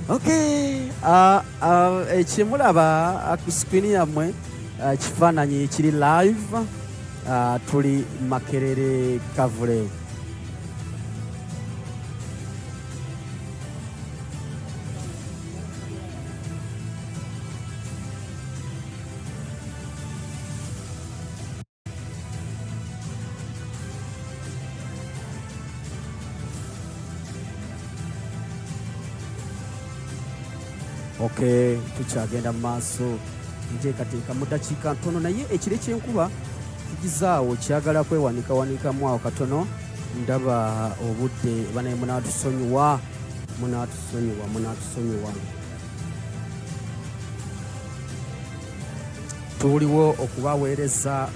Okay, ekimulaba ku screen yammwe kifaananyi kiri live, tuli Makerere Kavule. Okay, tukyagenda mu maaso nteekateeka mu ddakiika ntono, naye ekire ky'enkuba kigizaawo kyagala kwewanikawanikamu awo katono. Ndaba obudde banaye munaatusonyiwa. Tuliwo okubaweereza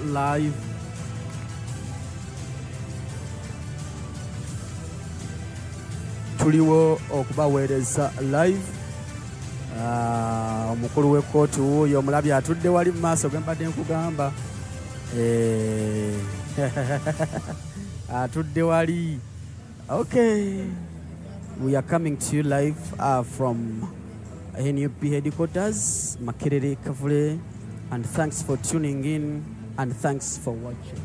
live. Omukulu w'ekkooti wuuyo omulabi atudde wali mu maaso ge mbadde nkugamba. Atudde wali. Okay, we are coming to you live from NUP headquarters, Makerere Kavule, and thanks for tuning in and thanks for watching.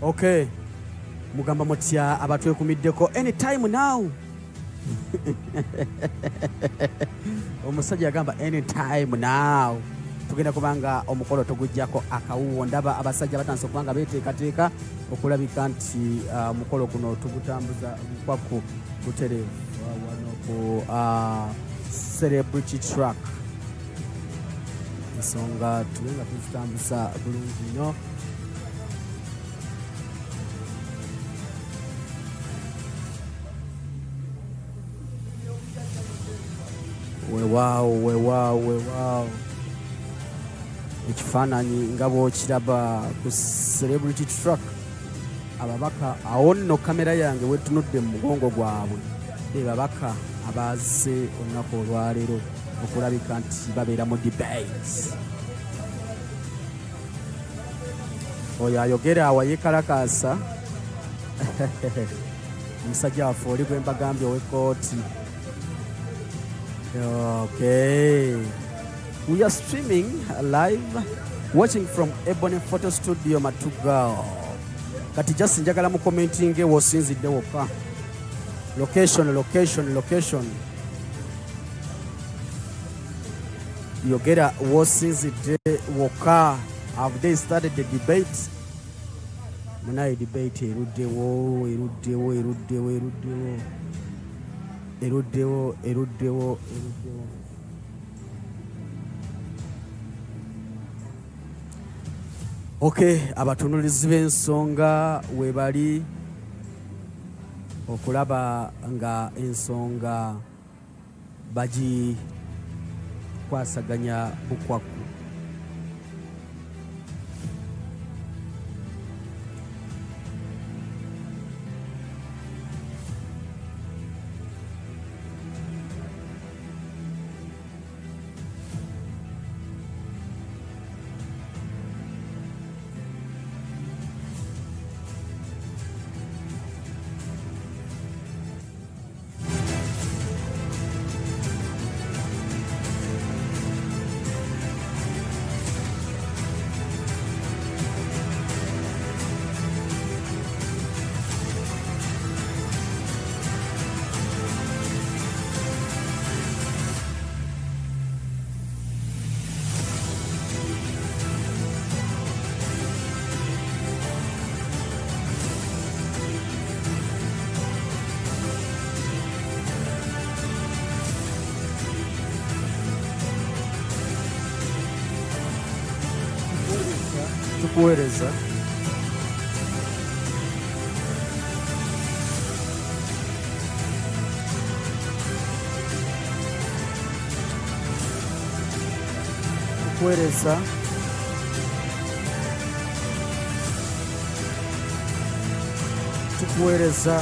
Okay, mugamba mutya abatwekumiddeko anytime now. Omusajja yagamba anytime now. Tugenda kubanga omukolo tugujjako akawuwo. Ndaba abasajja batandise okubanga beeteekateeka okulabika nti omukolo guno tugutambuza bukwaku butereevu wano ku celebrity track. Ensonga tulenga tuzitambuza bulungi nnyo. Weewaawo. Ekifaananyi nga bw'okiraba ku celebrity track, ababaka awo nno kamera yange wetunudde mu mugongo gwabwe be babaka abazze olunaku olwaleero okulabika nti babeera mu debate. Oyo ayogera awayeekalakaasa omusajja waffe oli gwe mbagambye ow'ekkooti. Okay, we are streaming live, watching from Ebony Photo Studio Matuga. Kati just njagala mu commenting wosinzidde wokka. Location. Yogera wosinzidde wokka. Have they started the debate? Munaye debate eruddewo. Okay, abatunulizi b'ensonga webali okulaba nga ensonga bagikwasaganya bukwaku. Tukuweereza. tukuweereza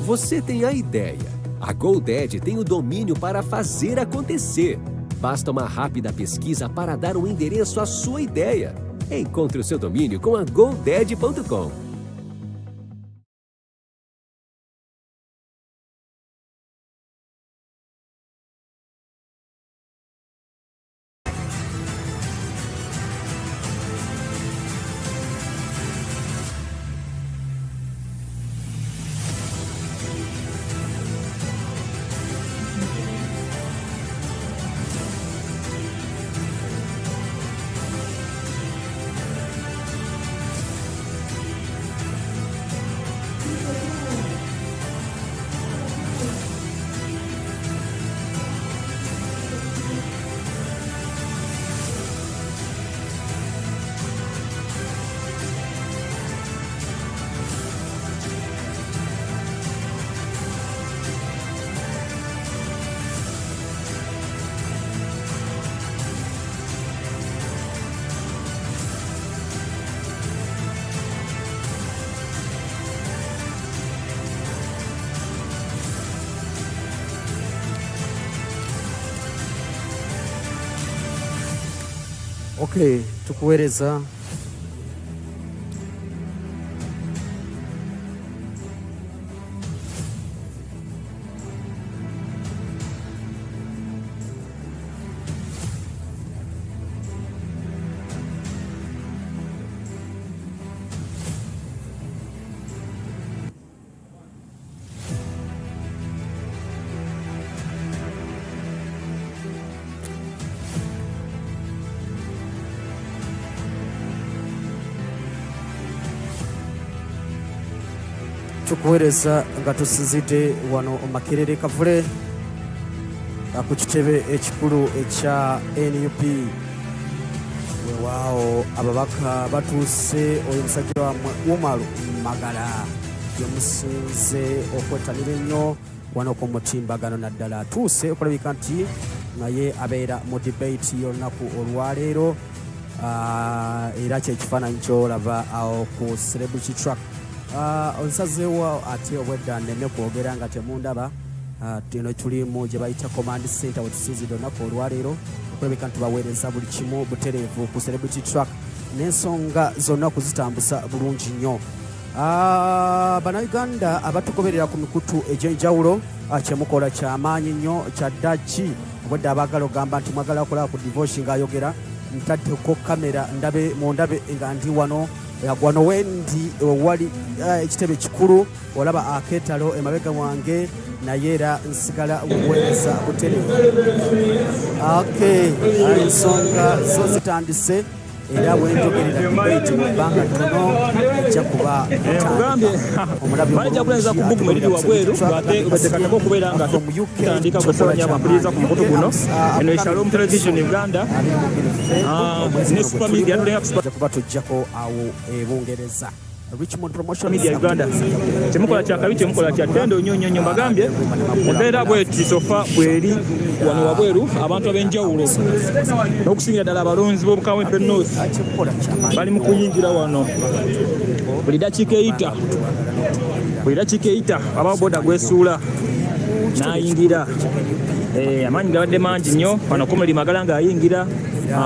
Você tem a ideia. A GoDaddy tem o domínio para fazer acontecer. Basta uma rápida pesquisa para dar um endereço à sua ideia. Encontre o seu domínio com a GoDaddy.com. Okay, tukuweereza tukuweereza nga tusinzidde wano Makerere Kavule ku kitebe ekikulu ekya NUP. Weewaawo ababaka batuuse, oyo musajja wammwe Umaru Magala yemusinze okwettanira ennyo wano ku mutimbagano, naddala atuuse okulabika nti naye abeera mu debate y'olunaku olwaleero, era kyekifaananyi kyolaba awo ku celebrity track. Onsazeewo ate obwedda nneme kwogera nga temundaba. Eno tulimu gye bayita command center wetusinzidde olunaku olwaleero okulabika nti baweereza buli kimu butereevu ku celebrity track n'ensonga zonna okuzitambuza bulungi nnyo. Bannayuganda abatugoberera ku mikutu egy'enjawulo, kyemukola kyamaanyi nnyo, kyaddaki obwedda abaagala ogamba nti mwagala okola ku divorce ng'ayogera, ntaddeko kamera mundabe nga ndi wano wendi wali ekitebe kikulu, olaba akeetalo emabega wange, naye era nsigala okuweereza butereevu. Ensonga zo zitandise era bwenjogerera debate mu bbanga ttono ejja kuba bajja kulenza ku bbugumu eriri wabweru ng'ate obetekateko okubeera nga tutandika okusabanya abampuliriza ku mukutu guno. Eno Shalom Television Uganda ne Super Media kuba tujjako awo Bungereza. Richmond Promotion Media Uganda temukola kyakabi, temukola kya ttendo nnyo nnyo. Mbagambye embeera bweti sofa bweri wano wabweru, abantu ab'enjawulo n'okusingira ddala abalonzi b'omu Kawempe North bali mu kuyingira wano buli dakiika eyita aba boda gwesuula n'ayingira. Amaanyi gabadde mangi nnyo wano. Komedi Magala ng'ayingira,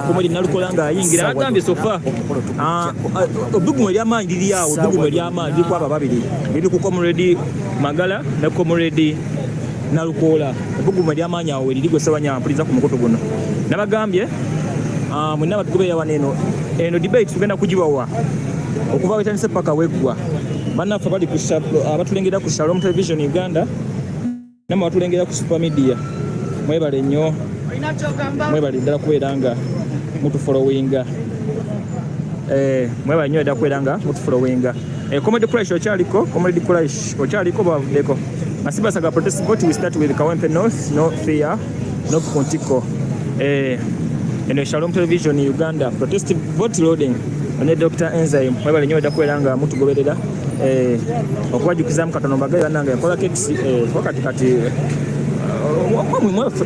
Komedi Nalukola ng'ayingira. Agambye sofa ebbugumu ery'amaanyi liri awo, ebbugumu ery'amaanyi liri ku abo babiri, liri ku Komedi Magala ne Komedi Nalukoola ebbugumu ery'amaanyi awo eriri gwe Ssebanyama mpuliriza ku mukutu guno nabagambye mwenna abatugoberera wano eno debate tugenda kugibawa okuva wetandise paka weggwa bannaffe bali abatulengera ku Shalom Television Uganda namwe batulengera ku super media mwebale nnyo mwebale ddala kubeera nga mutufollowinga mwebale nnyo ddala kubeera nga mutufollowinga Comedy Crash okyaliko bavuddeko Masibasaga protest vote we start with KAWEMPE North, no fear, no Kontiko. In Shalom Television Uganda, protest vote loading. On Dr. Enzyme, mwebale nnyo ddala kubeera nga mutugoberera okubajukiza katono mbagaye bannange yakola kekisi kati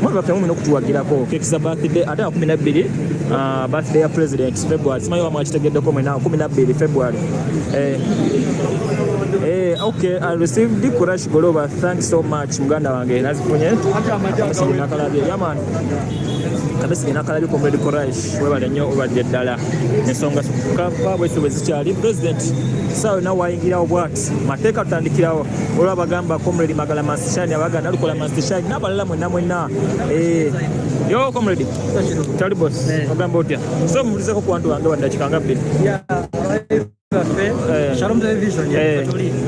mwebaffe mumina okutuwagirako kekisi za birthday ate 12 birthday ya president February simanyi wamwakitegeddeko mwena 12 February okay, I received the Kurash Goloba. Thanks so much, Muganda wange. Nazifunye. Nakalabye yaman. Kabisi nakalabye Comrade Kurash. Webale nnyo obadde ddala. Ensonga sukava bwese bwezikyali. President sawa na wayingira obwati. Mateeka tutandikirawo. Olwa bagamba Comrade Magala Masishani abaganda lukola Masishani n'abalala mwenna. Yo Comrade. Tali boss. Ogamba otya. So mulizeko ku bantu bange badakika ngapi? Shalom Television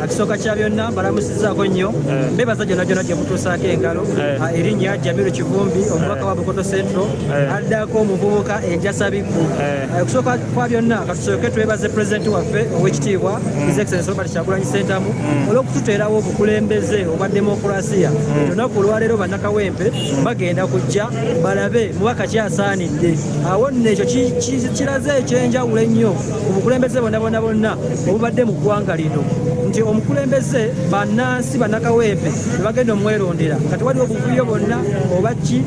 akisoka kya byonna balamusizaako nnyo bebaza gyonna gye mutuusaako engalo erinnya Jamiru Kivumbi omubaka wa Bukoto Central addako omuvubuka enjasabiku okusooka kwa byonna katusooke twebaze pulezidenti waffe ow'ekitiibwa His Excellency Robert Kyagulanyi Ssentamu olw'okututeerawo obukulembeze obwa demokulasiya olunaku olwaleero bannakawempe bagenda kujja balabe mubaka kyasaanidde awo nno ekyo kiraze ekyenjawulo ennyo obukulembeze bonna obubadde mu ggwanga lino nti omukulembeze bannansi bannakawempe tebagenda omwerondera kati waliwo obuvuyo bonna oba ki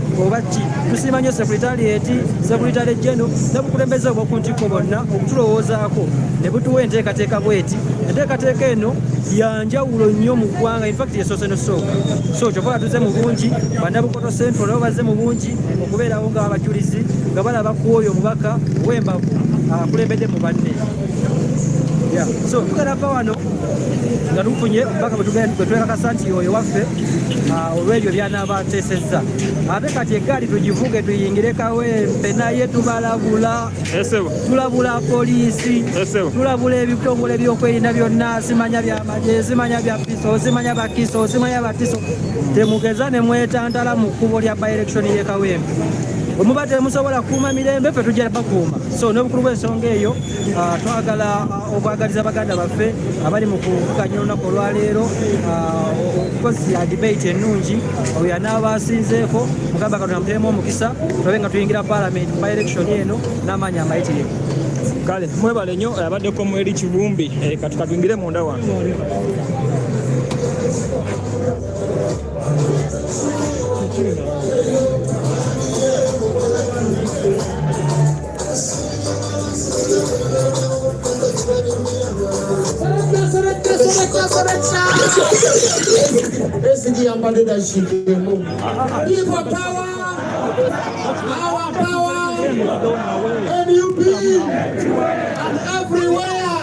tusiima nnyo sekuritale jeno n'obukulembeze obw'okuntiko bonna okutulowoozaako ne butuwa enteekateeka bweti enteekateeka eno yanjawulo nnyo mu ggwanga infact yesoose nosooka so kyova tuze mu bungi bannabukoto central nabo bazze mu bungi okubeerawo nga abajulizi nga balaba ku oyo omubaka w'embavu akulembedde mu banne so tugenda va wano nga tufunye mpaka bwetwekakasa nti oyo waffe olw'ebyo byanaaba ateesezza ate kati eggaali tugivuge tuyingire KAWEMPE naye tubalabula tulabula poliisi tulabula ebitongole by'okwerinda byonna simanya byamaje simanya bya piso simanya bakiso simanya batiso temugeza ne mwetantala mu kkubo lya by-election ye KAWEMPE omubadde musobola kukuuma mirembe ffe tujja bakuuma so n'obukulu bw'ensonga eyo twagala okwagaliza baganda baffe abali mu kuvuganya olunaku olwaleero okukozi ya debate ennungi oyo anaaba asinzeeko mugamba katonda muteemu omukisa tulabe nga tuyingira parliament by election eno n'amaanyi amayitirivu kale mwebale nnyo abaddeko mu eri Kivumbi katukatwingire munda wange People power, our power, NUP, and everywhere.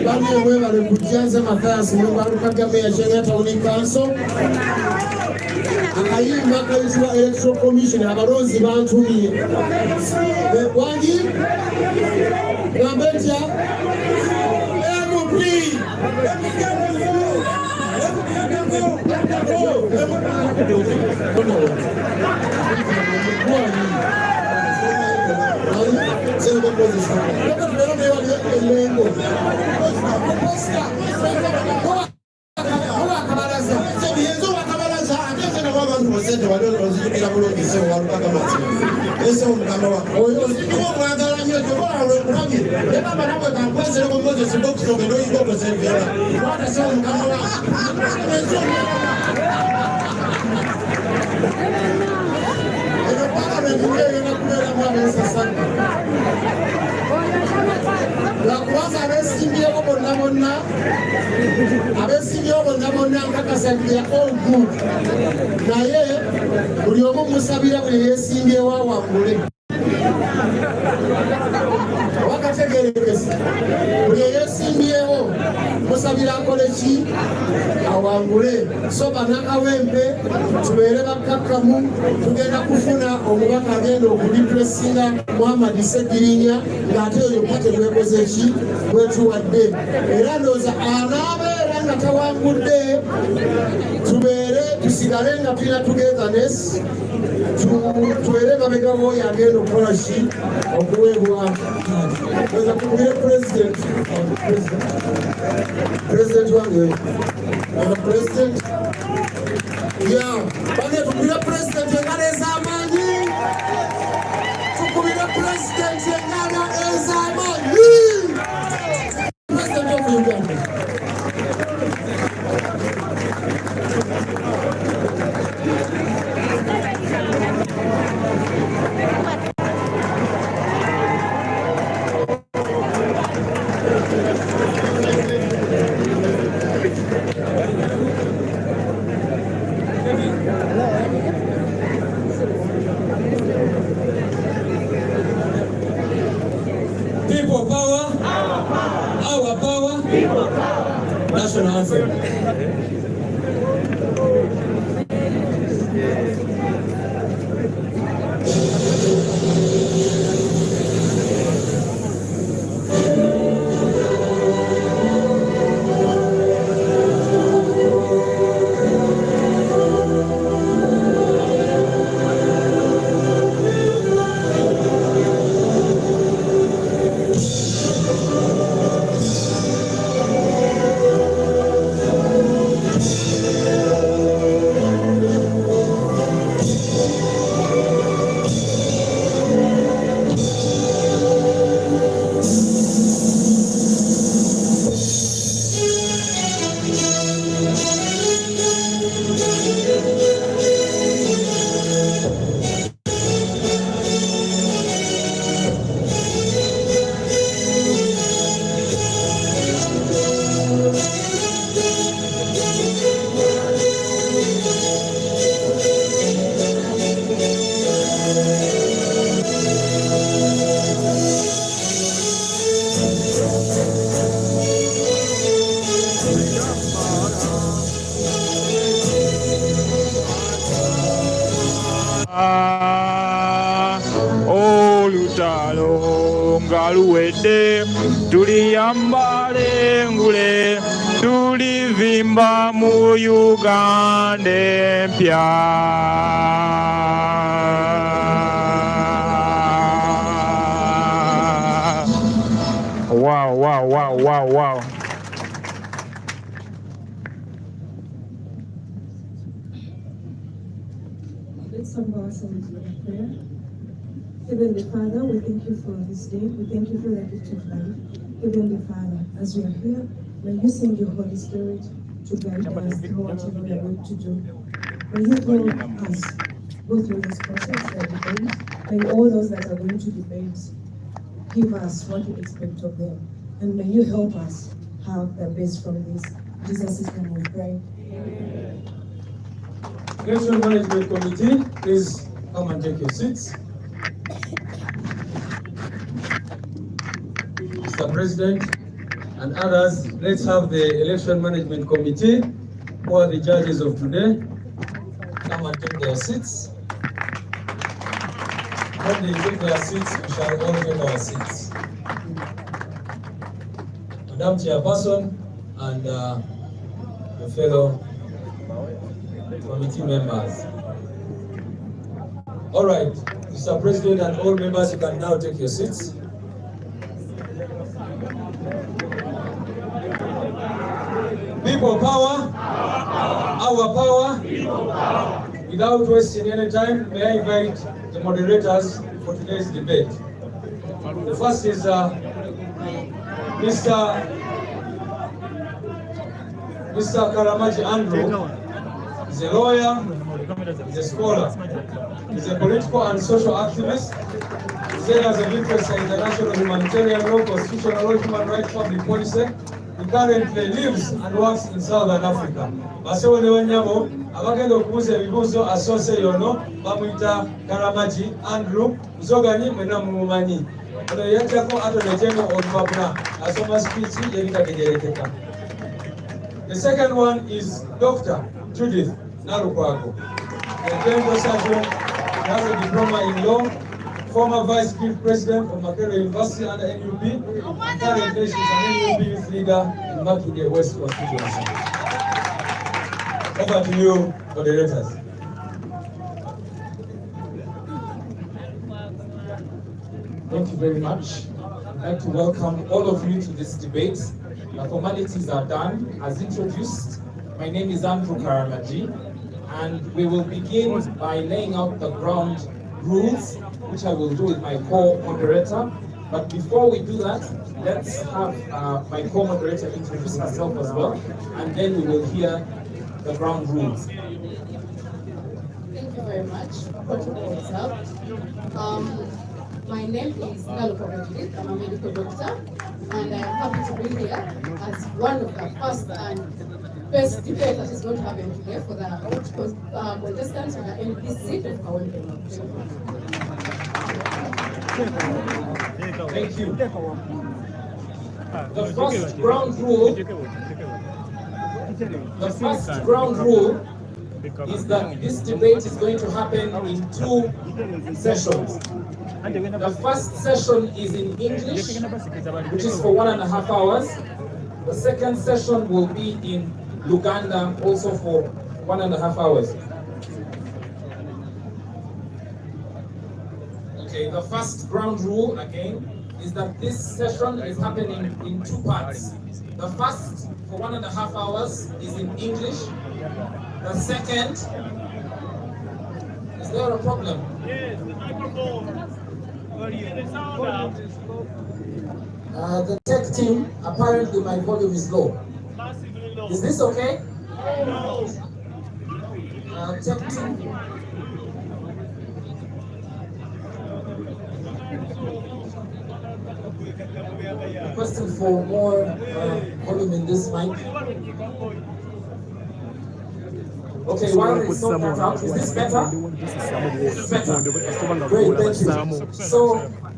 Bani wewe alikujanza mafasi Mungu alukagame ya sheria tauni council. Akayimba kayitibwa electoral commission abalonzi bantumye. Wangi Gambetya NUP. La kwanza abesingiyewo bonna nkakasabira all good naye buli omu musabira buli yeesingewo awangule wakategerekesa buli eyeesimbyewo musabira akole ki awangule so bannakawempe tubeere bakkakkamu tugenda kufuna omubaka agenda okulipulesinga Muhammad Ssegirinya ng'ate oyo kate gwekoze ki gwetuwadde era ndowooza anaabeera nga tawangudde tubeere tusigale nga tulina togetherness tubeere mabega w'oyo agenda okukola ki okuweebwa weza tukubire president wange president ya bane tukubire president engalo ez'amaanyi tukubire president engalo ez'amaanyi president of Uganda. People power, our power, people power. National anthem. Olutalo ngaluwedde tuliyambale ngule tulivimba mu Uganda empya. Wow. Let's bow ourselves in prayer. Heavenly Father, we thank you for this day. We thank you for the gift of life. Heavenly Father, as we are here, may you send your Holy Spirit to guide us through whatever we are going to do. May you help us go through this process, the debate. May all those that are going to debate give us what we expect of them. And may you help us have the best from this. In Jesus' name we pray. Election Management Committee, please come and take your seats. Mr. President and others, let's have the Election Management Committee, who are the judges of today, come and take their seats. When they take their seats, we shall all take our seats. Madam Chairperson and the fellow committee members. All right, Mr. President and all members, you can now take your seats. People power, our power. Without wasting any time, may I invite the moderators for today's debate. The first is Mr. Karamaji Andrew. He's a lawyer, he's a scholar, he's a political and social activist. His areas of interest are international humanitarian law, constitutional law, human rights, public policy, He currently lives and works in Southern Africa. Basewo ne wanyabo abagenda okubuuza ebibuuzo asoose yono bamuyita Karamagi Andrew Muzoganyi mwena mumumanyi. Ono yajjako Attorney General olupapula asoma speech yebitategerekeka. The second one is Dr. Judith Nalukwago, a dental surgeon, has a diploma in law, former Vice President of Makerere University under NUP, and currently she's an NUP youth leader in Makerere West constituency. Over to you, moderators. Thank you very much. I'd like to welcome all of you to this debate. The formalities are done. As introduced, my name is Andrew Karamagi, and we will begin by laying out the ground rules, which I will do with my co-moderator. But before we do that, let's have my co-moderator introduce herself as well, and then we will hear the ground rules. Thank you very much. Protocol observed. My name is Kavule. I'm a medical doctor, and I'm happy to be here as one of the first and best debate that is going to happen today for the contestants on the NPC of KAWEMPE. Thank you. The first ground rule is that this debate is going to happen in 2 sessions. The first session is in English, which is for 1.5 hours. The second session will be in Uganda, also for 1.5 hours. Okay, the first ground rule again is that this session is happening in 2 parts. The first, for 1.5 hours, is in English. The second, is there a problem? Yes, the microphone. The tech team, apparently my volume is low. Massively low. Is this okay? No. Tech team. Requesting for more volume in this mic. Okay, while they sort that out, is this better? This is better. Great, thank you. So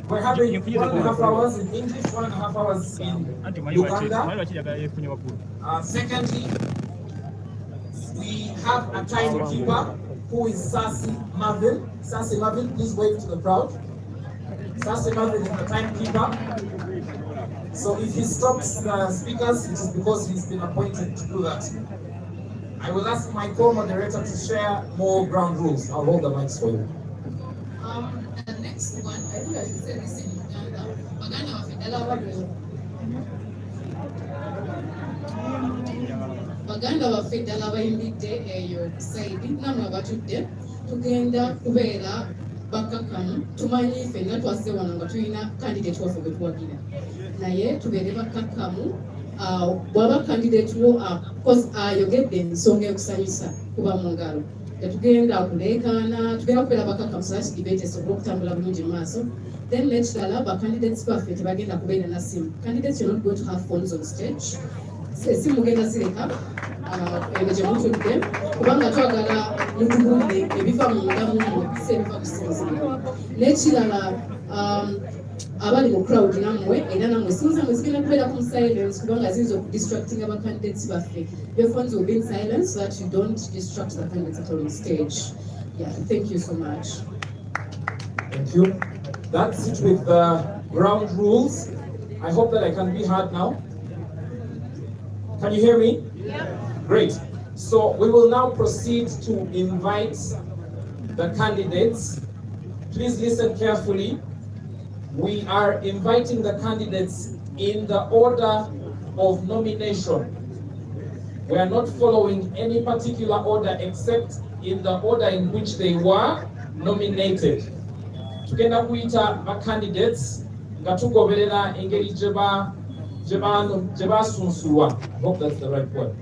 we're having 1.5 hours in English, 1.5 hours in Uganda. Secondly, we have a timekeeper who is Sassy Marvin. Sassy Marvin, please wave to the crowd. Sassy Marvin is the timekeeper. So if he stops the speakers, it is because he's been appointed to do that. I will ask my co-moderator to share more ground rules. I'll hold the mics for you. The next one, I think I should say this in Uganda. Baganda waffe ddala bayimbidde eyo saidi namwe batudde tugenda kubeera bakkakkamu tumanyi ffenna twazze wano nga tulina kandidate waffe gwe tuwagira naye tubeere bakkakkamu bw'aba kandidate wo ayogedde ensonga ekusanyusa kuba mu ngalo tetugenda kuleekaana tugenda kubeera bakkakkamu saati debate esobole okutambula bulungi mu maaso then nekirala bacandidates baffe tebagenda kubeera na simu. Candidates are not going to have phones on stage. Simu genda zireka eno gye mutudde kubanga twagala mutubuulire ebiva munda mumwe si ebiva kusinzira n'ekirala abali mu crowd nammwe era nammwe sinza mwe zigenda kubeera ku silence kubanga ziyinza okudistracting abacandidates baffe. Your phones will be in silence so that you don't distract the candidates at all on stage. Yeah, thank you so much. Thank you. That's it with the ground rules. I hope that I can be heard now. Can you hear me? Yeah. Great. So we will now proceed to invite the candidates. Please listen carefully. We are inviting the candidates in the order of nomination. We are not following any particular order except in the order in which they were nominated. Tugenda kuyita ba candidates nga tugoberera engeri gye basunsulwa. Hope that's the right word.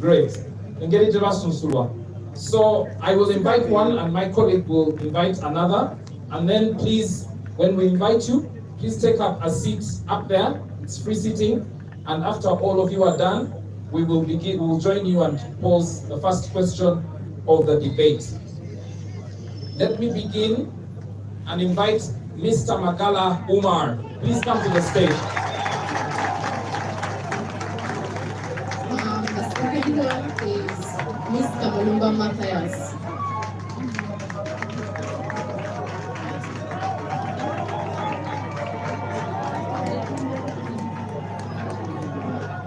Great. Engeri gye basunsulwa. So I will invite one and my colleague will invite another. And then please, when we invite you, please take up a seat up there. It's free seating. And after all of you are done, we will join you and pose the first question of the debate. Let me begin and invite Mr. Magala Umar. Please come to the stage. The second one is Mr. Mulumba Matthias.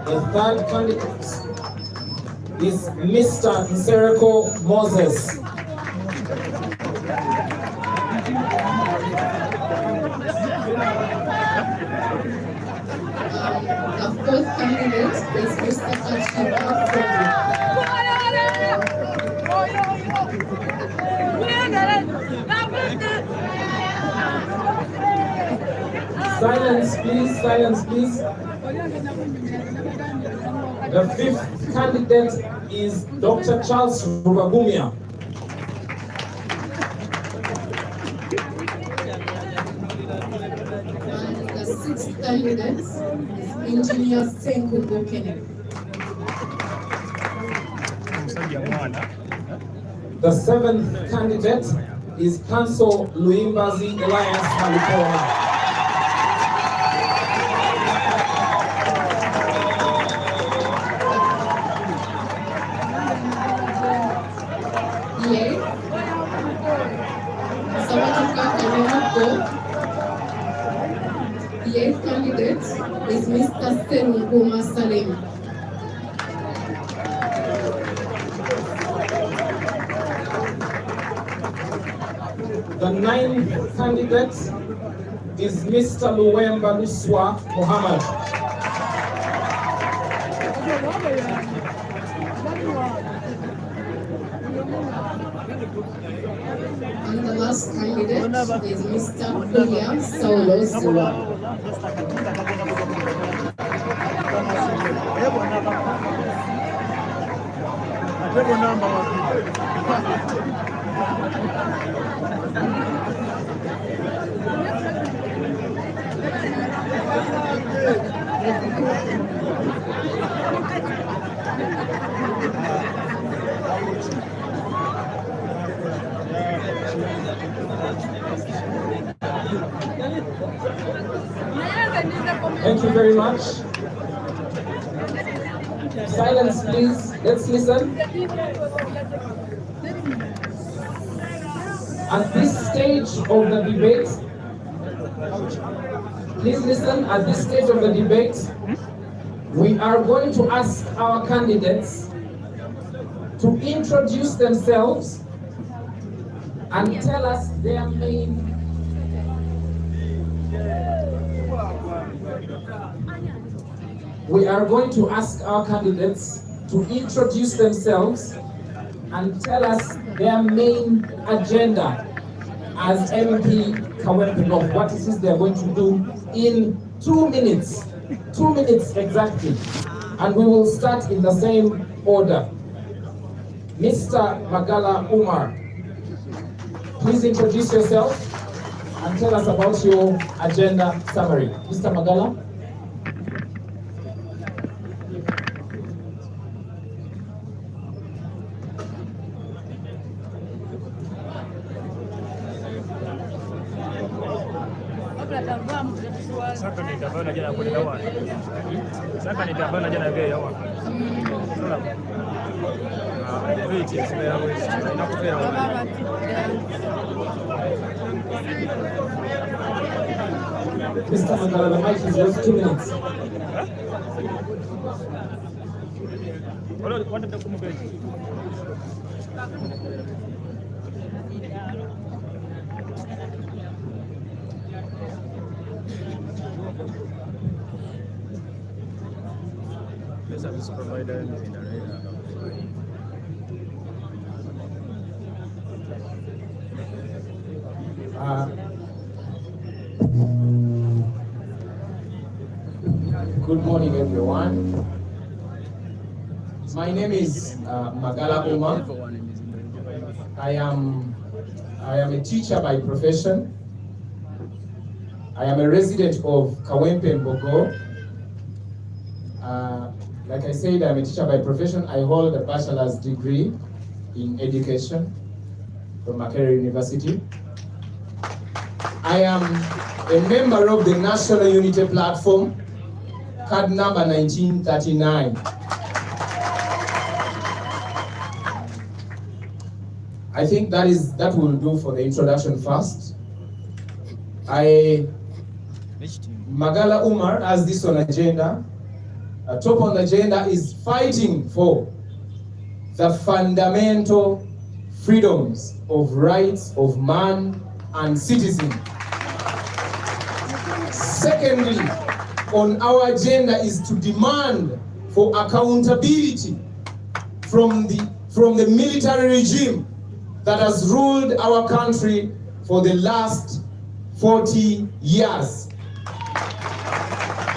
The third candidate is Mr. Nsereko Moses. The fourth candidate is Mr. Kashipa Frederick. Silence, please, silence, please. The fifth candidate is Dr. Charles Rubagumia. And the sixth candidate is Engineer Senku Bokene. The seventh candidate is Council Luimbazi Elias Malipona. The eighth candidate is Mr. Serunguma Salim. The ninth candidate is Mr. Luwemba Nuswa Muhammad. And the last candidate is Mr. Kuya Saulo Zua. Thank you very much. Silence, please. Let's listen. At this stage of the debate, please listen. At this stage of the debate, we are going to ask our candidates to introduce themselves and tell us their main We are going to ask our candidates to introduce themselves and tell us their main agenda as MP KAWEMPE North, what it is they're going to do in 2 minutes. 2 minutes exactly. And we will start in the same order. Mr. Magala Umar, please introduce yourself and tell us about your agenda summary. Mr. Magala. Mr. Magala, the mic is yours, 2 minutes. Service provider in the Good morning, everyone. My name is Magala Umar. I am a teacher by profession. I am a resident of KAWEMPE Mbogo. Like I said, I'm a teacher by profession. I hold a bachelor's degree in education from Makerere University. I am a member of the National Unity Platform, card number 1939. I think that will do for the introduction first. Magala Umar has this on agenda. Top on the agenda is fighting for the fundamental freedoms of rights of man and citizen. Secondly, on our agenda is to demand for accountability from the military regime that has ruled our country for the last 40 years.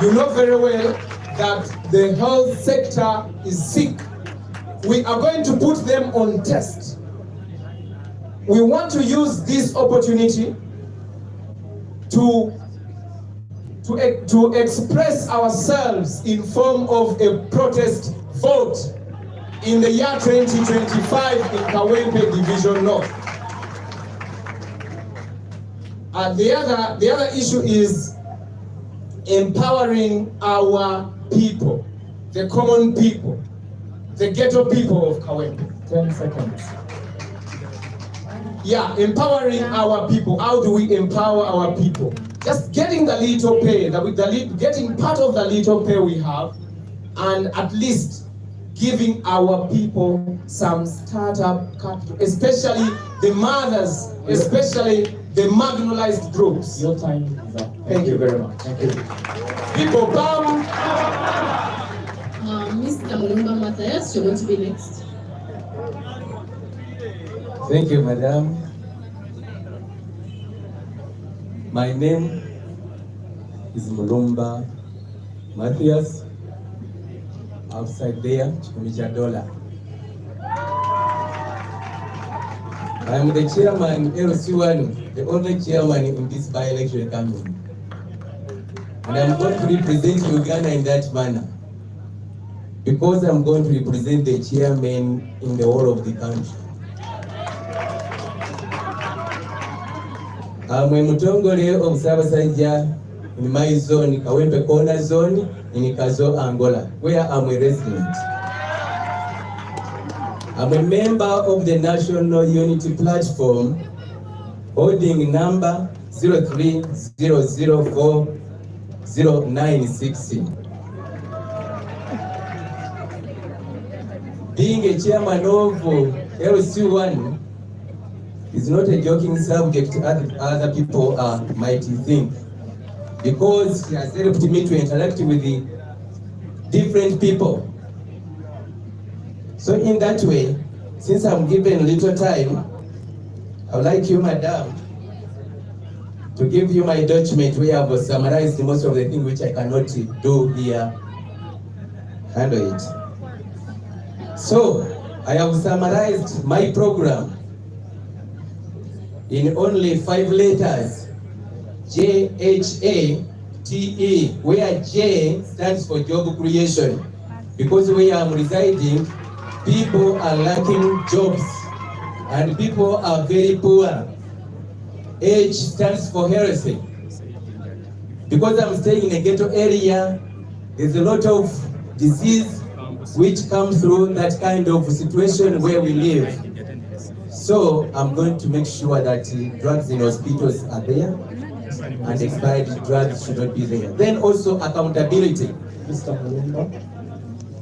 You know very well that the health sector is sick. We are going to put them on test. We want to use this opportunity to express ourselves in form of a protest vote in the year 2025 in KAWEMPE Division North. The other issue is empowering our people, the common people, the ghetto people of KAWEMPE. 10 seconds. Yeah, empowering our people. How do we empower our people? Just getting the little pay, getting part of the little pay we have, and at least giving our people some startup capital, especially the mothers, especially the marginalized groups. Your time is up. Thank you very much. Thank you. People come. Mr. Mulumba Matthias, you're going to be next. Thank you, Madam. My name is Mulumba Matthias. Outside there, Chidola. I am the chairman, LC1, the only chairman in this by-election campaign. And I'm going to represent Uganda in that manner, because I'm going to represent the chairman in the whole of the country. I'm a Mutongole of Sabasajja in my zone, KAWEMPE Corner Zone, in Kazo, Angola, where I'm a resident. I'm a member of the National Unity Platform, holding number 03004096. Being a chairman of LC1 is not a joking subject as other people might think, because it has helped me to interact with the different people. So in that way, since I'm given little time, I would like you, Madam, to give you my document where I've summarized most of the things which I cannot do here. Handle it. So I have summarized my program in only 5 letters, JHATE, where J stands for job creation. Because where I'm residing, people are lacking jobs and people are very poor. H stands for healthy. Because I'm staying in a ghetto area, there's a lot of disease which comes through that kind of situation where we live. So I'm going to make sure that drugs in hospitals are there and expired drugs should not be there. Then also accountability. Mr. Mulumba,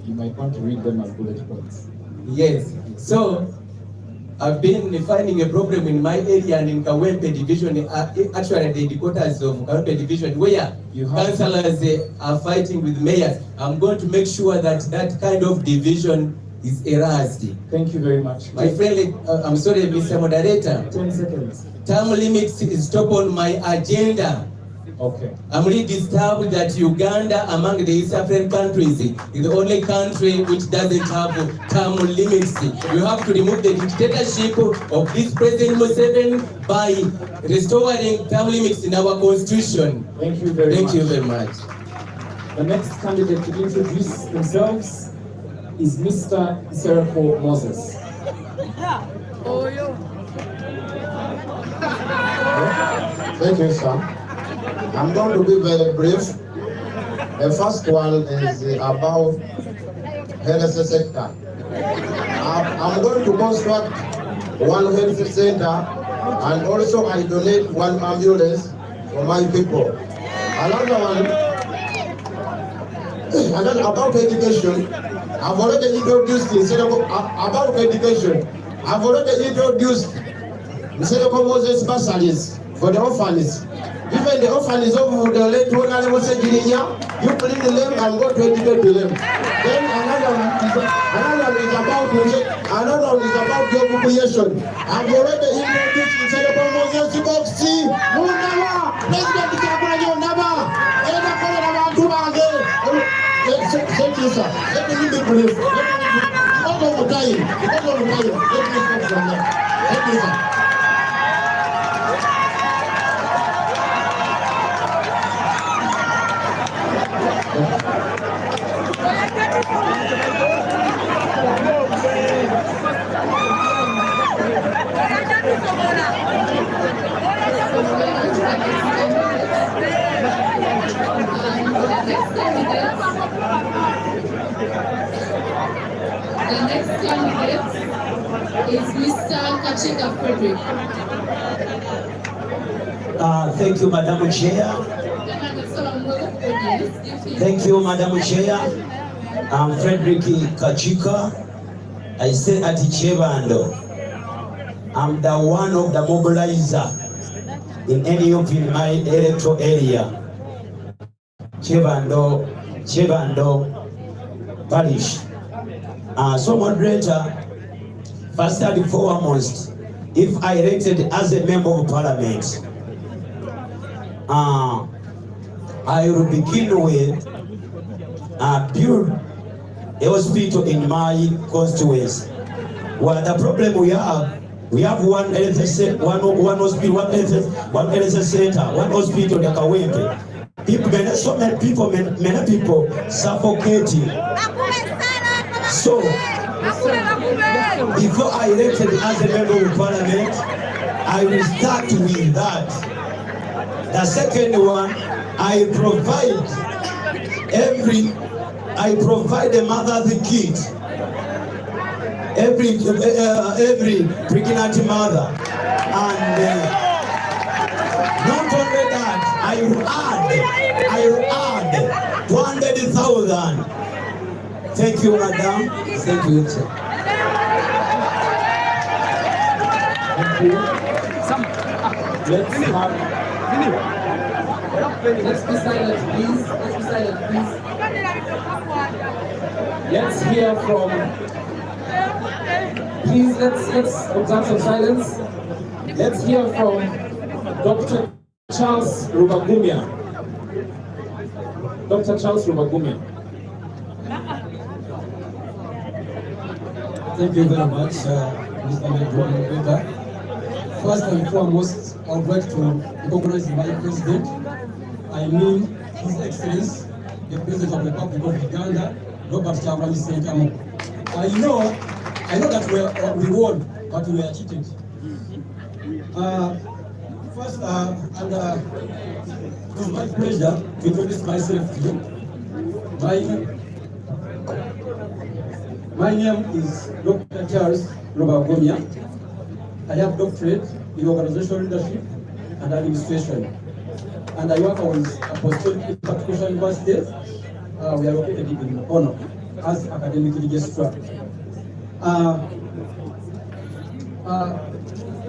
you might want to read them as bullet points. Yes. So I've been finding a problem in my area and in KAWEMPE division, actually the headquarters of KAWEMPE division, where councillors are fighting with mayors. I'm going to make sure that that kind of division is erased. Thank you very much. My friend, I'm sorry, Mr. Moderator. 10 seconds. Term limits is top on my agenda. Okay. I'm really disturbed that Uganda, among the East African countries, is the only country which doesn't have term limits. You have to remove the dictatorship of this President Museveni by restoring term limits in our constitution. Thank you very much. Thank you very much. The next candidate to introduce themselves is Mr. Serafo Moses. Thank you, sir. I'm going to be very brief. The first one is about health sector. I'm going to construct one health center, and also I donate one ambulance for my people. Another one, and then about education, I've already introduced about education. I've already introduced Mr. Moses specialists for the orphans. Even the orphans of the late Honorable Segirinya, you bring them and go to educate them. Then another is about job creation. I've already introduced Mr. Moses Boxy, Munava, President Kabrayo Nava, and thank you, sir. Let me be brief. Not all the time. Let me stop from there. Thank you, sir. The next candidate is Mr. Kachika Frederick. Thank you, Madam Chair. Thank you, Madam Chair. I'm Frederick Kachika. I stay at Chebando. I'm the one of the mobilizer in any of in my electoral area. Chebando Parish. So moderator, first and foremost, if I elected as a member of parliament, I will begin with build a hospital in my constituency. Well, the problem we have one hospital, one health center, one hospital, the KAWEMPE. So many people suffocating. So, before I elected as a member of parliament, I will start with that. The second one, I provide the mother the kid, every pregnant mother, and not only that, I will add 200,000. Thank you, madam. Thank you, sir. Thank you. Let's be silent, please. Let's hear from. Please, let's observe some silence. Let's hear from Dr. Charles Rubagumya. Dr. Charles Rubagumya. Thank you very much, Mr. Moderator. First and foremost, I would like to recognize my president. I mean, His Excellency, the President of the Republic of Uganda, Robert Kyagulanyi Ssentamu. I know that we won, but we were cheated. First, it is my pleasure to introduce myself to you. My name is Dr. Charles Rubagumya. I have doctorate in organizational leadership and administration. And I work on Apostolic Institutional University. We are located in Ono as academic registrar.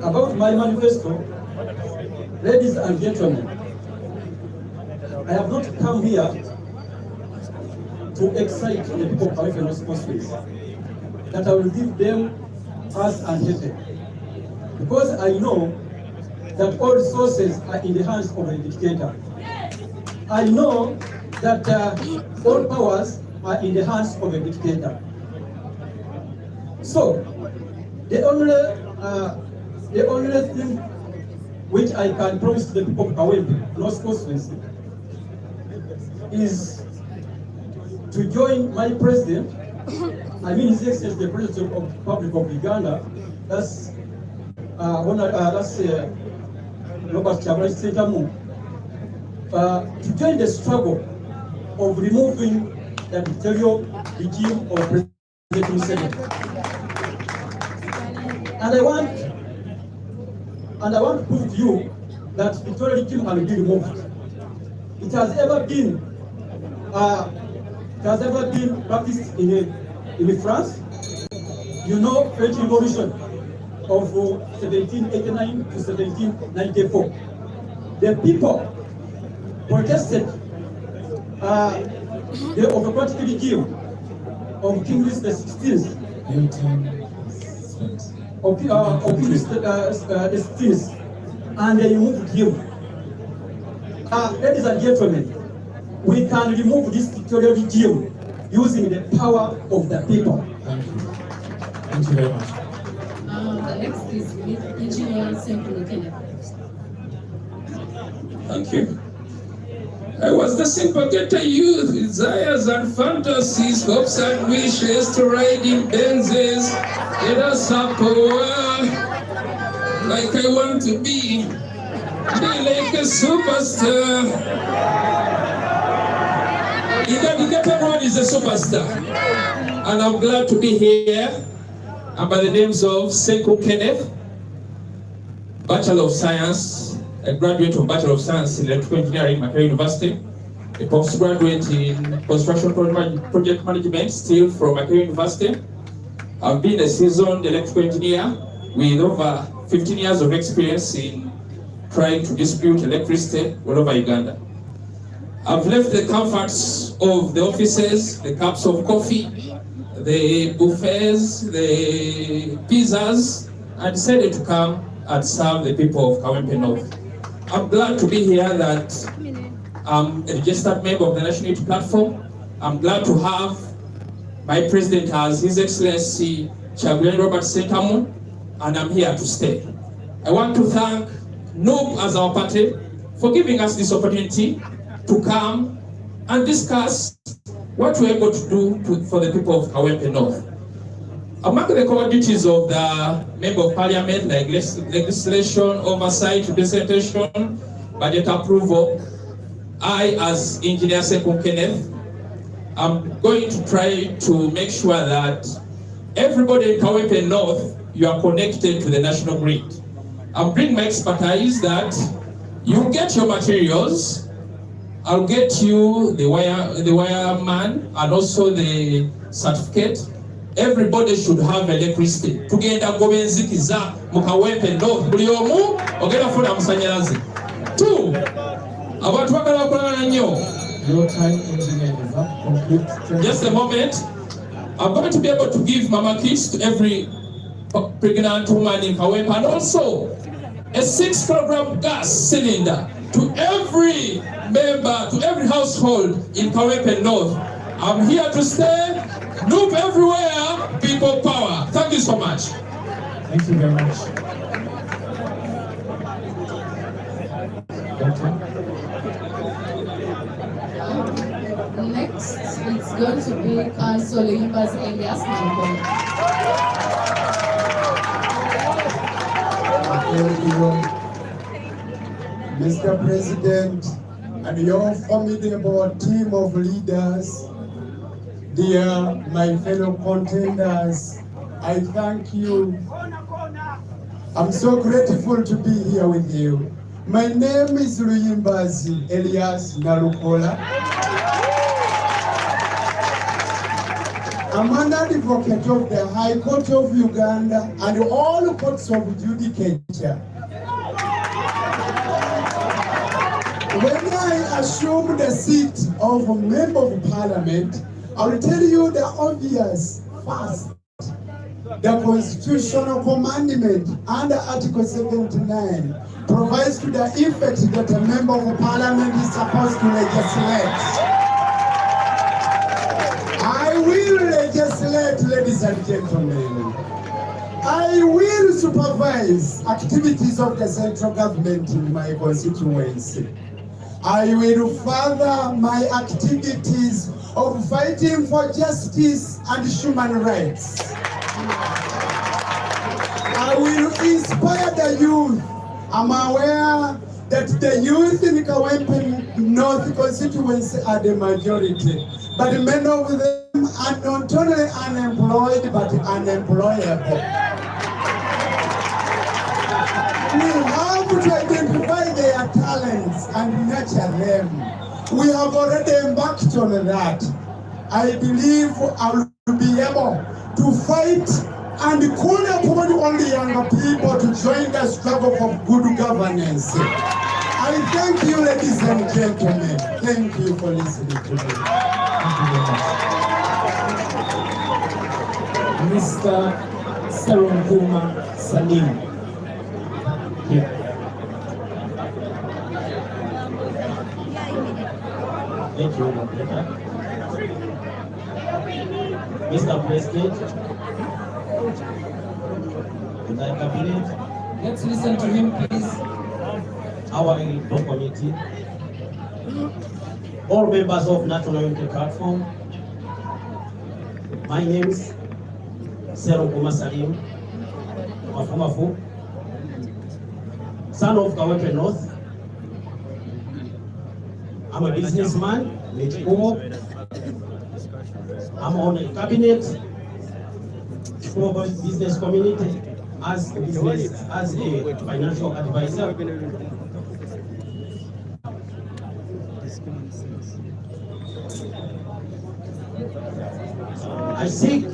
About my manifesto, ladies and gentlemen, I have not come here to excite the people of Kawempe responsibilities, that I will give them earth and heaven. Because I know that all resources are in the hands of a dictator. I know that all powers are in the hands of a dictator. So, the only thing which I can promise to the people of Kawempe, North Constituency, is to join my president, I mean His Excellency the President of the Republic of Uganda, that's Robert Kavule Sentamu, to join the struggle of removing the dictatorial regime of President Museveni. And I want to prove to you that the dictatorial regime can be removed. It has ever been practiced in France. You know, French Revolution of 1789 to 1794. The people protested the autocratic regime of King Louis XVI. Of King Louis XVI, and they removed him. Ladies and gentlemen, we can remove this dictatorial regime using the power of the people. Thank you. Thank you very much. The next is Engineer Kenneth. Thank you. I was the simple ghetto youth, desires and fantasies, hopes and wishes to ride in Benzes, in a Sapoa, like I want to be like a superstar. In the ghetto, everyone is a superstar. And I'm glad to be here. I'm by the names of Senku Kenneth, Bachelor of Science, a graduate of Bachelor of Science in Electrical Engineering, Makerere University, a postgraduate in Construction Project Management, still from Makerere University. I've been a seasoned electrical engineer with over 15 years of experience in trying to distribute electricity all over Uganda. I've left the comforts of the offices, the cups of coffee, the buffets, the pizzas, and decided to come and serve the people of KAWEMPE North. I'm glad to be here that I'm a registered member of the National Unity Platform. I'm glad to have my president as His Excellency Kyagulanyi Robert Sentamu, and I'm here to stay. I want to thank NUP as our party for giving us this opportunity to come and discuss what we're able to do for the people of KAWEMPE North. Among the core duties of the Member of Parliament, like legislation, oversight, representation, budget approval, I, as Engineer Senku Kenneth, I'm going to try to make sure that everybody in KAWEMPE North, you are connected to the national grid. I'm bringing my expertise that you get your materials, I'll get you the wire man and also the certificate. Everybody should have electricity. Tugenda gobenzikiza mu KAWEMPE North buli omu ogenda funa amasanyalaze. 2. Abantu bagala okulala nnyo. Your time, engineer, is up. Complete. Just a moment. I'm going to be able to give mama kits to every pregnant woman in KAWEMPE, and also a 6-kilogram gas cylinder to every member, to every household in KAWEMPE North. I'm here to stay. Look everywhere, people power. Thank you so much. Thank you very much. Next, it's going to be Councillor Elias Nambo. Mr. President, and your formidable team of leaders, dear my fellow contenders, I thank you. I'm so grateful to be here with you. My name is Luyimbazi Elias Nalukola. I'm an advocate of the High Court of Uganda and all courts of judicature. When I assume the seat of a member of parliament, I will tell you the obvious first. The constitutional commandment under Article 79 provides to the effect that a member of parliament is supposed to legislate. I will legislate, ladies and gentlemen. I will supervise activities of the central government in my constituency. I will further my activities of fighting for justice and human rights. I will inspire the youth. I'm aware that the youth in KAWEMPE North constituency are the majority, but many of them are not only unemployed but unemployable. We have to identify their talents and nurture them. We have already embarked on that. I believe I will be able to fight and call upon all the younger people to join the struggle for good governance. I thank you, ladies and gentlemen. Thank you for listening to me. Thank you very much. Mr. Seronkuma Salim. Here. Thank you, Moderator. Mr. President, and I cabinet, let's listen to him, please. Our Law Committee, all members of National Unity Platform, my name is Seronkuma Salim, Mafumafu, son of KAWEMPE North. I'm a businessman, I'm on a cabinet for business community as a financial advisor. I seek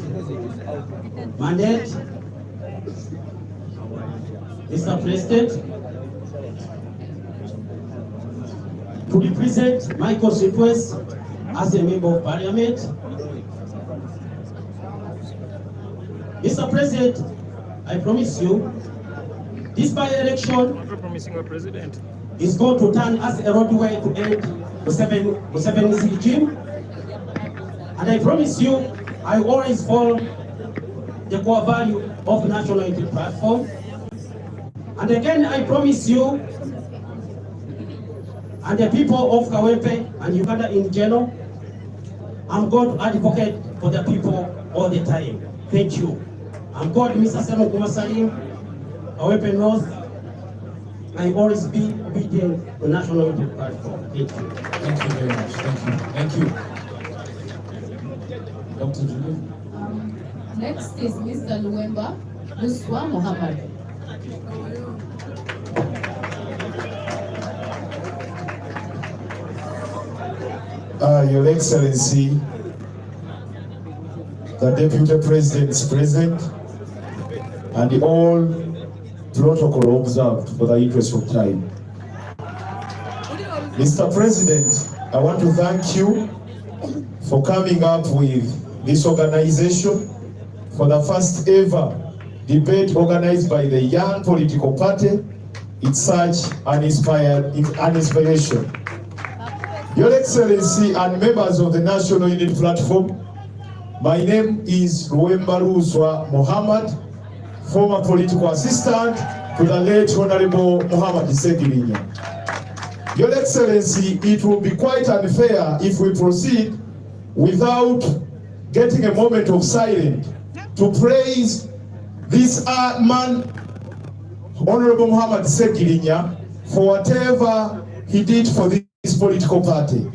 mandate, Mr. President, to represent my constituents as a member of parliament. Mr. President, I promise you, this by-election is going to turn as a roadway to end Museveni's regime. And I promise you, I always follow the core value of National Unity Platform. And again, I promise you, and the people of KAWEMPE and Uganda in general, I'm going to advocate for the people all the time. Thank you. I'm God, Mr. Seronkuma Salim, KAWEMPE North. I always be obedient to National Unity Platform. Thank you. Thank you very much. Thank you. Thank you. Dr. Julie. Next is Mr. Luemba Luswa Mohammed. Your Excellency, the Deputy President is present, and all protocol observed for the interest of time. Mr. President, I want to thank you for coming up with this organization for the first ever debate organized by the Young Political Party. It's such an inspiration. Your Excellency and members of the National Unity Platform, my name is Luemba Luswa Mohammed, former political assistant to the late Honorable Muhammad Segirinya. Your Excellency, it will be quite unfair if we proceed without getting a moment of silence to praise this man, Honorable Muhammad Segirinya, for whatever he did for this political party.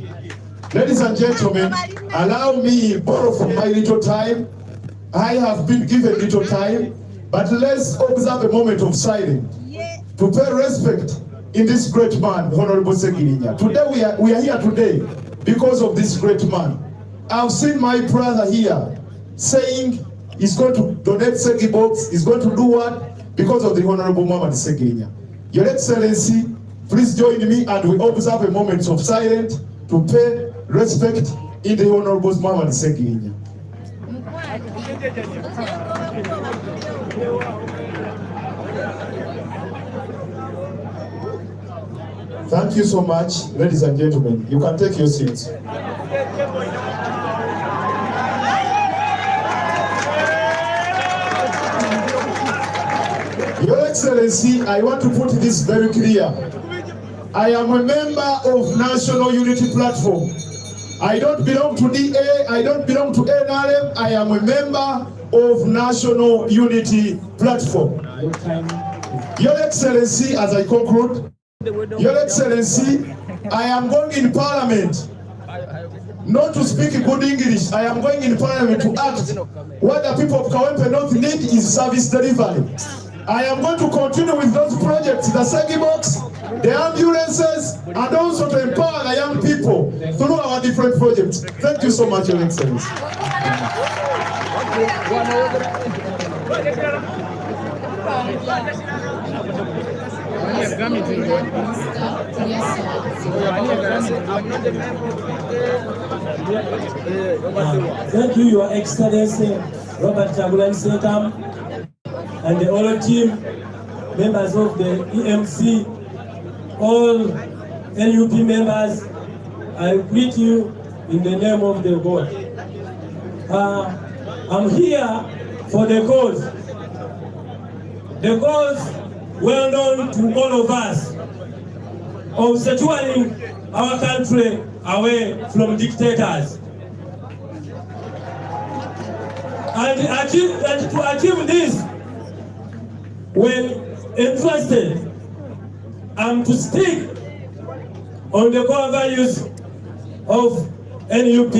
Ladies and gentlemen, allow me borrow from my little time. I have been given little time, but let's observe a moment of silence to pay respect in this great man, Honorable Segirinya. Today we are here today because of this great man. I've seen my brother here saying he's going to donate Segi box, he's going to do what? Because of the Honorable Muhammad Segirinya. Your Excellency, please join me and we observe a moment of silence to pay respect in the Honorable Muhammad Segirinya. Thank you so much, ladies and gentlemen. You can take your seats. Your Excellency, I want to put this very clear. I am a member of National Unity Platform. I don't belong to DA, I don't belong to NRM, I am a member of National Unity Platform. Your Excellency, as I conclude, Your Excellency, I am going in Parliament not to speak good English. I am going in Parliament to act. What the people of KAWEMPE North need is service delivery. I am going to continue with those projects, the Sagi box, the ambulances, and also to empower the young people through our different projects. Thank you so much, Your Excellency. Thank you, Your Excellency Robert Kavule and the whole team, members of the EMC, all NUP members. I greet you in the name of the God. I'm here for the cause well known to all of us, of securing our country away from dictators. And to achieve this, when entrusted, I'm to stick on the core values of NUP.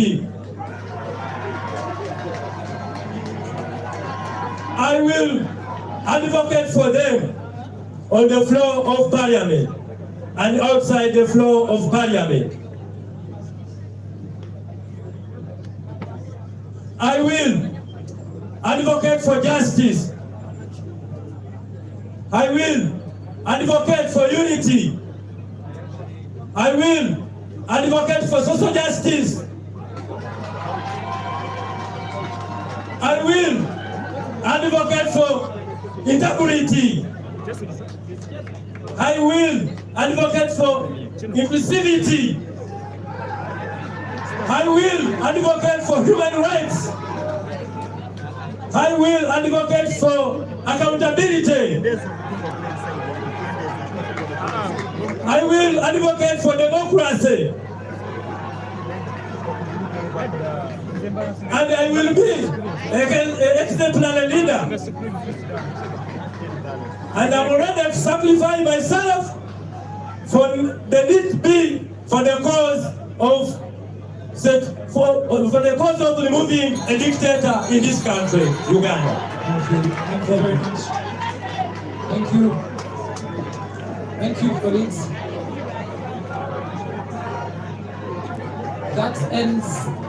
I will advocate for them on the floor of Parliament and outside the floor of Parliament. I will advocate for justice. I will advocate for unity. I will advocate for social justice. I will advocate for integrity. I will advocate for inclusivity. I will advocate for human rights. I will advocate for accountability. I will advocate for democracy. And I will be an exemplary leader. And I'm ready to sacrifice myself for the need be for the cause of removing a dictator in this country, Uganda. Thank you very much. Thank you. Thank you, colleagues.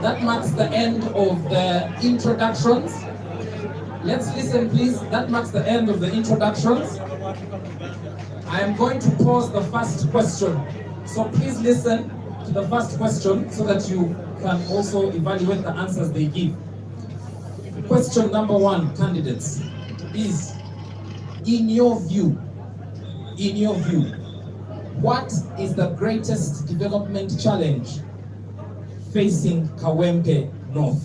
That marks the end of the introductions. Let's listen, please. That marks the end of the introductions. I am going to pause the first question. So please listen to the first question so that you can also evaluate the answers they give. Question number one, candidates, is, in your view, what is the greatest development challenge facing KAWEMPE North?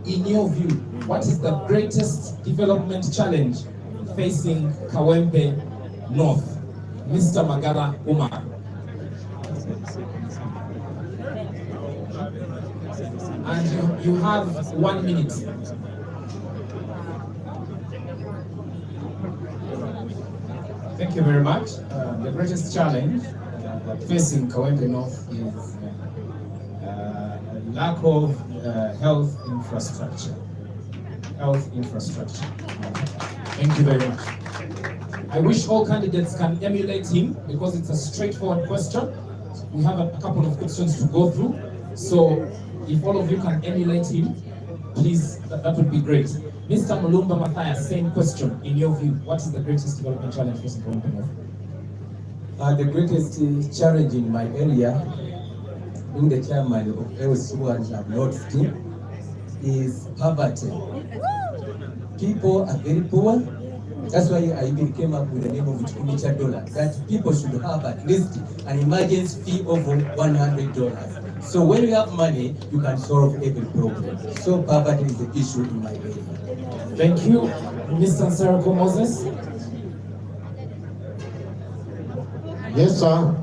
In your view, what is the greatest development challenge facing KAWEMPE North? Mr. Magala Umar. And you have 1 minute. Thank you very much. The greatest challenge facing KAWEMPE North is lack of health infrastructure. Thank you very much. I wish all candidates can emulate him because it's a straightforward question. We have a couple of questions to go through. So if all of you can emulate him, please, that would be great. Mr. Mulumba Matthias, same question. In your view, what is the greatest development challenge facing KAWEMPE North? The greatest challenge in my area, being the chairman of LCU and North team, is poverty. People are very poor. That's why I even came up with the name of $2 that people should have at least an emergency fee of $100. So when you have money, you can solve every problem. So poverty is the issue in my area. Thank you. Mr. Sarako Moses. Yes, sir.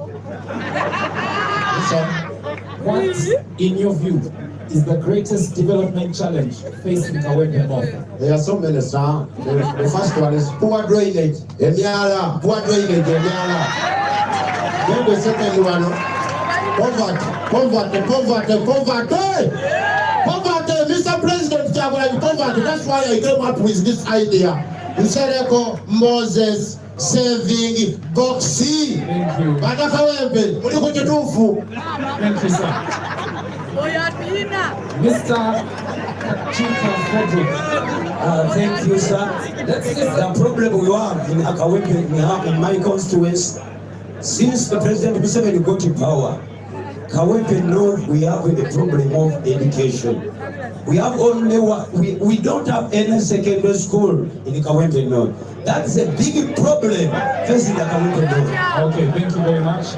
What, in your view, is the greatest development challenge facing KAWEMPE North? There are so many, sir. The first one is poor drainage. Emiala, poor drainage, Emiala. Then the second one, poverty. Mr. President, poverty. That's why I came up with this idea. We said, Moses saving boxy. Thank you. Thank you, sir. Mr. Kachika Frederick. Thank you, sir. The problem we have in KAWEMPE, we have in my constituency, since the President Museveni got in power, KAWEMPE North, we have the problem of education. We have only one, we don't have any secondary school in KAWEMPE North. That's a big problem facing the KAWEMPE North. Okay, thank you very much.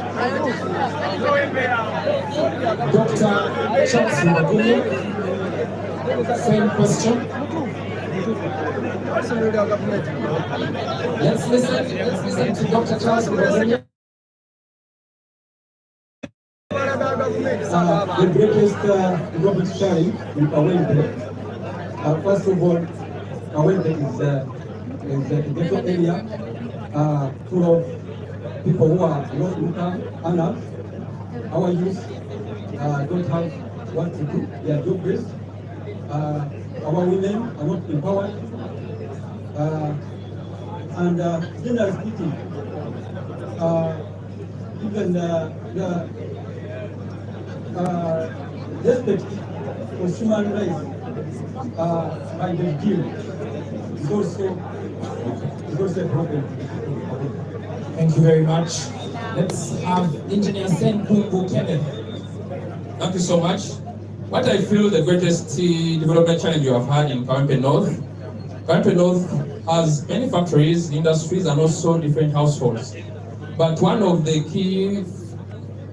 Dr. Charles Kavule, same question. Let's listen to Dr. Charles Kavule. The greatest development challenge in KAWEMPE. First of all, KAWEMPE is a ghetto area full of people who are low income earners. Our youth don't have what to do. They are jobless. Our women are not empowered. And generally speaking, even the respect for human rights by the regime is also a problem. Thank you very much. Let's have Engineer Sen Kungu Kenneth. Thank you so much. What I feel the greatest development challenge you have had in KAWEMPE North. KAWEMPE North has many factories, industries, and also different households. But one of the key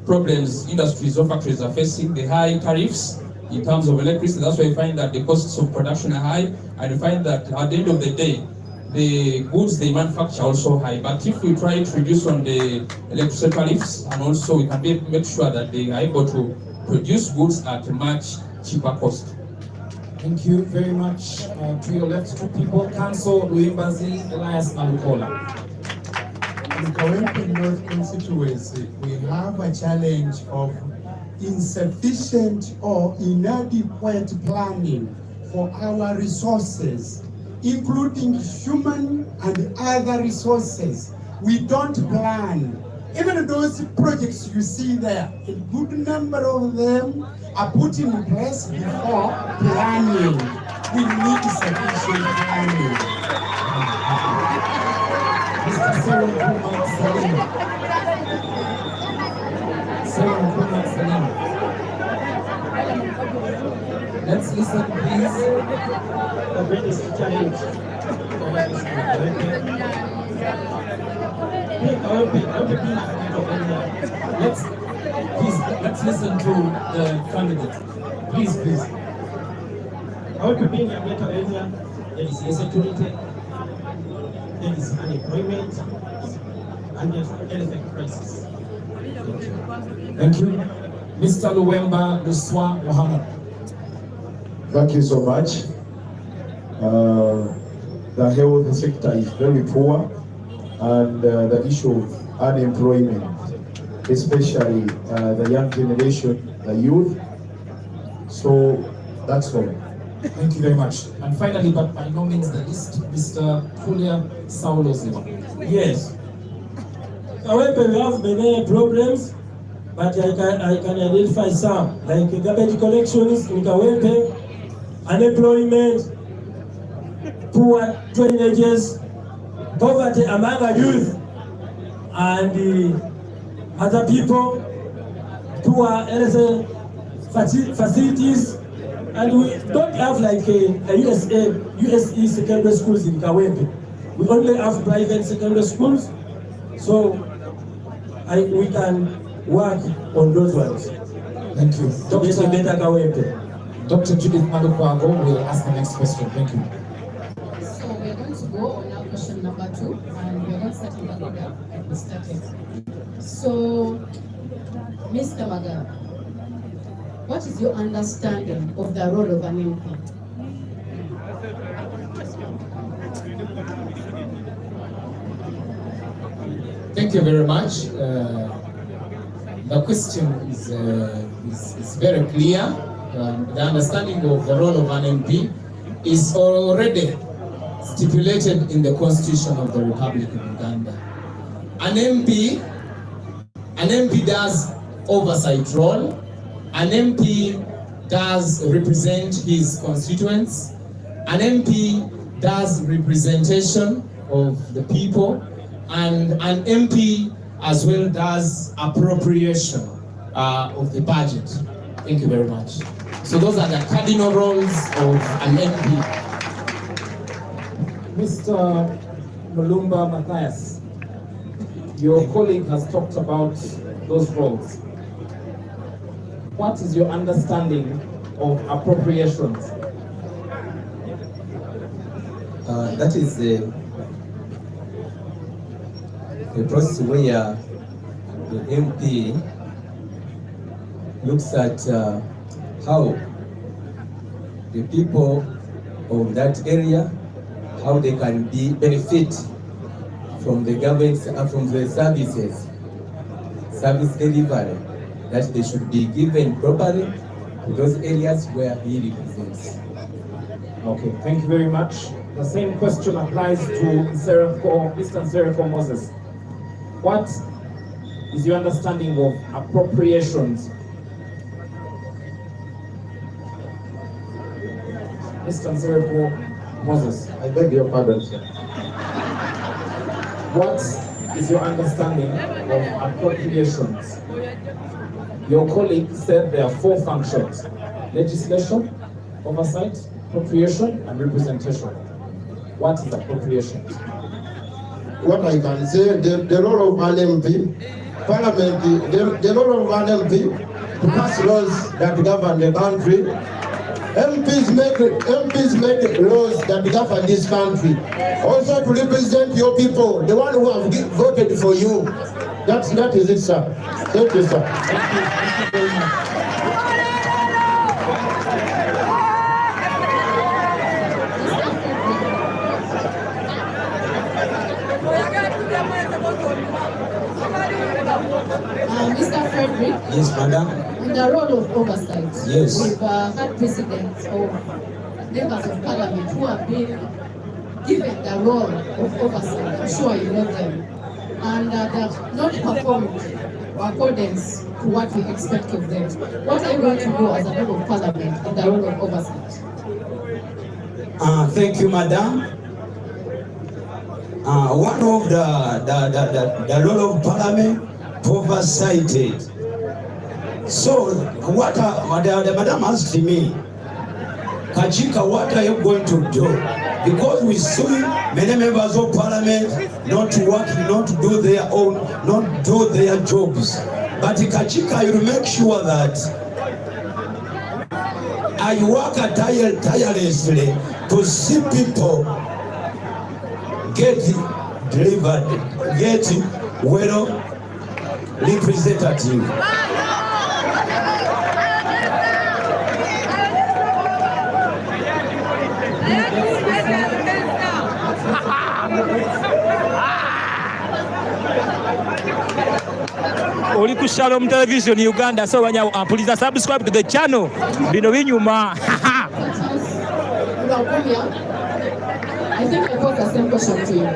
problems industries or factories are facing, the high tariffs in terms of electricity. That's why you find that the costs of production are high, and you find that at the end of the day, the goods they manufacture are also high. But if we try to reduce on the electricity tariffs, and also we can make sure that they are able to produce goods at a much cheaper cost. Thank you very much. To your left, two people, Council Luimbazi, Elias Malukola. In KAWEMPE North constituency, we have a challenge of insufficient or inadequate planning for our resources, including human and other resources. We don't plan. Even those projects you see there, a good number of them are put in place before planning. We need sufficient planning. Mr. Salim Kumar Salim. Salim Kumar Salim. Let's listen, please. The greatest challenge. Let's listen to the candidate. Please. KAWEMPE being a ghetto area, there is insecurity, there is unemployment, and there's elephant crisis. Thank you. Mr. Luwemba Luswa Mohammed. Thank you so much. The health sector is very poor, and the issue of unemployment, especially the young generation, the youth. So that's all. Thank you very much. And finally, but by no means the least, Mr. Kulia Saulozima. Yes. KAWEMPE, we have many problems, but I can identify some, like garbage collections in KAWEMPE, unemployment, poor drainages, poverty among our youth, and other people, poor health facilities, and we don't have like a USE secondary schools in KAWEMPE. We only have private secondary schools, so we can work on those ones. Thank you. Dr. Judith Malukwago will ask the next question. Thank you. So we're going to go on now question number 2, and we're going to start in the order that we started. So Mr. Magara, what is your understanding of the role of an MP? Thank you very much. The question is very clear. The understanding of the role of an MP is already stipulated in the Constitution of the Republic of Uganda. An MP does oversight role. An MP does represent his constituents. An MP does representation of the people, and an MP as well does appropriation of the budget. Thank you very much. So those are the cardinal roles of an MP. Mr. Mulumba Matthias, your colleague has talked about those roles. What is your understanding of appropriations? That is a process where the MP looks at how the people of that area, how they can benefit from the government, from the service delivery, that they should be given properly to those areas where he represents. Okay, thank you very much. The same question applies to Mr. Nsereko Moses. What is your understanding of appropriations? Mr. Nsereko Moses. I beg your pardon, sir. What is your understanding of appropriations? Your colleague said there are 4 functions: legislation, oversight, appropriation, and representation. What is appropriation? What I can say, the role of an MP, Parliament, the role of an MP to pass laws that govern the country. MPs make laws that govern this country. Also to represent your people, the one who have voted for you. That is it, sir. Thank you, sir. Thank you very much. Mr. Frederick. Yes, madam. In the role of oversight, yes, we've had precedents of members of parliament who have been given the role of oversight. I'm sure you know them. And they have not performed accordance to what we expect of them. What are you going to do as a member of parliament in the role of oversight? Thank you, madam. One of the role of parliament oversighted. So what the madam asked me, Kachika, what are you going to do? Because we see many members of parliament not working, not do their own, not do their jobs. But Kachika, you make sure that I work tirelessly to see people get delivered, get well representative. Oli ku Shalom Television Uganda, so when you please subscribe to the channel. Bino binyuma. I think I got the same question to you.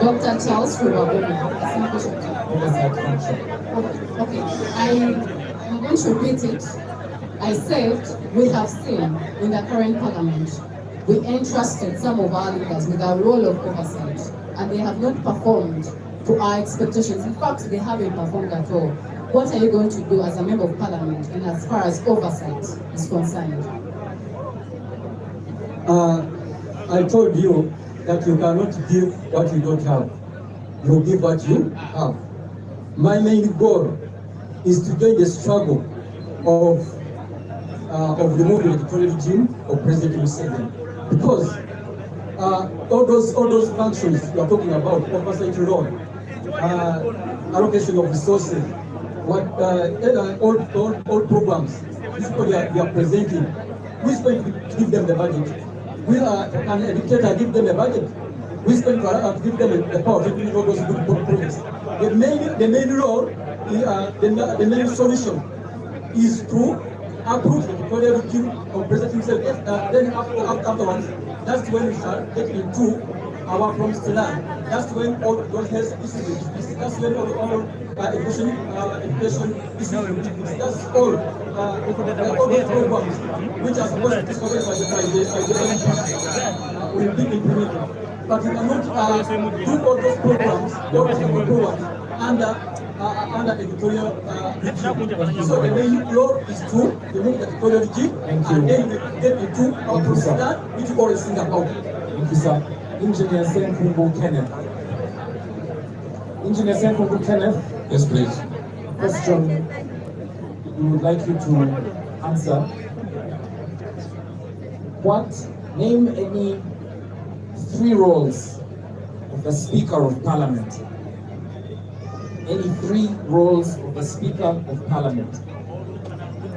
Dr. Charles Rubabomia, the same question to you. Okay, I'm going to repeat it. I said we have seen in the current parliament, we entrusted some of our leaders with a role of oversight, and they have not performed to our expectations. In fact, they haven't performed at all. What are you going to do as a member of parliament in as far as oversight is concerned? I told you that you cannot give what you don't have. You give what you have. My main goal is to join the struggle of removing the dictatorial regime of President Museveni, because all those functions you are talking about, oversight role, allocation of resources, what all programs. This is what they are presenting. Who is going to give them the budget? Can a dictator give them a budget? Who is going to give them the power to implement all those good projects? The main role, the main solution is to approve the tutorial regime of President himself. Then afterwards, that's when we shall get into our promised land. That's when all those health issues, that's when all education issues, that's all those programs which are supposed to be discovered by the will be implemented. But we cannot do all those programs, under editorial regime. So the main role is to remove the editorial regime and then we get into our promised land, which we always think about. Thank you, sir. Engineer Senkungu Kenneth. Engineer Senkungu Kenneth. Yes, please. Question we would like you to answer. Name any 3 roles of the Speaker of Parliament. Any 3 roles of the Speaker of Parliament.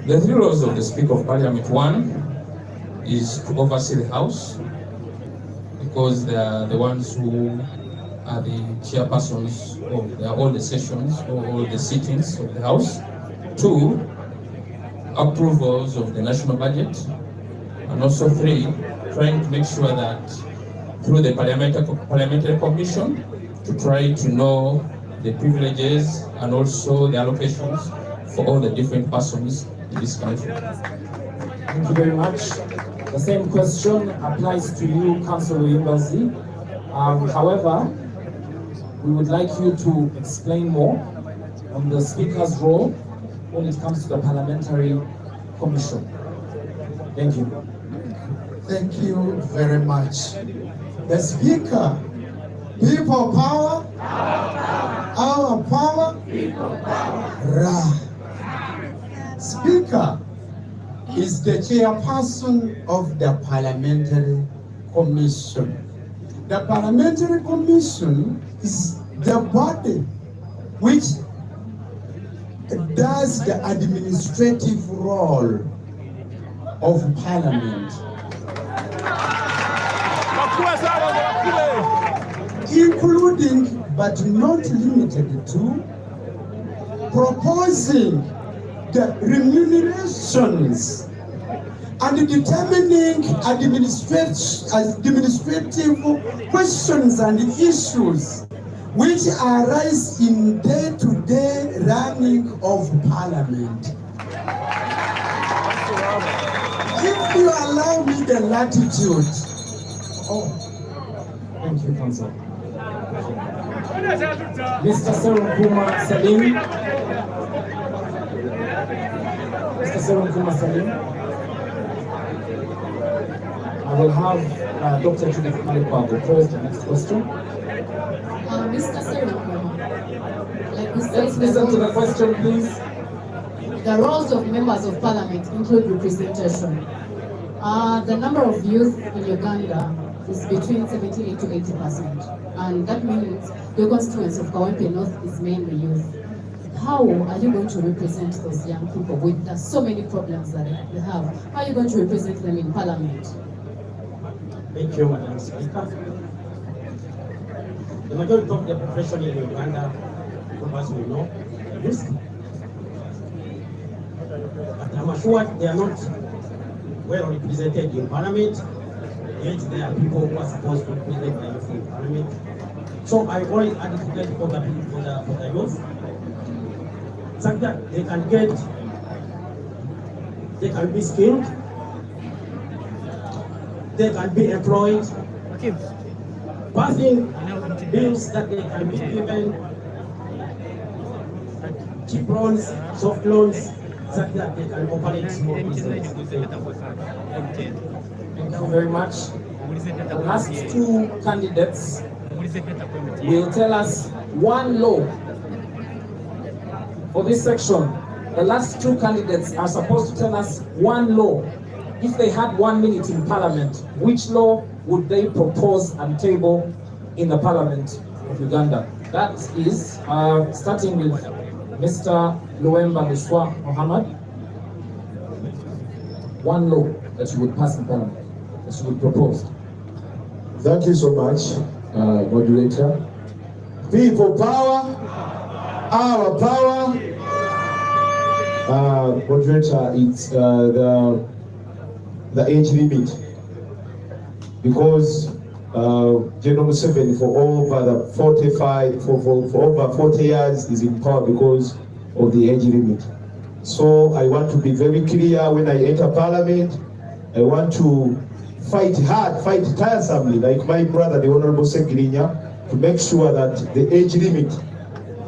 The 3 roles of the Speaker of Parliament. 1 is to oversee the House, because they are the ones who are the chairpersons of all the sessions or all the sittings of the House. 2, approvals of the national budget. And also 3, trying to make sure that through the parliamentary commission to try to know the privileges and also the allocations for all the different persons in this country. Thank you very much. The same question applies to you, Councillor Uyimbazi. However, we would like you to explain more on the Speaker's role when it comes to the Parliamentary Commission. Thank you. Thank you very much. The Speaker, people power, our power, people power. Ra. Speaker is the chairperson of the Parliamentary Commission. The Parliamentary Commission is the body which does the administrative role of Parliament, including but not limited to proposing the remunerations and determining administrative questions and issues which arise in day-to-day running of Parliament. If you allow me the latitude. Thank you, Councillor. Mr. Serunkuma Salim. Mr. Serunkuma Salim. I will have Dr. Judith Malikwa pose the next question. Mr. Serunkuma, like we said, let's listen to the question, please. The roles of members of parliament include representation. The number of youth in Uganda is between 78 to 80%, and that means the constituency of KAWEMPE North is mainly youth. How are you going to represent those young people with so many problems that they have? How are you going to represent them in parliament? Thank you, Madam Speaker. The majority of the profession in Uganda, as we know, youth. But I'm sure they are not well represented in parliament, yet there are people who are supposed to represent the youth in parliament. So I always advocate for the youth, so that they can be skilled, they can be employed, passing bills that they can be given, cheap loans, soft loans, so that they can operate small business. Thank you very much. The last 2 candidates will tell us one law for this section. The last 2 candidates are supposed to tell us one law. If they had 1 minute in Parliament, which law would they propose and table in the Parliament of Uganda? That is, starting with Mr. Luemba Luswa Mohammed, one law that you would pass in Parliament, that you would propose. Thank you so much, moderator. People power, our power. Moderator, it's the age limit, because General Museveni for over the 45 for over 40 years is in power because of the age limit. So I want to be very clear when I enter Parliament. I want to fight hard, fight tiresomely, like my brother, the Honorable Sekirinya, to make sure that the age limit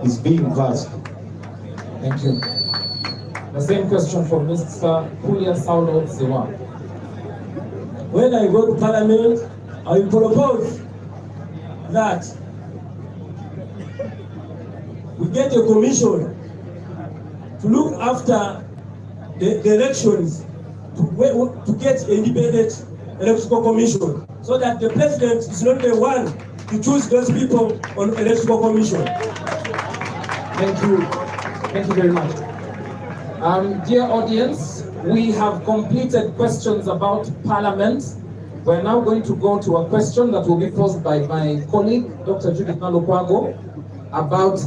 is being passed. Thank you. The same question for Mr. Kulia Saulo Ziwa. When I go to Parliament, I will propose that we get a commission to look after the elections, to get an independent electoral commission, so that the president is not the one to choose those people on electoral commission. Thank you. Thank you very much. Dear audience, we have completed questions about Parliament. We're now going to go to a question that will be posed by my colleague, Dr. Judith Nalukwago, about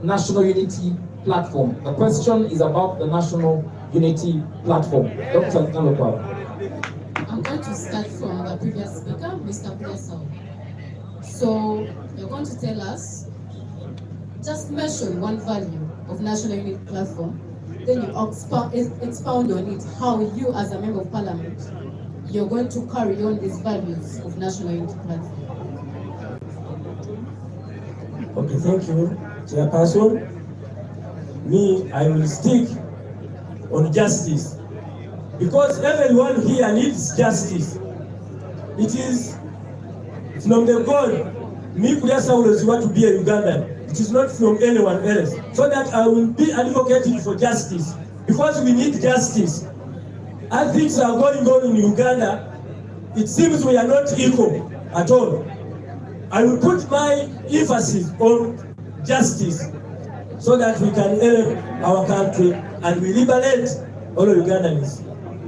National Unity Platform. The question is about the National Unity Platform. Dr. Nalukwago. I'm going to start from the previous speaker, Mr. Blessel. So you're going to tell us, just mention one value of National Unity Platform, then you expound on it, how you as a member of Parliament, you're going to carry on these values of National Unity Platform. Okay, thank you, Chairperson. Me, I will stick on justice, because everyone here needs justice. It is from the God, me Kavule want to be a Ugandan. It is not from anyone else. So that I will be advocating for justice, because we need justice. As things are going on in Uganda, it seems we are not equal at all. I will put my emphasis on justice, so that we can help our country and we liberate all Ugandans.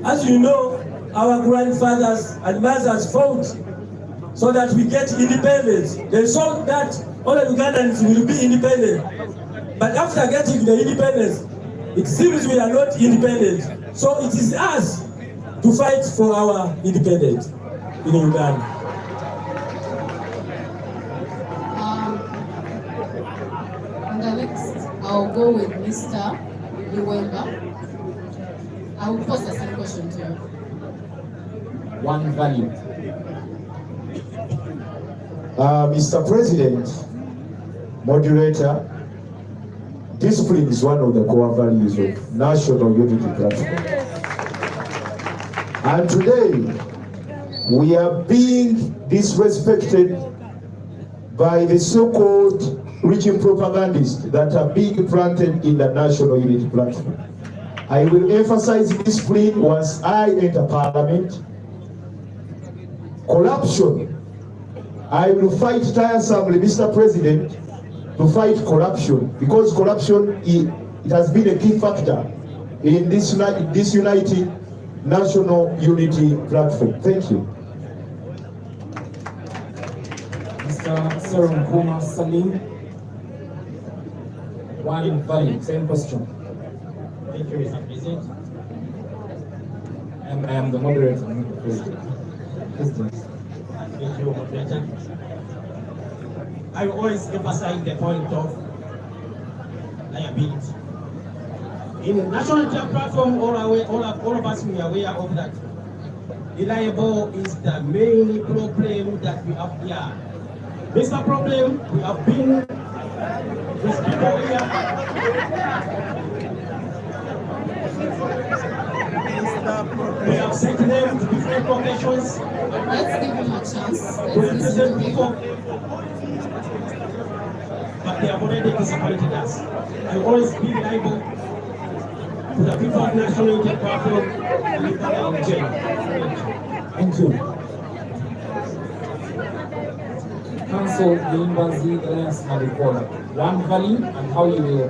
As you know, our grandfathers and mothers fought so that we get independence. They saw that all Ugandans will be independent. But after getting the independence, it seems we are not independent. So it is us to fight for our independence in Uganda. And the next, I'll go with Mr. Luemba. I will pose the same question to you. One value. Mr. President, moderator, discipline is one of the core values of National Unity Platform. And today, we are being disrespected by the so-called reaching propagandists that are being planted in the National Unity Platform. I will emphasize discipline once I enter Parliament. Corruption, I will fight tiresomely, Mr. President, to fight corruption, because corruption it has been a key factor in this united National Unity Platform. Thank you. Mr. Serum Kuma Salim. One value, same question. Thank you, Mr. President. And I am the moderator, not the president. Thank you, moderator. I always emphasize the point of liability. In the National Unity Platform, all of us we are aware of that. Reliable is the main problem that we have here. Mr. Problem, we have been with people here. We have sent them to different locations. Let's give him a chance. To represent people. But they have already disappointed us. I always be reliable to the people of National Unity Platform and leave them in jail. Thank you. Council Limbazi Alliance Malikola. one value and how you will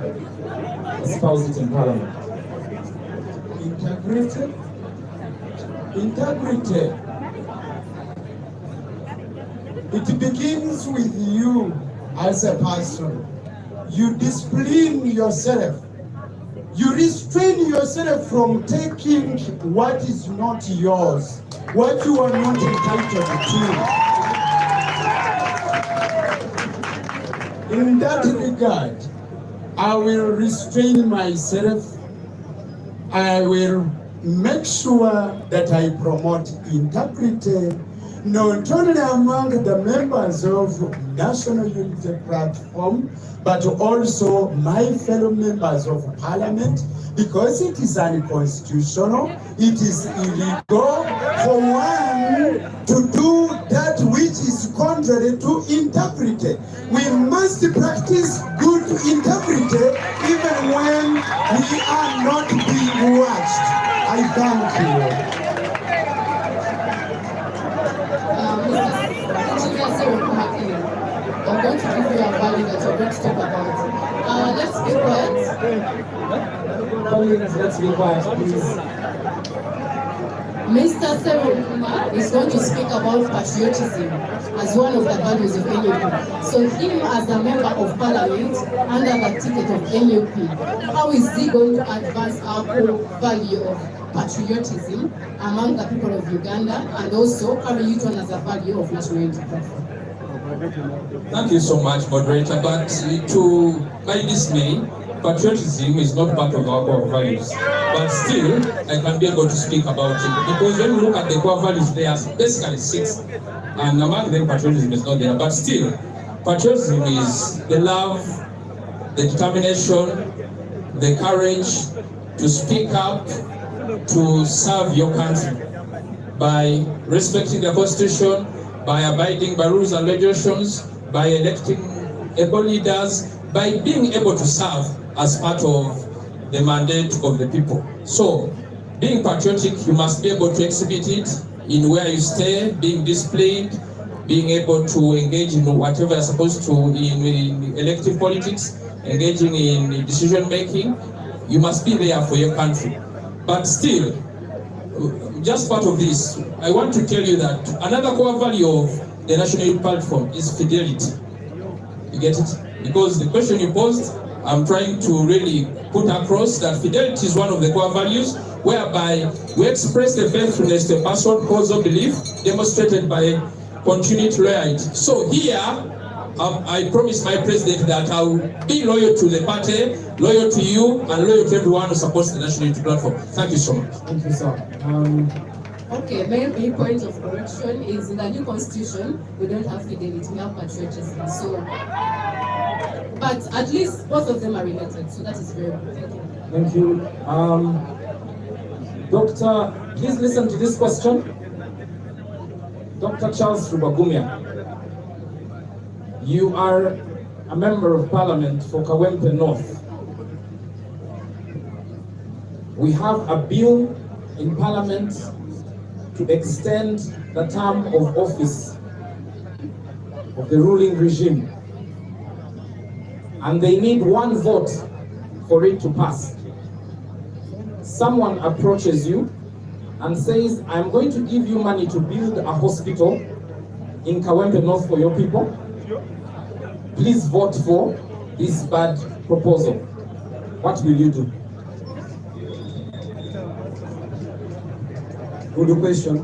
espouse it in Parliament. Integrity. Integrity. It begins with you as a person. You discipline yourself. You restrain yourself from taking what is not yours, what you are not entitled to. In that regard, I will restrain myself. I will make sure that I promote integrity, not only among the members of National Unity Platform, but also my fellow members of Parliament, because it is unconstitutional, it is illegal for one to do that which is contrary to integrity. We must practice good integrity even when we are not being watched. I thank you. I'm going to give you a value that you're going to talk about. Let's be quiet. Let's be quiet, please. Mr. Seven is going to speak about patriotism as one of the values of NUP. So him as a member of Parliament under the ticket of NUP, how is he going to advance our core value of patriotism among the people of Uganda and also carry it on as a value of national unity? Thank you so much, moderator. But to my dismay, patriotism is not part of our core values. But still, I can be able to speak about it. Because when you look at the core values, there are basically 6. And among them, patriotism is not there. But still, patriotism is the love, the determination, the courage to speak up, to serve your country by respecting the Constitution, by abiding by rules and regulations, by electing able leaders, by being able to serve as part of the mandate of the people. So, being patriotic, you must be able to exhibit it in where you stay, being disciplined, being able to engage in whatever you're supposed to in elective politics, engaging in decision making. You must be there for your country. But still, just part of this, I want to tell you that another core value of the National Unity Platform is fidelity. You get it? Because the question you posed, I'm trying to really put across that fidelity is one of the core values, whereby we express the faithfulness to a person, cause or belief, demonstrated by continued loyalty. So here, I promise my president that I will be loyal to the party, loyal to you, and loyal to everyone who supports the National Unity Platform. Thank you so much. Thank you, sir. Okay, maybe point of correction is in the new constitution, we don't have fidelity, we have patriotism. So, but at least both of them are related, so that is very good. Thank you. Thank you. Doctor, please listen to this question. Dr. Charles Rubagumya, you are a member of Parliament for KAWEMPE North. We have a bill in Parliament to extend the term of office of the ruling regime. And they need one vote for it to pass. Someone approaches you and says, I'm going to give you money to build a hospital in KAWEMPE North for your people. Please vote for this bad proposal. What will you do? Good question.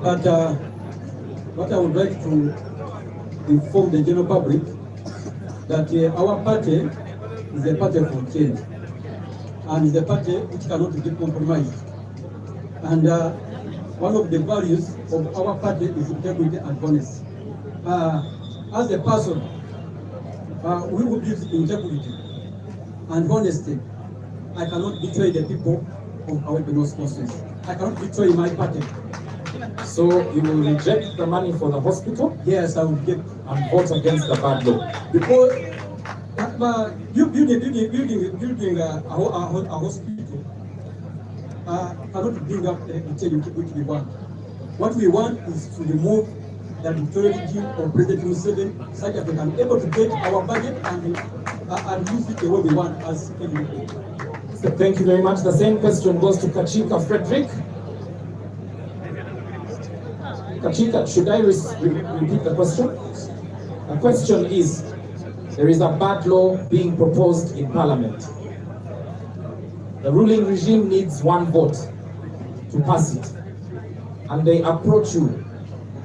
But what I would like to inform the general public that our party is a party for change, and is a party which cannot be compromised. And one of the values of our party is integrity and honesty. As a person, we will give integrity and honesty. I cannot betray the people of our North constituency. I cannot betray my party. So you will reject the money for the hospital? Yes, I will get and vote against the bad law. Because building a hospital cannot bring up the change which we want. What we want is to remove the dictatorship of President Museveni, such that we can be able to get our budget and use it the way we want as people. So thank you very much. The same question goes to Kachika Frederick. Kachika, should I repeat the question? The question is, there is a bad law being proposed in Parliament. The ruling regime needs one vote to pass it. And they approach you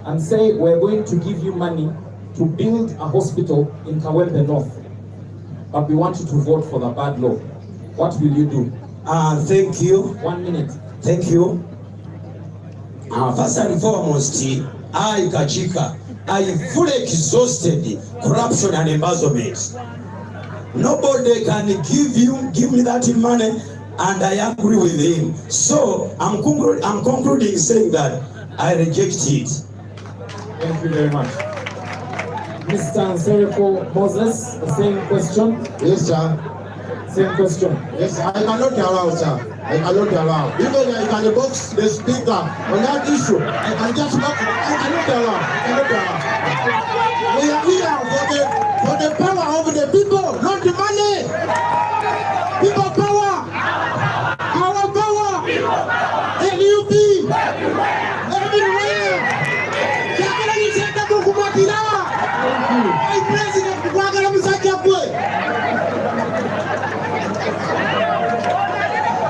and say, we're going to give you money to build a hospital in KAWEMPE North, but we want you to vote for the bad law. What will you do? Thank you. 1 minute. Thank you. First and foremost, I, Kachika, I fully exhausted corruption and embezzlement. Nobody can give me that money, and I agree with him. So I'm concluding saying that I reject it. Thank you very much. Mr. Seriko Moses, the same question. Yes, sir. Same question. Yes, I cannot allow, sir. I cannot allow. Even I can box the speaker on that issue. I can just block it. I cannot allow. We are here for the power of the people, not the money. People power. Our power. LUP. Everywhere. My president,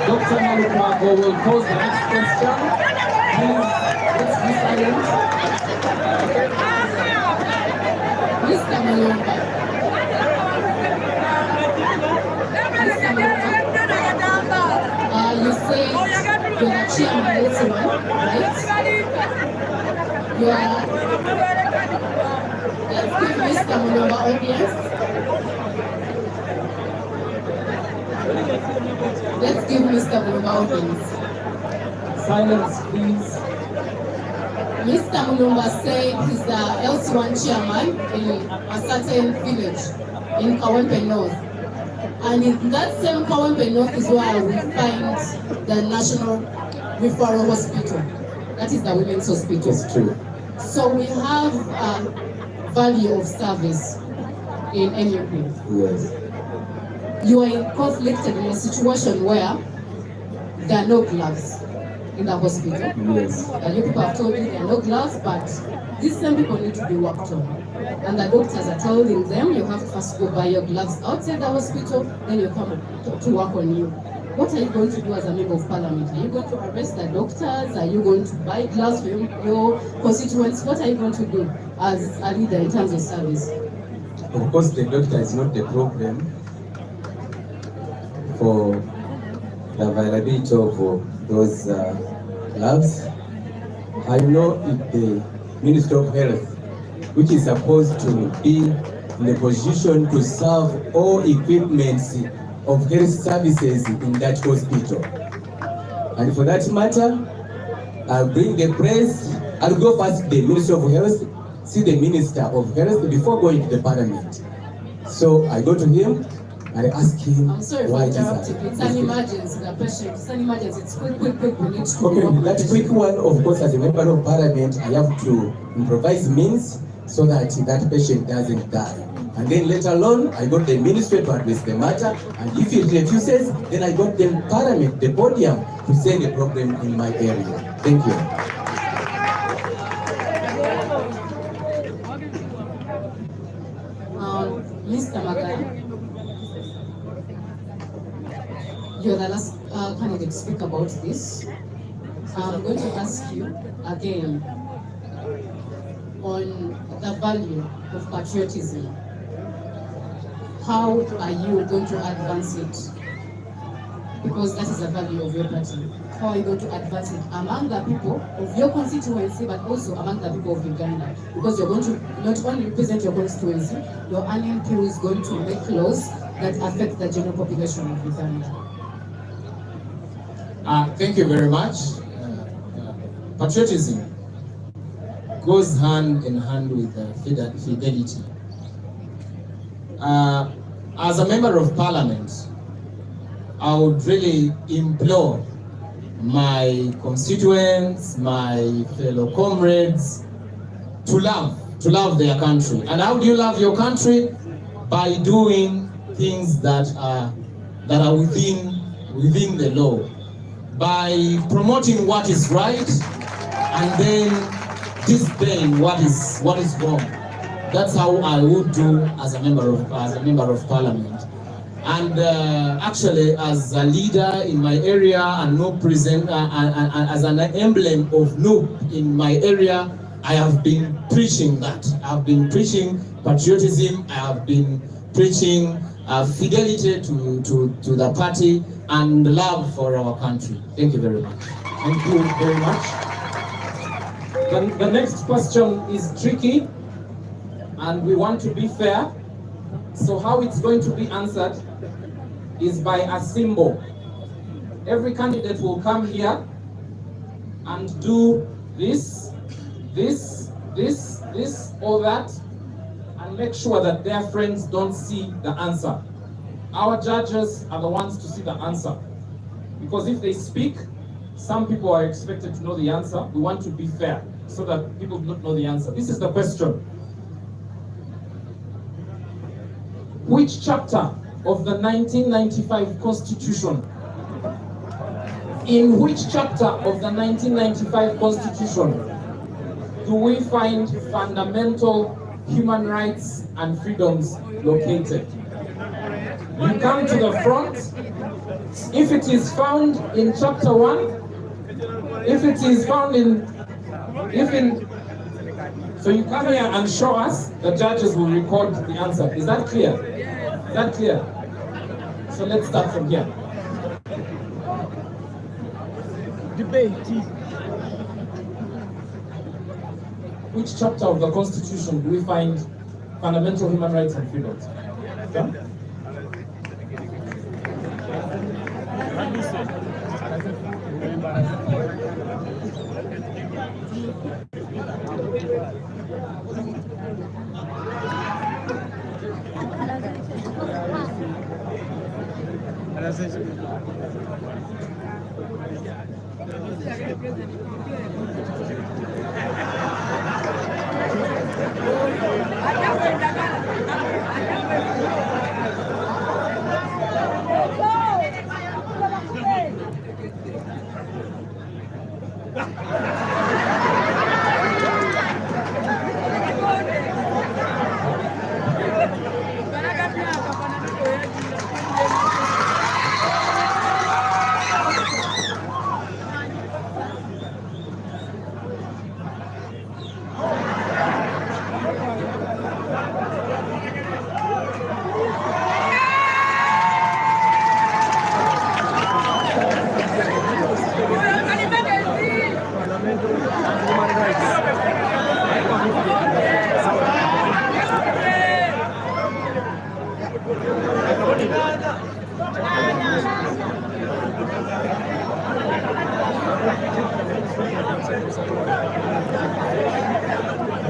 Dr. Malukago will pose the next question. Please, let's be silent. Mr. Malonga. You say you're the chairman of the right? You are. Let's give Mr. Malonga audience. Let's give Mr. Mulumba audience. Silence, please. Mr. Mulumba said he's the LC1 chairman in a certain village in KAWEMPE North. And in that same KAWEMPE North is where we find the National Referral Hospital. That is the Women's Hospital. It's true. So we have value of service in NUP. Yes. You are conflicted in a situation where there are no gloves in the hospital. Yes. You people have told me there are no gloves, but these same people need to be worked on. And the doctors are telling them you have to first go buy your gloves outside the hospital, then you come to work on you. What are you going to do as a member of parliament? Are you going to arrest the doctors? Are you going to buy gloves for your constituents? What are you going to do as a leader in terms of service? Of course, the doctor is not the problem for the availability of those gloves. I know if the Minister of Health, which is supposed to be in a position to serve all equipments of health services in that hospital. And for that matter, I'll bring the press. I'll go past the Minister of Health, see the Minister of Health before going to the Parliament. So I go to him and I ask him, I'm sorry for interrupting. It's an emergency, the patient. It's an emergency. It's quick. We need to okay, that quick one, of course, as a member of Parliament, I have to improvise means so that that patient doesn't die. And then later on, I got the ministry to address the matter, and if he refuses, then I got the Parliament, the podium, to say the problem in my area. Thank you. Mr. Makerere, you're the last candidate to speak about this. I'm going to ask you again on the value of patriotism. How are you going to advance it? Because that is the value of your party. How are you going to advance it among the people of your constituency, but also among the people of Uganda? Because you're going to not only represent your constituency, your annual NP is going to make laws that affect the general population of Uganda. Thank you very much. Patriotism goes hand in hand with fidelity. As a member of Parliament, I would really implore my constituents, my fellow comrades, to love their country. And how do you love your country? By doing things that are within the law, by promoting what is right and then disdain what is wrong. That's how I would do as a member of parliament. And actually, as a leader in my area and as an emblem of NUP in my area, I have been preaching that. I have been preaching patriotism. I have been preaching fidelity to the party and love for our country. Thank you very much. Thank you very much. The next question is tricky, and we want to be fair. So how it's going to be answered is by a symbol. Every candidate will come here and do this, or that, and make sure that their friends don't see the answer. Our judges are the ones to see the answer. Because if they speak, some people are expected to know the answer. We want to be fair so that people do not know the answer. This is the question. Which chapter of the 1995 Constitution, in which chapter of the 1995 Constitution do we find fundamental human rights and freedoms located? You come to the front. If it is found in chapter 1, if it is found so you come here and show us, the judges will record the answer. Is that clear? Is that clear? So let's start from here. Debate. Which chapter of the Constitution do we find fundamental human rights and freedoms? Okay.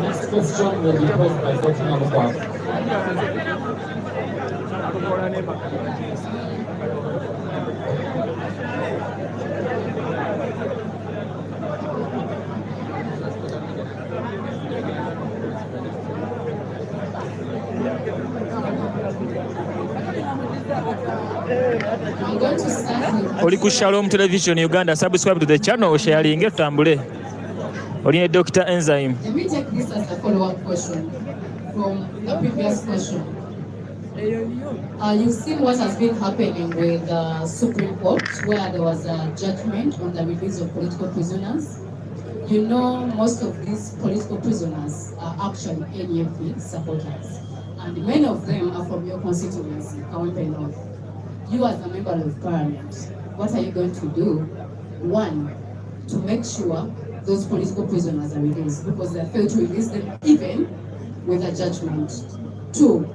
Next question will be posed by Dr. Alpha. I'm going to start with Oli ku Shalom Television Uganda, subscribe to the channel, sharing tutambule. Oli Dr. Enzyme. Let me take this as a follow-up question from the previous question. You've seen what has been happening with the Supreme Court, where there was a judgment on the release of political prisoners. You know, most of these political prisoners are actually NFP supporters, and many of them are from your constituency, KAWEMPE North. You as a member of parliament, what are you going to do? One, to make sure those political prisoners are released, because they failed to release them even with a judgment. Two,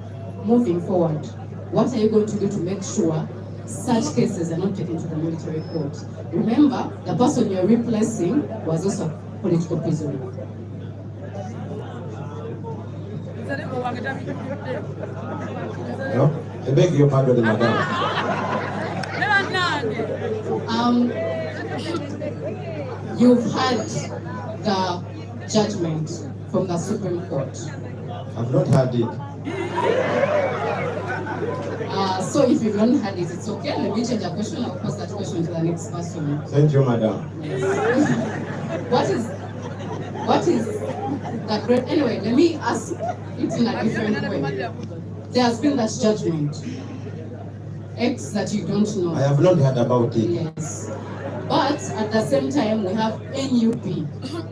moving forward, what are you going to do to make sure such cases are not taken to the military court? Remember, the person you're replacing was also a political prisoner. No? I beg your pardon, madam. You've had the judgment from the Supreme Court. I've not heard it. So if you've not heard it, it's okay. Let me change the question. I'll pose that question to the next person. Thank you, madam. What is the great? Anyway, let me ask it in a different way. There has been that judgment. X that you don't know. I have not heard about it. Yes. But at the same time, we have NUP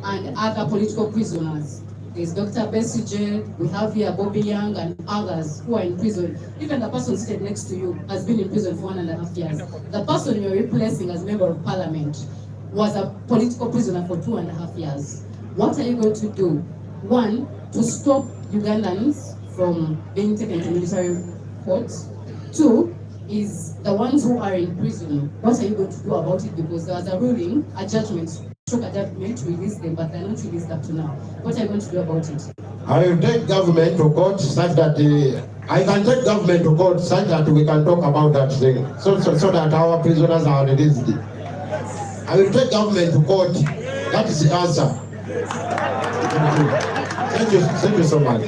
and other political prisoners. There's Dr. Besige, we have here Bobby Young and others who are in prison. Even the person seated next to you has been in prison for 1.5 years. The person you're replacing as member of parliament was a political prisoner for 2.5 years. What are you going to do? One, to stop Ugandans from being taken to military courts. Two, is the ones who are in prison. What are you going to do about it? Because there was a ruling, a judgment, struck a judgment to release them, but they're not released up to now. What are you going to do about it? I will take government to court such that I can take government to court such that we can talk about that thing, so that our prisoners are released. I will take government to court. That is the answer. Thank you so much.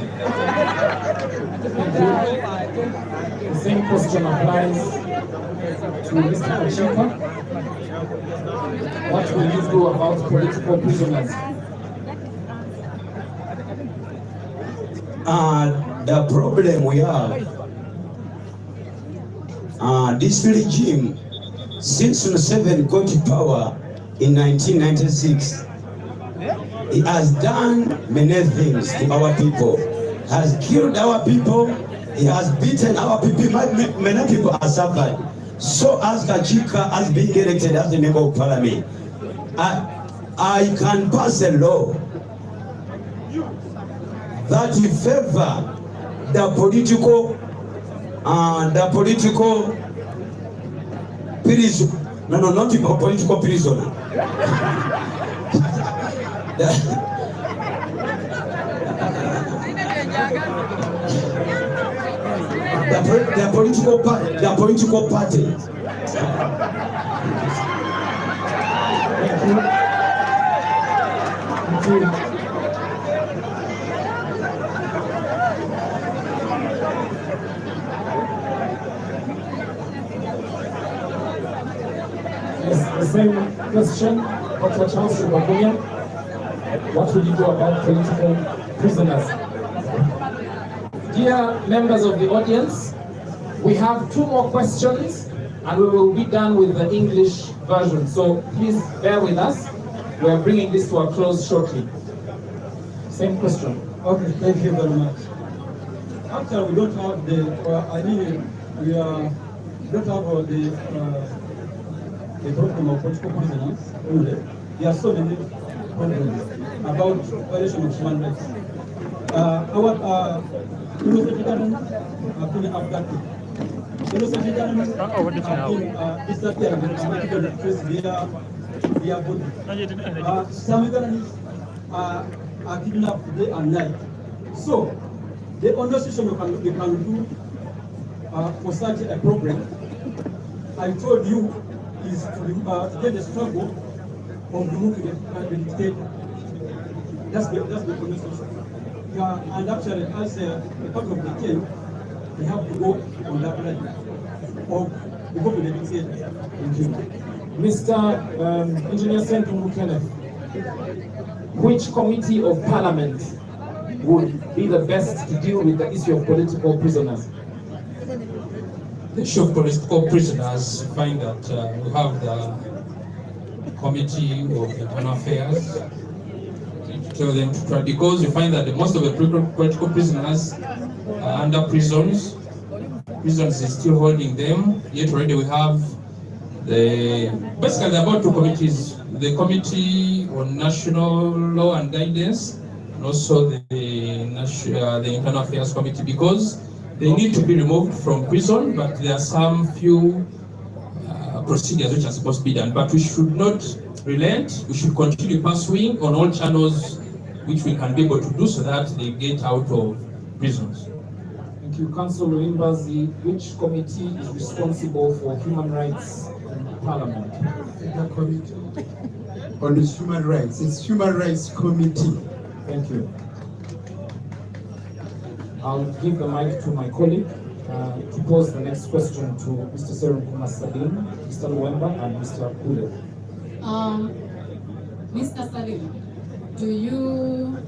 The same question applies to Mr. Kachika. What will you do about political prisoners? The problem we have, this regime, since Museveni got power in 1996, he has done many things to our people. Has killed our people, he has beaten our people, many people are suffered. So as Kachika has been elected as a member of parliament, I can pass a law that in favor the political prison. No, not the political prisoner. The political party. Thank you. Yes, the same question, Dr. Charles Shubakumia. What will you do about political prisoners? Dear members of the audience, we have 2 more questions and we will be done with the English version. So please bear with us. We are bringing this to a close shortly. Same question. Okay, thank you very much. Actually, we don't have we don't have the problem of political prisoners only. There are so many problems about violation of human rights. Our innocent government have been abducted. Innocent government have been disappeared and people trace their body. Some governments are kidnapped day and night. So the only solution we can do for such a problem, I told you, is to get the struggle of removing the dictator. That's the only solution. And actually, as a part of the team, we have to go on that line. Or we go to the dictator. Thank you. Mr. Engineer Sentungu Kenneth, which committee of parliament would be the best to deal with the issue of political prisoners? The issue of political prisoners, find that we have the Committee of Internal Affairs to tell them to try, because we find that most of the political prisoners are under prisons. Prisons is still holding them, yet already we have basically about 2 committees, the Committee on National Law and Guidance, and also the Internal Affairs Committee, because they need to be removed from prison, but there are some few procedures which are supposed to be done. But we should not relent, we should continue pursuing on all channels which we can be able to do so that they get out of prisons. Thank you. Councillor Imbazi, which committee is responsible for human rights in Parliament? The committee on the human rights. It's Human Rights Committee. Thank you. I'll give the mic to my colleague to pose the next question to Mr. Serum Salim, Mr. Luwemba, and Mr. Kavule. Mr. Salim, do you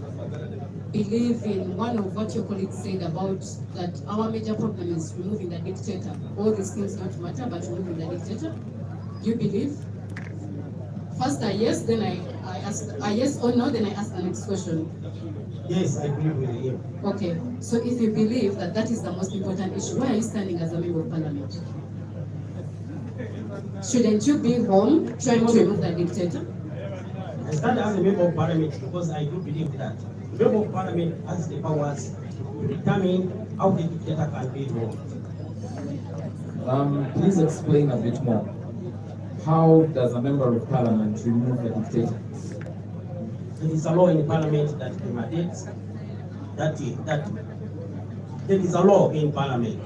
believe in one of what your colleagues said about that our major problem is removing the dictator? All these things don't matter, but removing the dictator? Do you believe? First a yes, then I ask a yes or no, then I ask the next question. Yes, I agree with him. Okay, so if you believe that that is the most important issue, why are you standing as a member of parliament? Shouldn't you be home trying to remove the dictator? I stand as a member of parliament because I do believe that the member of parliament has the powers to determine how the dictator can be removed. Please explain a bit more. How does a member of parliament remove the dictator? There is a law in parliament that mandates that there is a law in parliament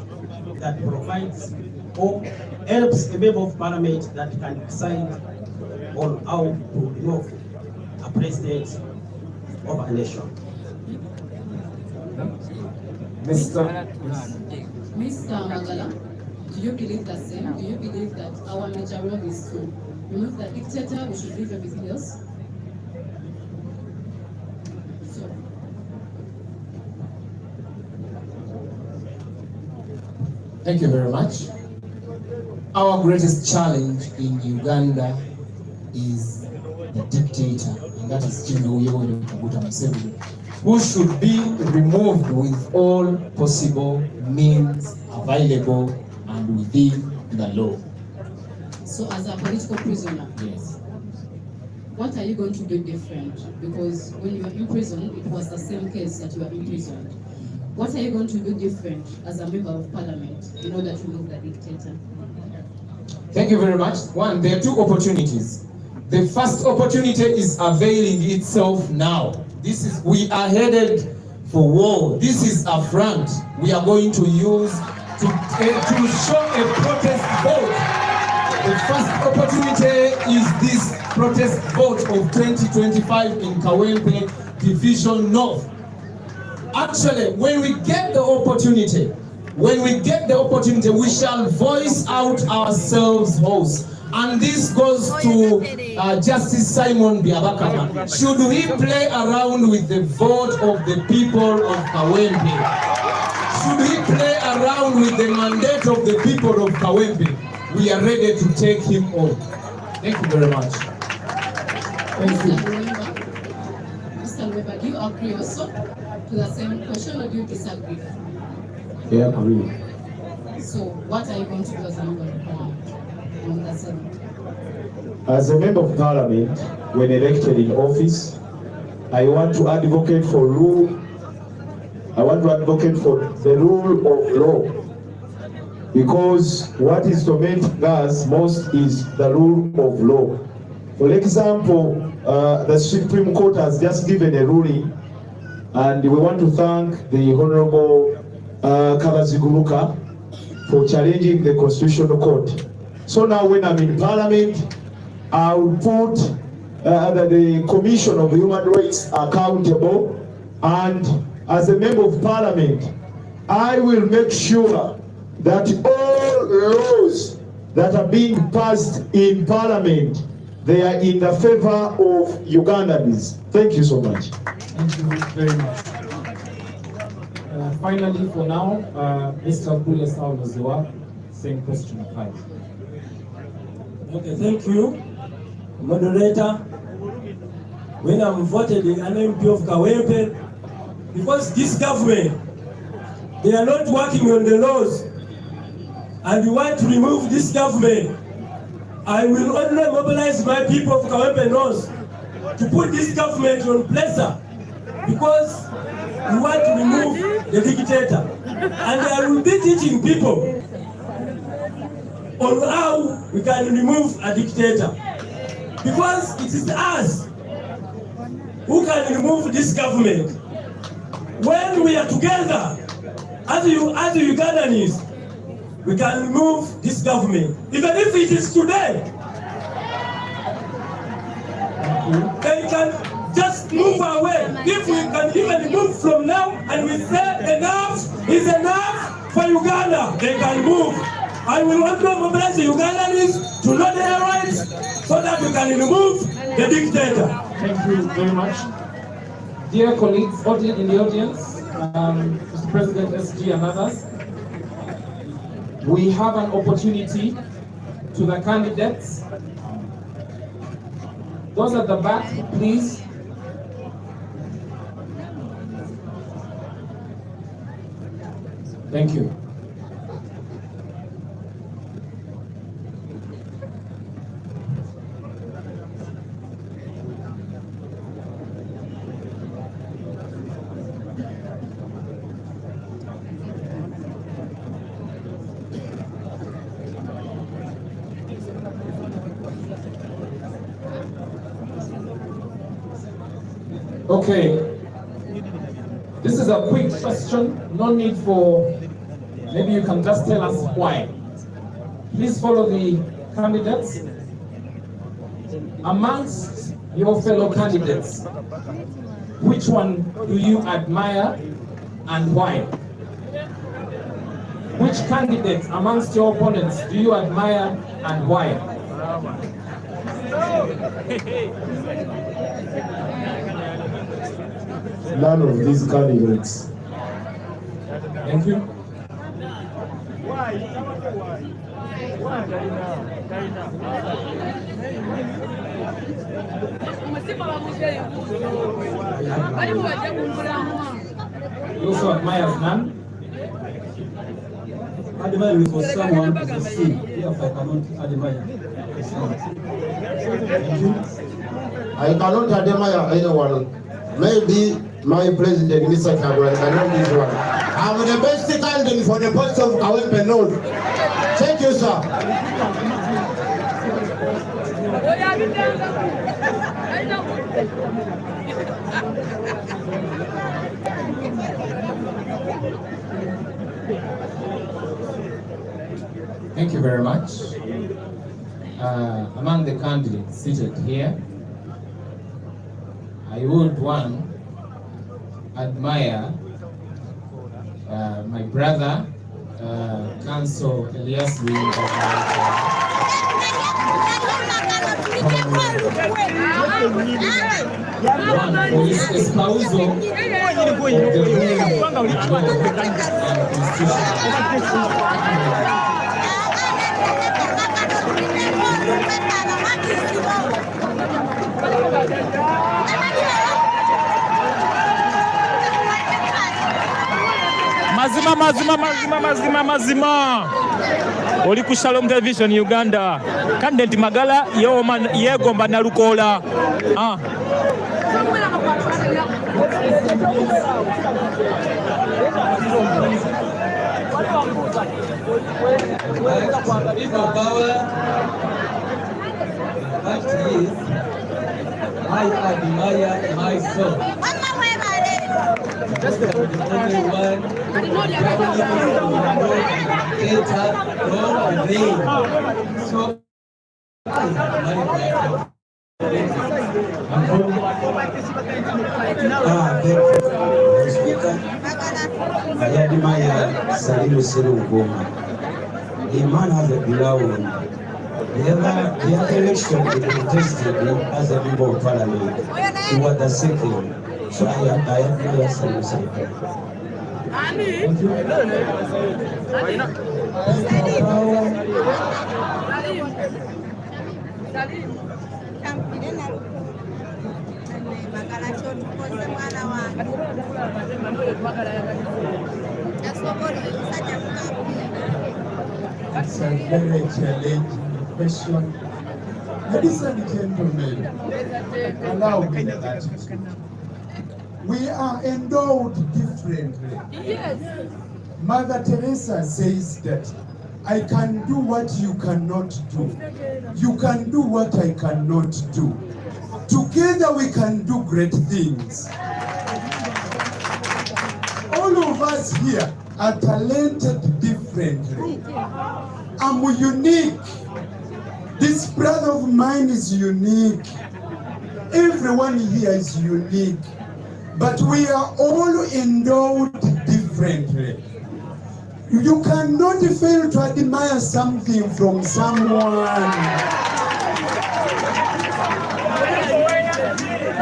that provides or helps a member of parliament that can decide on how to remove a president of a nation. Mr. Magala, do you believe the same? Do you believe that our major role is to remove the dictator? We should leave everything else? Thank you very much. Our greatest challenge in Uganda is the dictator, and that is General Yoweri Kaguta Museveni, who should be removed with all possible means available and within the law. So as a political prisoner? Yes. What are you going to do different? Because when you were in prison, it was the same case that you were imprisoned. What are you going to do different as a member of parliament in order to remove the dictator? Thank you very much. One, there are two opportunities. The first opportunity is availing itself now. We are headed for war. This is a front we are going to use to show a protest vote. The first opportunity is this protest vote of 2025 in KAWEMPE Division North. Actually, when we get the opportunity, we shall voice out ourselves most. And this goes to Justice Simon Biabakama. Should we play around with the vote of the people of KAWEMPE? Should we play around with the mandate of the people of KAWEMPE? We are ready to take him on. Thank you very much. Thank you. Mr. Weber, do you agree also to the same question, or do you disagree? Yeah, I agree. So what are you going to do as a member of parliament on the 7th? As a member of parliament, when elected in office, I want to advocate for rule. I want to advocate for the rule of law, because what is tormenting us most is the rule of law. For example, the Supreme Court has just given a ruling, and we want to thank the Honorable Kavaziguruka for challenging the Constitutional Court. So now when I'm in Parliament, I will put the Commission of Human Rights accountable, and as a member of Parliament, I will make sure that all laws that are being passed in Parliament, they are in the favor of Ugandans. Thank you so much. Thank you very much. Finally, for now, Mr. Kule Salvaziwa, same question 5. Okay, thank you, moderator. When I'm voted an MP of KAWEMPE, because this government, they are not working on the laws, and we want to remove this government, I will only mobilize my people of KAWEMPE North to put this government on pleasure, because we want to remove the dictator. And I will be teaching people on how we can remove a dictator, because it is us who can remove this government. When we are together as Ugandans, we can remove this government, even if it is today. They can just move away. If we can even move from now and we say enough is enough for Uganda, they can move. I will want to mobilize the Ugandans to know their rights so that we can remove the dictator. Thank you very much. Dear colleagues in the audience, Mr. President SG and others, we have an opportunity to the candidates. Those at the back, please. Thank you. Okay, this is a quick question, no need for, maybe you can just tell us why. Please follow the candidates. Amongst your fellow candidates, which one do you admire and why? Which candidate amongst your opponents do you admire and why? None of these candidates. Thank you. You also admire none? Admiring for someone is a sin. Therefore, I cannot admire. I cannot admire anyone. Maybe my president, Mr. Kavule, but not this one. I'm the best candidate for the post of KAWEMPE North. Thank you, sir. Thank you very much. Among the candidates seated here, I would admire my brother, Council Elias Wing, for his espousal of the rule of law and constitution. Mazima. Oli ku Shalom Television Uganda. Candidate Magala yegomba na Lukola. People power. Fact is, I admire myself. Just the only one so I admire Salimu Serugoma. The man has a beloved. The other election he contested as a member of parliament. He was the second. So I admire Salimu Serugoma. It's a very challenging question. Ladies and gentlemen, allow me that. We are endowed differently. Yes. Mother Teresa says that I can do what you cannot do. You can do what I cannot do. Together we can do great things. All of us here are talented differently. I'm unique. This brother of mine is unique. Everyone here is unique, but we are all endowed differently. You cannot fail to admire something from someone.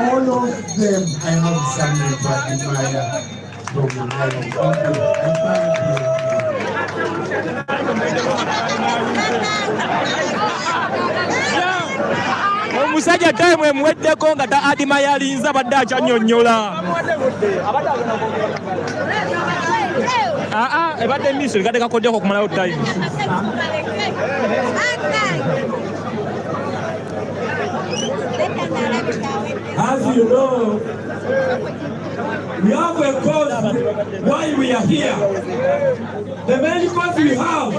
All of them, I have something to admire from them. Omusajja time emuweddeko nga ta adimaya alinza badde akyanyonnyola. Ebadde miso gadde kakoddeko okumalawo time. As you know, we have a cause why we are here. The main cause we have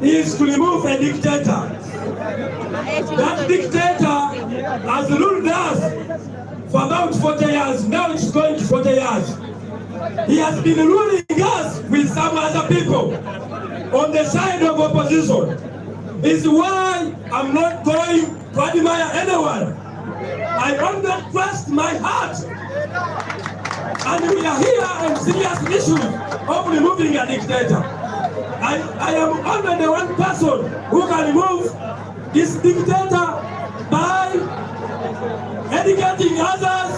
is to remove a dictator. That dictator has ruled us for about 40 years. Now it's going to 40 years. He has been ruling us with some other people on the side of opposition. This is why I'm not going to admire anyone. I only trust my heart. And we are here on serious issues of removing a dictator. I am only the one person who can remove this dictator by educating others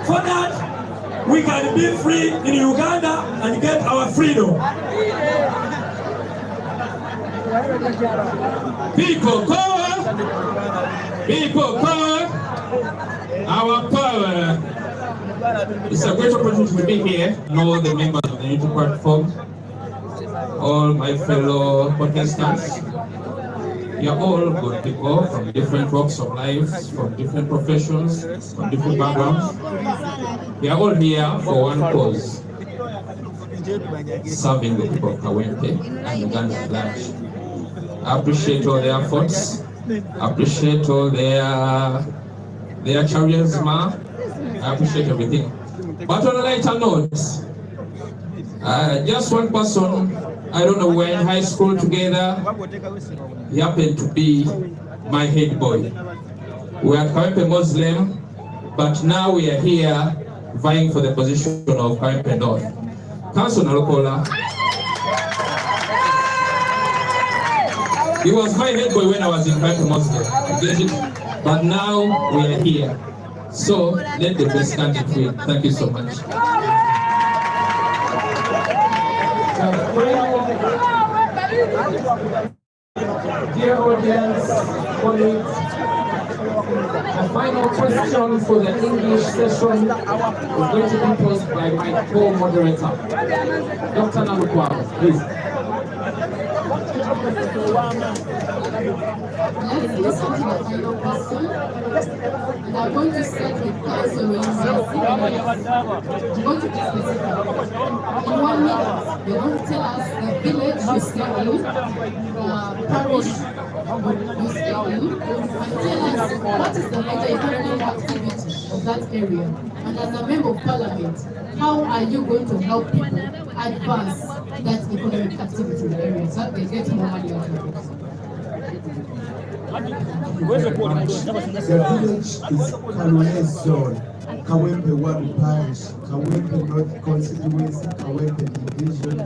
so that we can be free in Uganda and get our freedom. People power, our power. It's a great opportunity to be here. Know the members of the unity platform, all my fellow Protestants. You're all good people from different walks of life, from different professions, from different backgrounds. We are all here for one cause: serving the people of KAWEMPE and Uganda at large. I appreciate all their efforts. I appreciate all their charisma. I appreciate everything. But on a lighter note, just one person, I don't know, we're in high school together. He happened to be my head boy. We are KAWEMPE Muslim, but now we are here vying for the position of KAWEMPE North. Council Nalokola. He was my head boy when I was in KAWEMPE Muslim. Get it? But now we are here. So let the best candidate win. Thank you so much. Dear audience, colleagues, the final question for the English session is going to be posed by my co-moderator, Dr. Namukwao, please. Let's listen to the final question. And I'm going to start with Council Williams. I'm going to be specific. In 1 minute, you're going to tell us the village you stay in, the parish you stay in, and tell us what is the major economic activity of that area. And as a member of parliament, how are you going to help people advance that economic activity in the area so that they get more money out of it? The village is Kavule zone, KAWEMPE 1 parish, KAWEMPE North constituency, KAWEMPE division,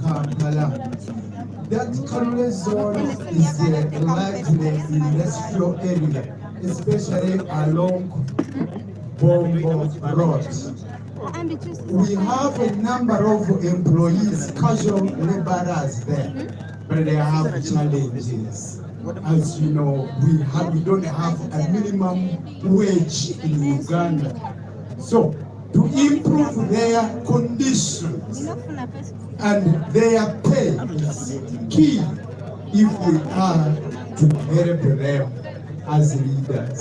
Kampala. That Kavule zone is largely industrial area, especially along Bombo Road. We have a number of employees, casual laborers there, but they have challenges. As you know, we don't have a minimum wage in Uganda. So, to improve their conditions and their pay is key if we are to help them as leaders.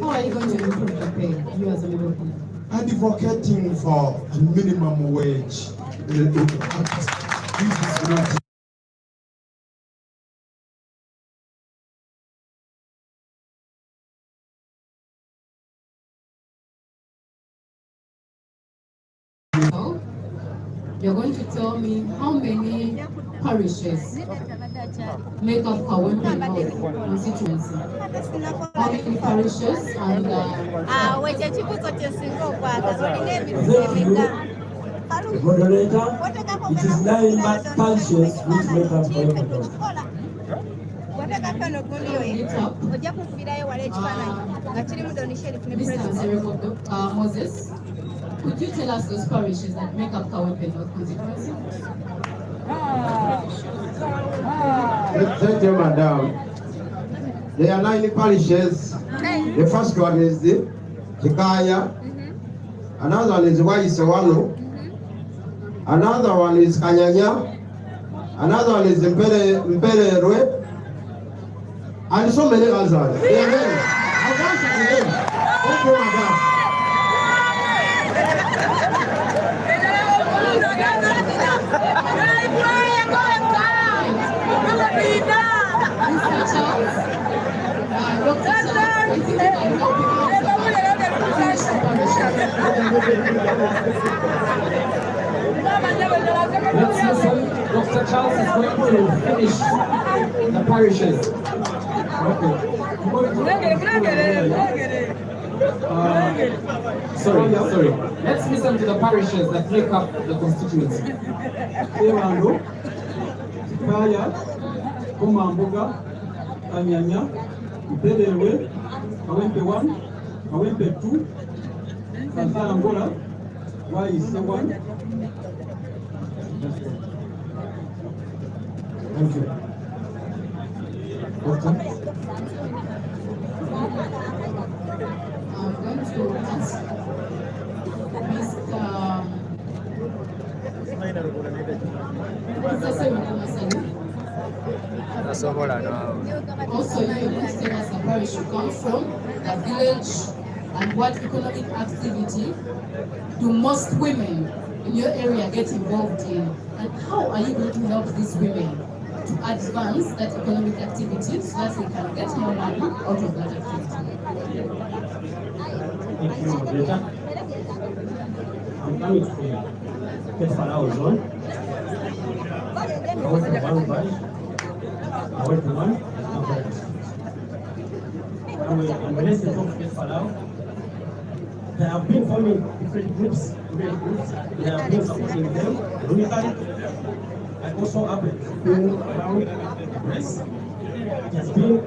How are you going to improve the pay, you as a member? Advocating for a minimum wage. This is not You're going to tell me how many parishes make up KAWEMPE North constituency? How many parishes and Moderator, it is 9 parishes which make up KAWEMPE North. Moses, could you tell us those parishes that make up KAWEMPE North constituency? Thank you, Madam. There are 9 parishes. The first one is the Kikaya. Another one is Waisewano. Another one is Kanyanya. Another one is Makerere. And so many others. They are many. I'll answer to them. Thank you, Madam. Let's listen. Dr. Charles is going to finish the parishes. Sorry. Let's listen to the parishes that make up the constituency. Kewando, Kaya, Komamboga, Kanyanya, Makerere, KAWEMPE 1, KAWEMPE 2, Angola, Waise 1. Thank you. I'm going to ask Also, you tell us the parish you come from, the village, and what economic activity do most women in your area get involved in, and how are you going to help these women to advance that economic activity so that we can get more money out of that activity? Thank you, moderator. I'm coming from Ketfalao zone. I went to one parish. I went to one. I'm a resident of Ketfalao. They have been forming different groups. They have been supporting them. I also have been around the press. It has been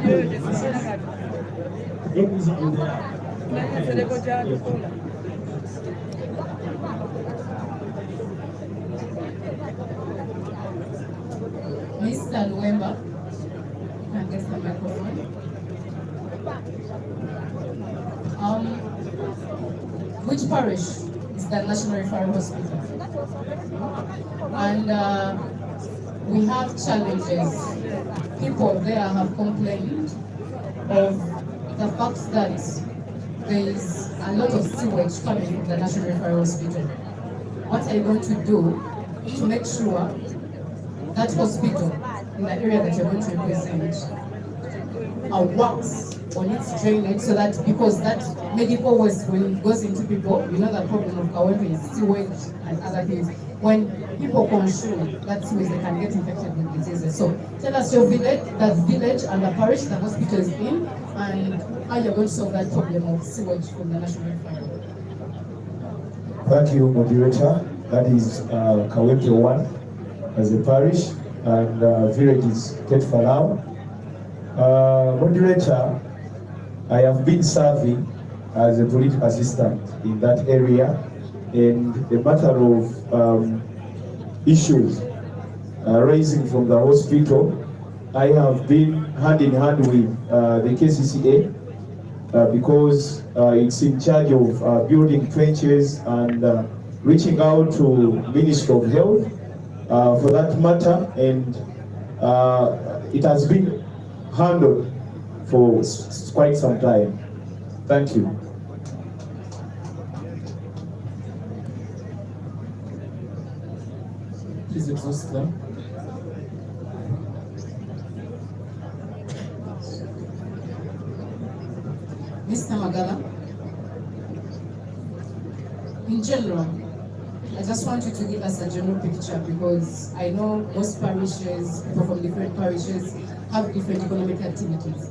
very massive increase in their Mr. Luemba, can get the microphone. Which parish is the National Referral Hospital? And we have challenges. People there have complained of the fact that there is a lot of sewage coming from the National Referral Hospital. What are you going to do to make sure that hospital in the area that you're going to represent works on its drainage, so that, because that medical waste, when it goes into people, you know the problem of KAWEMPE is sewage and other things. When people consume that sewage, they can get infected with diseases. So tell us your village, the village and the parish the hospital is in, and how you're going to solve that problem of sewage from the National Referral. Thank you, moderator. That is KAWEMPE 1 as a parish, and village is Ketfalao. Moderator, I have been serving as a political assistant in that area, and a matter of issues raising from the hospital, I have been hand in hand with the KCCA because it's in charge of building trenches and reaching out to Ministry of Health for that matter, and it has been handled for quite some time. Thank you. Please exhaust them. Mr. Magala, in general, I just want you to give us a general picture because I know most parishes, people from different parishes, have different economic activities.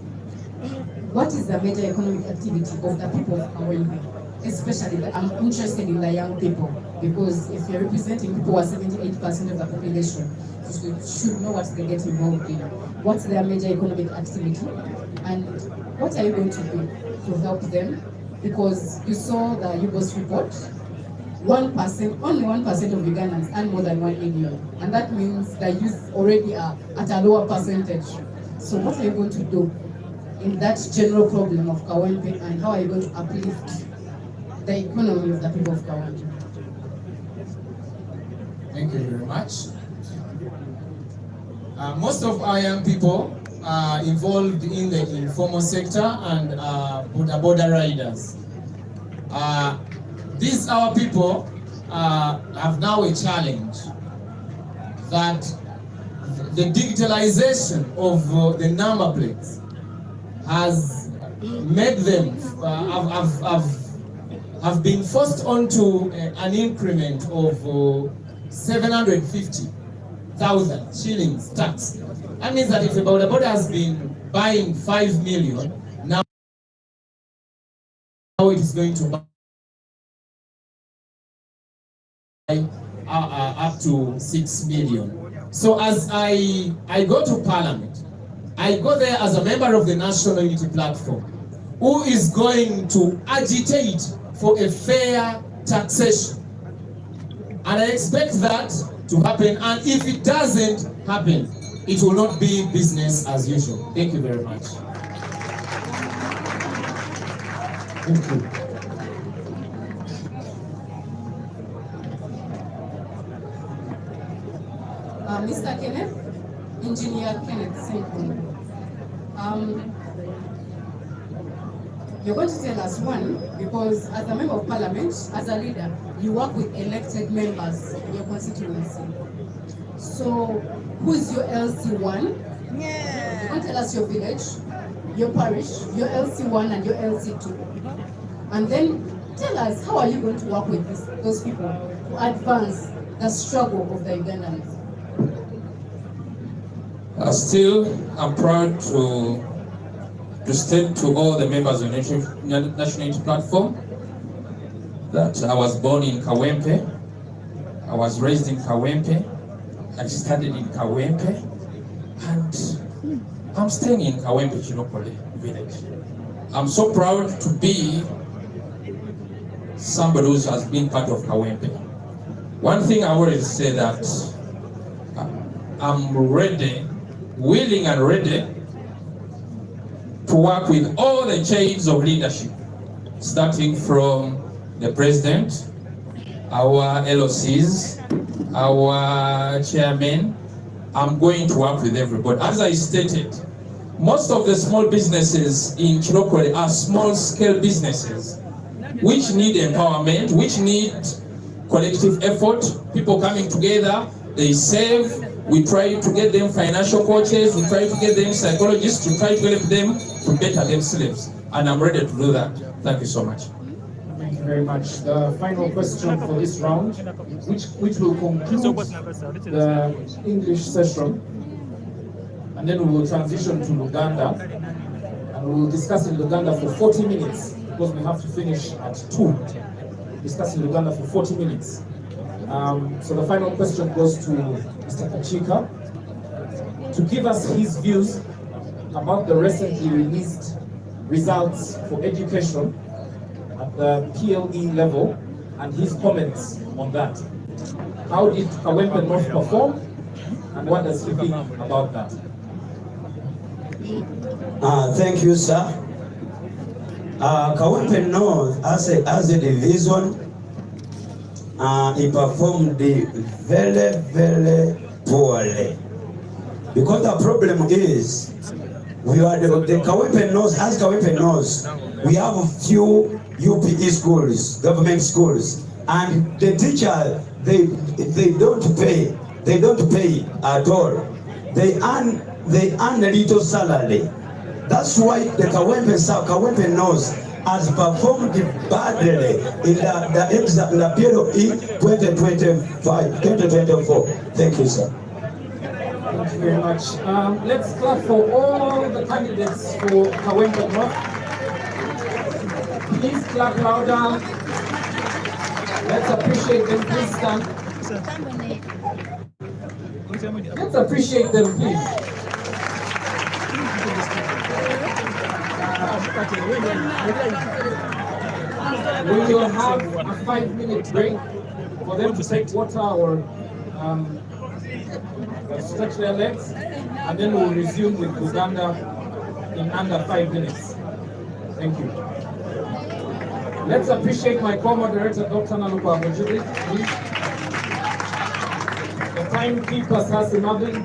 What is the major economic activity of the people of KAWEMPE? Especially, I'm interested in the young people because if you're representing people who are 78% of the population, you should know what they get involved in. What's their major economic activity? And what are you going to do to help them? Because you saw the UGOS report, 1%, only 1% of Ugandans earn more than 1 million. And that means the youth already are at a lower percentage. So what are you going to do in that general problem of KAWEMPE, and how are you going to uplift the economy of the people of KAWEMPE? Thank you very much. Most of our young people are involved in the informal sector and border riders. These our people have now a challenge that the digitalization of the number plates has made them have been forced onto an increment of 750,000 shillings tax. That means that if a border has been buying 5 million, now it is going to buy up to 6 million. So as I go to Parliament, I go there as a member of the National Unity Platform, who is going to agitate for a fair taxation. And I expect that to happen, and if it doesn't happen, it will not be business as usual. Thank you very much. Thank you. Mr. Kenneth, Engineer Kenneth, thank you. You're going to tell us one, because as a member of parliament, as a leader, you work with elected members in your constituency. So, who's your LC1? Yeah. You can tell us your village, your parish, your LC1 and your LC2. And then tell us, how are you going to work with those people to advance the struggle of the Ugandans? Still, I'm proud to state to all the members of the National Unity Platform that I was born in KAWEMPE, I was raised in KAWEMPE, I studied in KAWEMPE, and I'm staying in KAWEMPE Chinokole village. I'm so proud to be somebody who has been part of KAWEMPE. One thing I always say that I'm ready, willing and ready to work with all the chains of leadership, starting from the president, our LOCs, our chairman. I'm going to work with everybody. As I stated, most of the small businesses in Chinokole are small-scale businesses which need empowerment, which need collective effort, people coming together, they save. We try to get them financial coaches, we try to get them psychologists, we try to help them to better themselves. And I'm ready to do that. Thank you so much. Thank you very much. The final question for this round, which will conclude the English session, and then we will transition to Uganda, and we will discuss in Uganda for 40 minutes, because we have to finish at 2, discussing Uganda for 40 minutes. So the final question goes to Mr. Kachika to give us his views about the recently released results for education at the PLE level and his comments on that. How did KAWEMPE North perform, and what does he think about that? Thank you, sir. KAWEMPE North as a division, he performed very, very poorly. Because the problem is, we are the KAWEMPE North, as KAWEMPE North, we have a few UPE schools, government schools, and the teacher, they don't pay at all. They earn a little salary. That's why the KAWEMPE North has performed badly in the exam, in the period in 2024. Thank you, sir. Thank you very much. Let's clap for all the candidates for KAWEMPE North. Please clap louder. Let's appreciate them. Please stand. Let's appreciate them, please. We will have a 5-minute break for them to take water or stretch their legs, and then we'll resume with Uganda in under 5 minutes. Thank you. Let's appreciate my co-moderator, Dr. Nalupa Abojidi, please. The timekeeper, Sasi Marvin.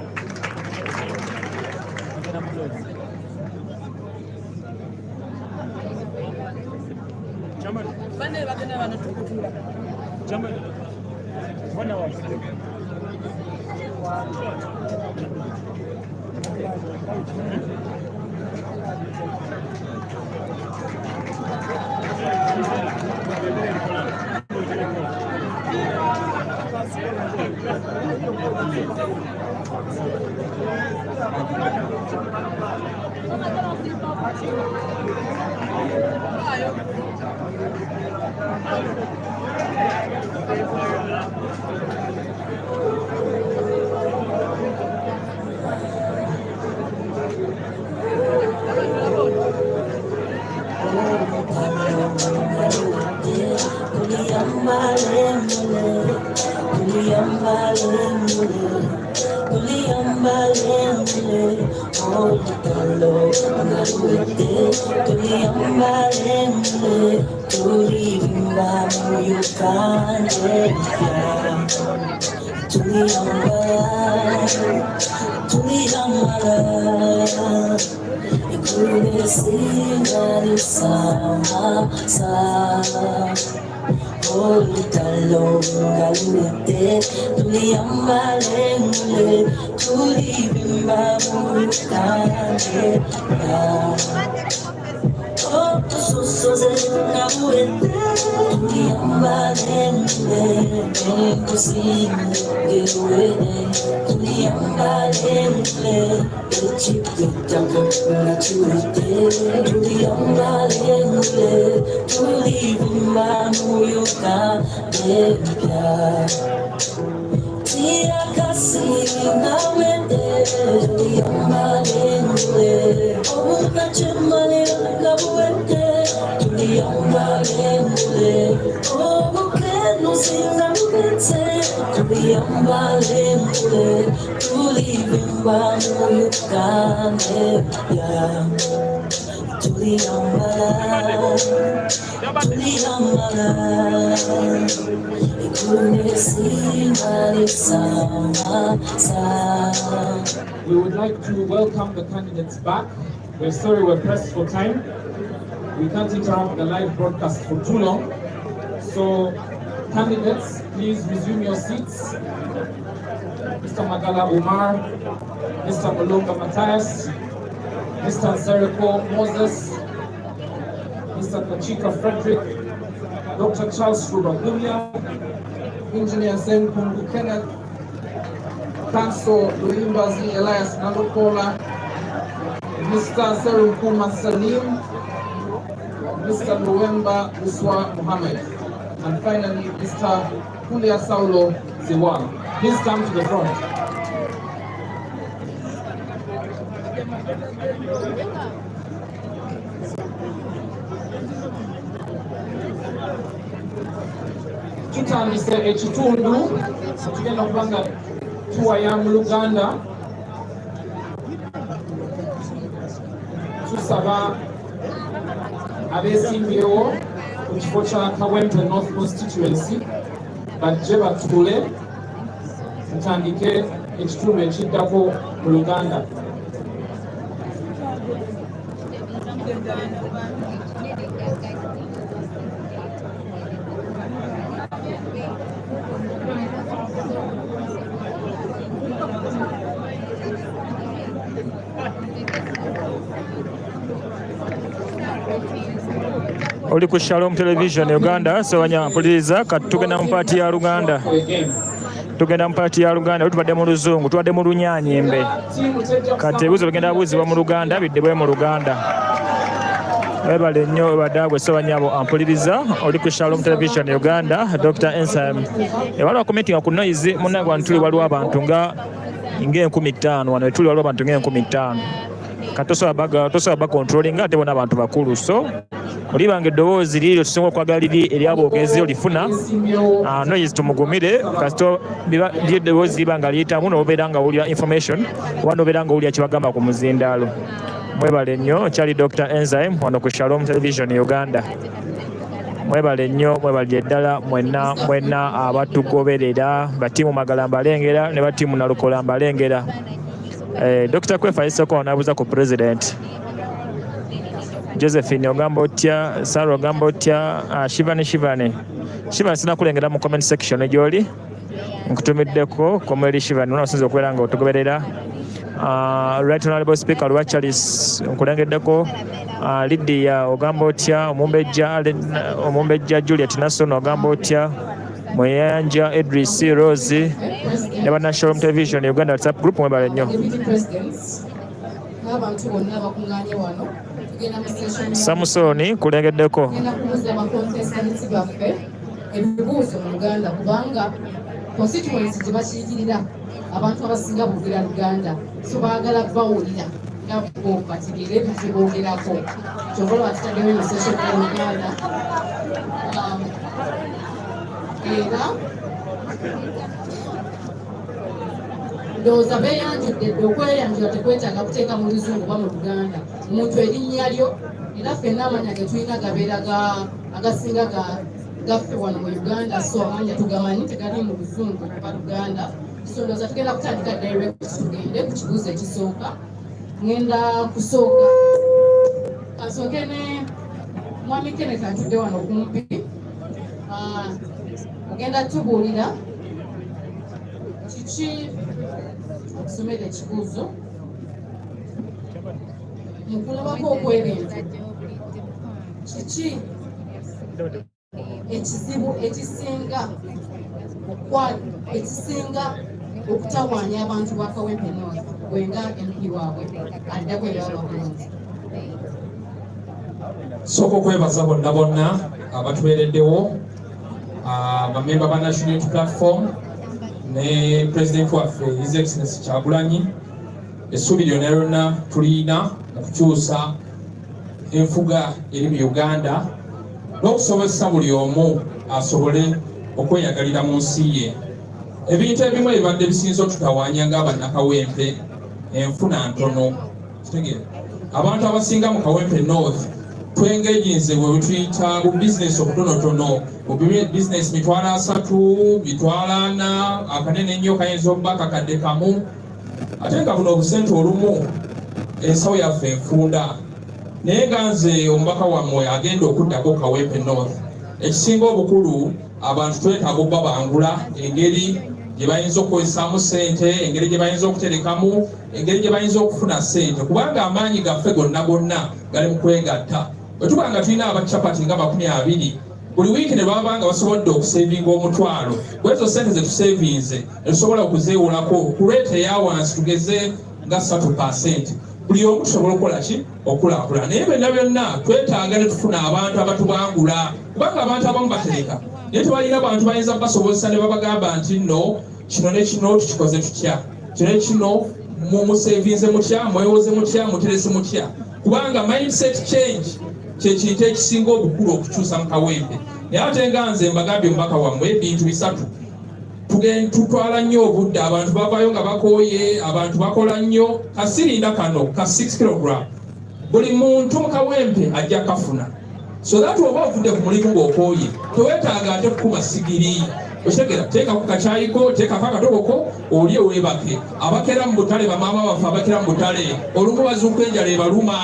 We would like to welcome the candidates back. We're sorry we're pressed for time. We can't interrupt the live broadcast for too long. So, candidates, please resume your seats. Mr. Magala Umar, Mr. Mulunga Matthias, Mr. Zeriko Moses, Mr. Kachika Frederick, Dr. Charles Rubagulia, Engineer Zen Kungu Kenneth, Council Luimbazi Elias Nalukola, Mr. Serukuma Salim, Mr. Luemba Uswa Mohammed, and finally Mr. Kulia Saulo Ziwan. Please come to the front. Tutandise ekitundu tugenda okubanga tuwaya mu Uganda. Tusaba abeesimbyewo ku kifo kya KAWEMPE North Constituency bajje batuule tutandike ekitundu ekiddako mu Uganda. oli ku Shalom Television Uganda sewanya mpuliriza kati tugenda mu paati ya Luganda tubadde mu luzungu tubadde mu lunyanyembe kati ebibuuzo bigenda buuzibwa mu Luganda biddibwe mu Luganda webale nnyo badagwe sewanya abo ampuliriza oli ku Shalom Television Uganda Dr. Ensam ewaliwo kumitinga ku noise munnange wano tuli waliwo abantu nga 5,000 wano tuli waliwo abantu nga 5,000 katosobola bakontrolinga ate bona abantu bakulu so olibanga eddoboozi liryo tusinga okwagala liri eryabogezi olifuna noise tumugumire kasito eddoboozi liba nga liyitamu nobeera nga wulira information oba nobeera nga wulira kibagamba ku muzindaalo mwebale nnyo kyali Dr. Enzyme wano ku Shalom Television Uganda mwebale nnyo mwebalye ddala mwenna abatugoberera batiimu Magala mbalengera ne batiimu Nalukola mbalengera Dr. Kwefa Isoko anabuuza ku President Josephine ogamba otya Sara ogamba otya Shivani sina kulengera mu comment section gyoli nkutumiddeko komweri Shivani unasinza okubeera nga otugoberera Right Honorable Speaker Lwa Charles nkulengeddeko Lydia ogamba otya omumbejja Juliet Nason ogamba otya Mweyanja Idris Rose ne National Television Uganda WhatsApp group mwebale nnyo Samusoni kulengeddeko ebibuuzo mu Uganda kubanga constituency gye bakiikirira abantu abasinga boogera Luganda so baagala bawulira nga bo bategeere bye boogerako kyova lwatutaddewo emisesho ya Uganda era ndowooza beeyanjudde dde okweyanjula tekwetaaga kuteeka mu Luzungu oba mu Luganda omuntu erinnya lyo era ffenna amanya ge tulina gabeera agasinga gaffe wano mu Uganda so amanya tugamanyi tegali mu Luzungu oba Luganda so ndowooza tugenda kutandika direct tugende ku kibuuzo ekisooka ngenda kusooka kasooke ne mwami Kenneth atudde wano kumpi ogenda tubuulira kiki okusomera ekibuuzo mu kulabako okw'ebintu kiki ekizibu ekisinga okutawaanya abantu ba Kawempe North gwenga MP waabwe adda bwe baba bulungi sooka okwebaza bonna abatubeereddewo bamemba ba National Unity Platform ne President waffe His Excellency Kyagulanyi essuubi lyonna tulina okukyusa enfuga eri mu Uganda n'okusobozesa buli omu asobole okweyagalira mu nsi ye ebintu ebimu ebibadde bisinza otutawaanya ng'abannakawempe enfuna ntono kitegeera abantu abasinga mu Kawempe North twengeginze bwe tuyita bu bizinesi obutonotono bu bizinesi mitwalo 3 mitwalo 4 akanene ennyo kayinza okuba kakadde kamu ate nga buno obusente olumu ensawo yaffe enfunda naye nga nze omubaka wammwe agenda okuddako Kawempe North ekisinga obukulu abantu twetaaga obba bangula engeri gye bayinza okukozesaamu ssente engeri gye bayinza okuterekamu engeri gye bayinza okufuna ssente kubanga amaanyi gaffe gonna gali mu kwegatta bwe tuba nga tulina abacapati nga 20 buli wiiki ne baba nga basobodde okusevinga omutwalo bwezo ssente ze tusevinze ne tusobola okuzeewolako okuleeta eyawansi tugeze nga 3%. Buli omu tusobola okukola ki okulaakulana naye byonna twetaaga ne tufuna abantu abatubangula kubanga abantu abamu batereka naye tebalina abantu bayinza basobozesa ne babagamba nti nno kino ne kino tukikoze tutya kino ne kino mumusevinze mutya mwewoze mutya muterese mutya kubanga mindset change kyekintu ekisinga obukulu okukyusa mu Kawempe naye ate nga nze mbagambye omubaka wammwe ebintu bisatu tutwala nnyo obudde abantu bavayo nga bakooye abantu bakola nnyo kasirinda kano ka 6 kg buli muntu mu Kawempe ajja kafuna so that oba ovudde ku mulimu ng'okooye tewetaaga ate kukuma sigiri okitegera teeka ku kakyayiko teekako akatoboko olye weebake abakera mu butale bamaama baffe abakera mu butale olumu bazuuka enjala ebaluma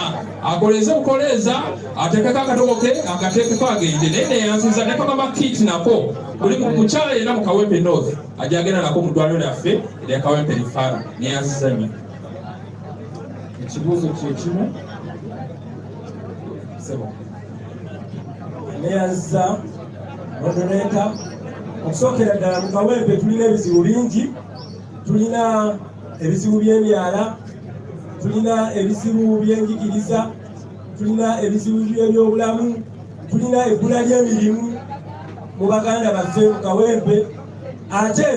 akoleze bukoleeza ateekeko akatoboke akateekeko agende naye neyanziza ne kamama kit nako buli mukyala yenna mu Kawempe North ajja agenda nako mu ddwaliro lyaffe erya Kawempe Referral neyanziza nnyo ekibuuzo kyekimu sebo neyazza moderator okusookera ddala mu Kawempe tulina ebizibu bingi, tulina ebizibu by'emyala, tulina ebizibu by'enjigiriza, tulina ebizibu by'ebyobulamu, tulina ebbula ly'emirimu mu baganda baffe mu Kawempe, ate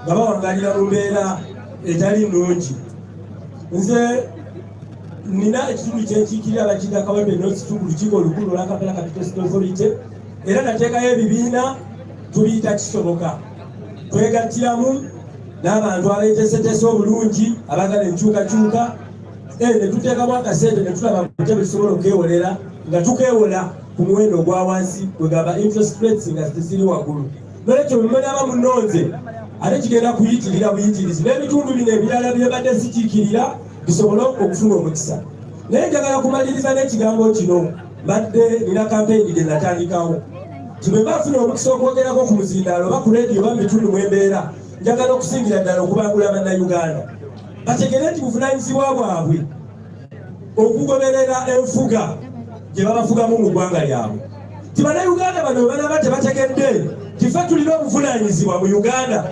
nga bawangalira mu mbeera etali nnungi. Nze nina ekitundu kyenkiikirira abakiyita Kawempe North ku lukiiko olukulu olwa Kampala Capital City Authority, era nateekayo ebibiina tubiyita kisoboka. Twegattiramu n'abantu abeeteeseteese obulungi abagala enkyukakyuka, ne tuteekamu akasente ne tulaba ntebe tusobola okwewolera nga tukeewola ku muwendo ogwa wansi kwegamba interest rates nga ziri waggulu. Nolwekyo bwe munaaba munnonze ate kigenda kuyitirira buyitirizi n'ebitundu bino ebirala byebadde sikiikirira bisobole okufuna omukisa. Naye njagala kumaliriza n'ekigambo kino, mbadde nina kampeyini gye natandikawo. Bwe bafuna omukisa okwogerako ku muzindaalo oba ku leediyo oba mu bitundu mwe mbeera, njagala okusingira ddala okubangula bannayuganda bategere nti buvunaanyizibwa bwabwe okugoberera enfuga gye babafugamu mu ggwanga lyabwe. Ti bannayuganda bano banaba tebategedde tife tulina obuvunaanyizibwa mu Uganda,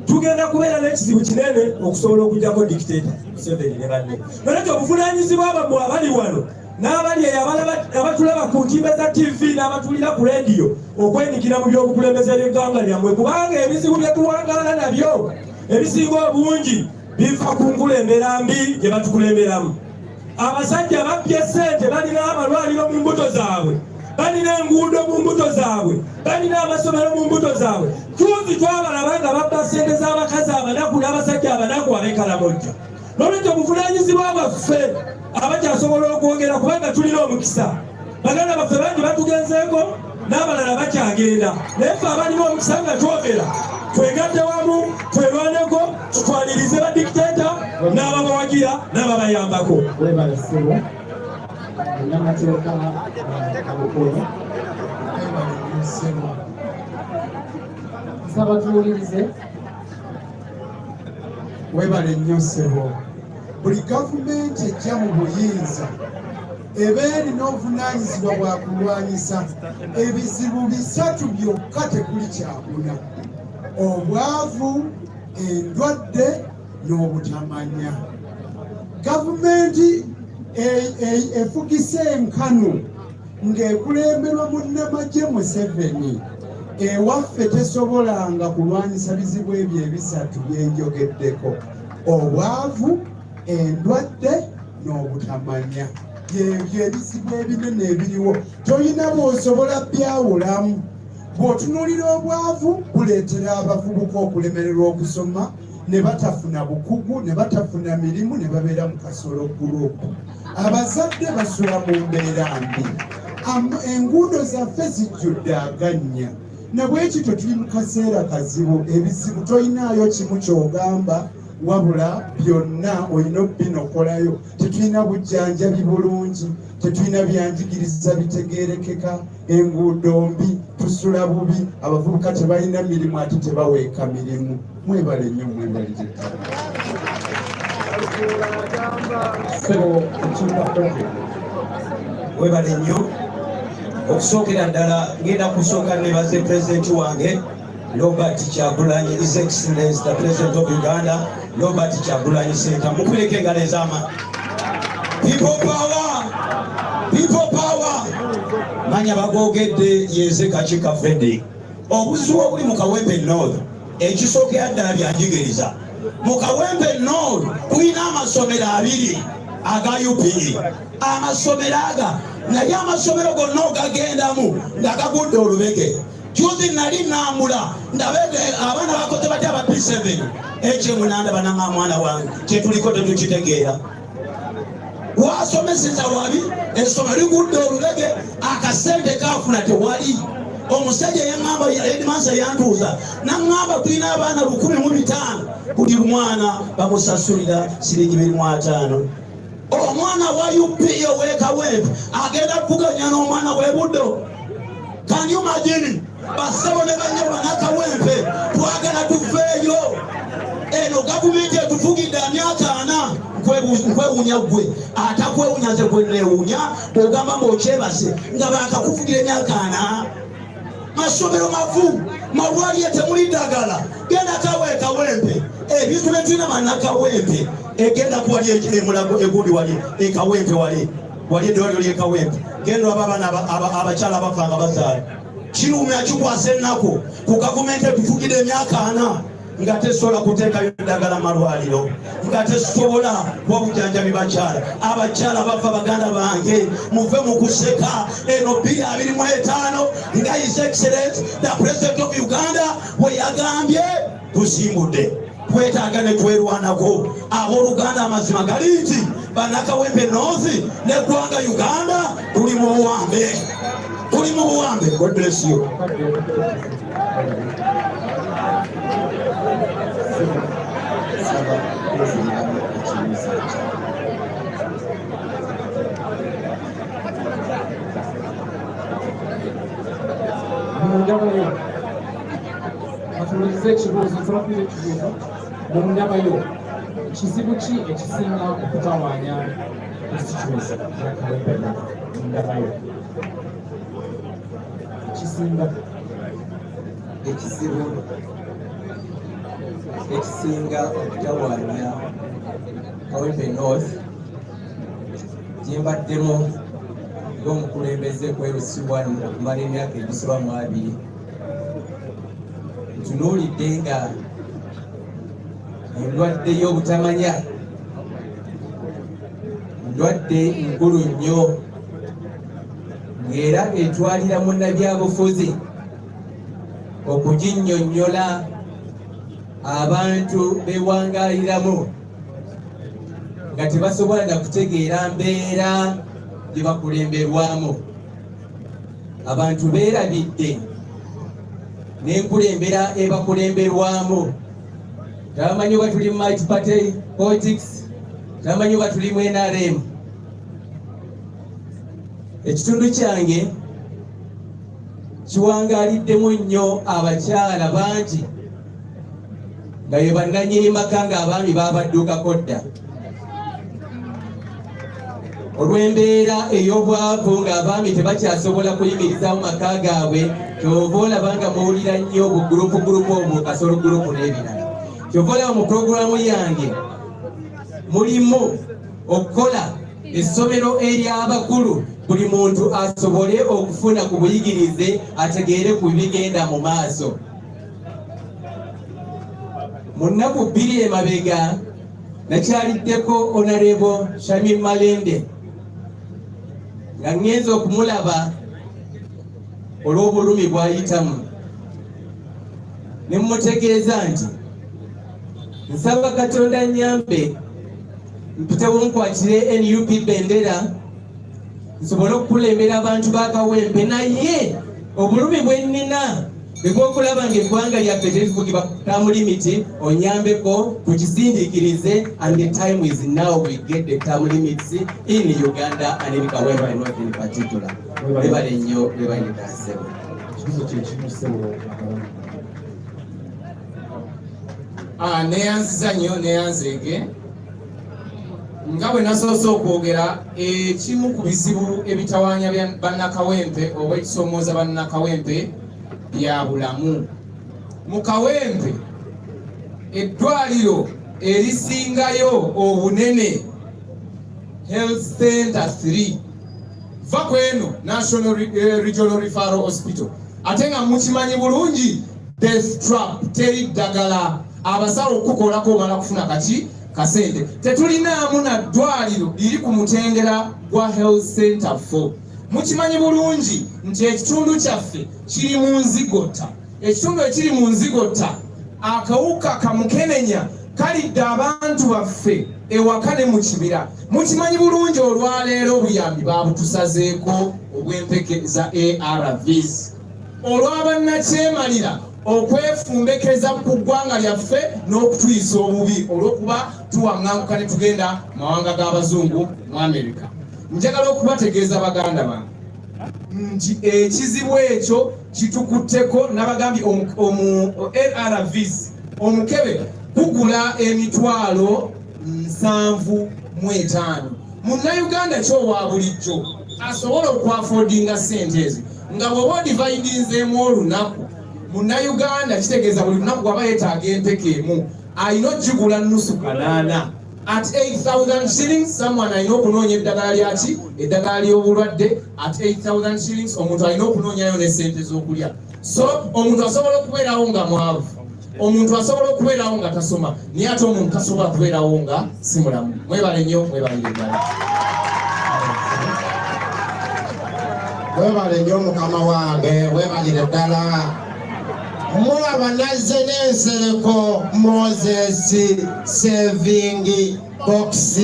tugenda kubeera n'ekizibu kinene okusobola okugjako dictator Museveni ne banne. Nolwekyo obuvunaanyizibwa bwammwe abali wano n'abali abatulaba ku ntimbe za TV n'abatulira ku leediyo okwenyigira mu by'obukulembeze by'eggwanga lyammwe, kubanga ebizibu bye tuwangaala nabyo ebisinga obungi biva ku nkulembera mbi gye batukulemberamu. Abasajja babbye ssente balina amalwaliro mu mbuto zaabwe, balina enguudo mu mbuto zaabwe, balina amasomero mu mbuto zaabwe. Tuzi twabalaba nga babba ssente z'abakazi abanaku n'abasajja abanaku ab'ekalamojja. Nolwekyo obuvunaanyizibwa bwaffe abakyasobola okwogera kubanga tulina omukisa. Baganda baffe bangi batugenzeeko n'abalala bakyagenda, naye ffe abalina omukisa nga twogera twegadde wamu twerwaneko tutwalirize badikiteeta n'ababawagira n'ababayambako. Nsaba tuwulirize. Webale nnyo ssebo. Buli gavumenti ejja mu buyinza eba erina obuvunaanyizibwa bwa kulwanyisa ebizibu bisatu byokka tekuli kyabuna: obwavu, endwadde n'obutamanya. Gavumenti efugise enkanu ng'ekulemberwa munnamagye Museveni ewaffe tesobolanga kulwanyisa bizibu ebyo ebisatu bye njogeddeko: obwavu, endwadde n'obutamanya. Byebyo ebizibu ebinene ebiriwo, toyina bw'osobola byawulamu. Bw'otunuulira obwavu buleetera abavubuka okulemererwa okusoma, ne batafuna bukugu, ne batafuna mirimu, ne babeera mu kasolo gurupu. Abazadde basula mu mbeera mbi. Enguudo zaffe zijjudde agannya. Nabwekityo tuli mu kaseera kazibu, ebizibu toyinaayo kimu ky'ogamba, wabula byonna olina obbinokolayo. Tetulina bujjanjabi bulungi, tetulina byanjigiriza bitegeerekeka, enguudo mbi, tusula bubi, abavubuka tebalina mirimu ate tebaweeka mirimu. Mwebale nnyo, mwebale gyettaa. Webale nnyo. Okusookera ddala ngenda kusooka nebaze pulezidenti wange Robert Kyagulanyi, His Excellency the President of Uganda, Robert Kyagulanyi Ssentamu. Mupuleke engalo ez'amaanyi. People power! People power! Manya bagogedde yeze Kachika Freddy. Obuzibu obuli mu Kawempe North ekisookera ddala byanjigiriza. Mu Kawempe North tulina amasomero abiri aga UPE. Amasomero aga naye amasomero gonna ogagendamu nga gagudde olubege. Juzi nali nambula ndabege abaana bakoze batya aba P7 ekyemunanda bananga mwana wange kyetuliko tetukitegeera. Wasomeseza wabi essomero ligudde olubege, akasente kafuna tewali. Omusajja yaŋŋamba Edmansa yantuuza naŋŋamba tulina abaana 1,500 buli mwana bamusasulira $250. Omwana wa UPE w'e Kawempe agenda kuvuganya n'omwana w'e Buddo. Can you imagine? Basabo ne banyaba na Kawempe twagala tuveeyo. Eno gavumenti etufugidde emyaka 4 nkwewunya gwe atakwewunya nze gwe neewunya bw'ogamba ng'okyebase nga baakakuvugira emyaka 4 masomero mavu malwaliro temuli ddagala genda kawempe ebintu byetulina bannakawempe egenda kuwali emulago egundi wali ekawempe wali eddwaliro lyekawempe genda aba abaana abakyala abafa nga bazaala kiruumya kikwasa ennaku ku gavumenti etufugire emyaka 4 nga tesobola kuteekayo eddagala malwaliro nga tesobola kuba bujanjabi bakyala abakyala bafa baganda bange muve mu kuseka eno 25 nga his excellent the president of Uganda we yagambye tusimbudde twetaaga ne twerwanako abooluganda amazima gali nti bannakawempe north neggwanga Uganda tuli mu buwambe God bless you. Batulize ekibuuzo tulakwira ekibuuzo mundabayo kizibu ki ekisinga okutawaanya constituency yakawempe mundabayo ekisinga ekisinga okutawaanya Kawempe North gyembaddemu ng'omukulembeze kwerusibwa okumala emyaka egisoba mu 2 ntunuulidde nga endwadde y'obutamanya ndwadde nkulu nnyo ng'era etwalira munnabyabufuzi okuginnyonnyola abantu bewangaaliramu nga tebasobola na kutegeera mbeera gye bakulemberwamu. Abantu beerabidde n'enkulembera ebakulemberwamu. Tabamanyi oba tuli mu multi-party politics, tabamanyi oba tuli mu NRM. Ekitundu kyange kiwangaaliddemu nnyo abakyala bangi nga be bannannyini maka ng'abaami baabadduukako dda olw'embeera ey'obwavu ng'abaami tebakyasobola kuyimirizaamu maka gaabwe. Kyova olaba nga muwulira nnyo bugurupu obwo kasolo gurupu n'ebirala. Kyova olaba mu puroguramu yange mulimu okukola essomero ery'abakulu buli muntu asobole okufuna ku buyigirize ategeere ku bigenda mu maaso. Mu nnaku 2 emabega nakyaliddeko Honorable Shamim Malende nga ngenza okumulaba olw'obulumi bw'ayitamu. Ne mmutegeeza nti nsaba Katonda nnyambe mpitewo nkwatire NUP bendera nsobole okukulembera abantu ba Kawempe, naye obulumi bwe nnina bw'okulaba ng'eggwanga lyaffe terifugibwa term limit onyambeko tukisindiikirize, and the time is now we get the term limits in Uganda and in Kawempe North in particular. Webale nnyo webalida ssebo. Neyanziza nnyo neyanzeege nga bwe nasoose okwogera ekimu ku bizibu ebitawaanya bannakawempe oba ekisoomooza bannakawempe bya bulamu. Mu Kawempe eddwaliro erisingayo obunene Health Center 3 va kweno National Regional Referral Hospital, ate nga mukimanyi bulungi death trap, teri ddagala abasawo okukolako omala kufuna kati kasente. Tetulinaamu na ddwaliro liri ku mutendera gwa Health Center 4. Mukimanyi bulungi nti ekitundu kyaffe kiri mu nzigota. Ekitundu ekiri mu nzigota akawuka kamukenenya kalidde abantu baffe ewaka ne mu kibira. Mukimanyi bulungi olwaleero obuyambi babutusazeeko obw'empeke za ARVs olw'abannakyemalira okwefumbekeza ku ggwanga lyaffe n'okutuyisa obubi olw'okuba tuwaŋŋanguka ne tugenda mawanga g'abazungu mu Amerika. Njagala okubategeeza baganda bange nti ekizibu ekyo kitukutteko n'abagambye ARVs omukebe gugula emitwalo 775. Munnayuganda kyowa bulijjo asobola okwafoodinga ssente ezo nga bw'oba odivaidinzeemu olunaku. Munnayuganda kitegeeza buli lunaku bw'aba yeetaaga empeke emu alina okigula nnusu kanaana. At 8,000 shillings, someone alina okunoonya eddagala lyaki, eddagala ly'obulwadde. At 8,000 shillings, omuntu alina okunoonyayo n'essente z'okulya. So omuntu asobola okubeerawo nga mwavu, omuntu asobola okubeerawo nga tasoma, naye ate omuntu tasobola kubeerawo nga si mulamu. Mwebale nnyo, mwebalire ddala. Webale nnyo mukama wange, webalire ddala. Mulaba nazze n'ensereko Moses saving box.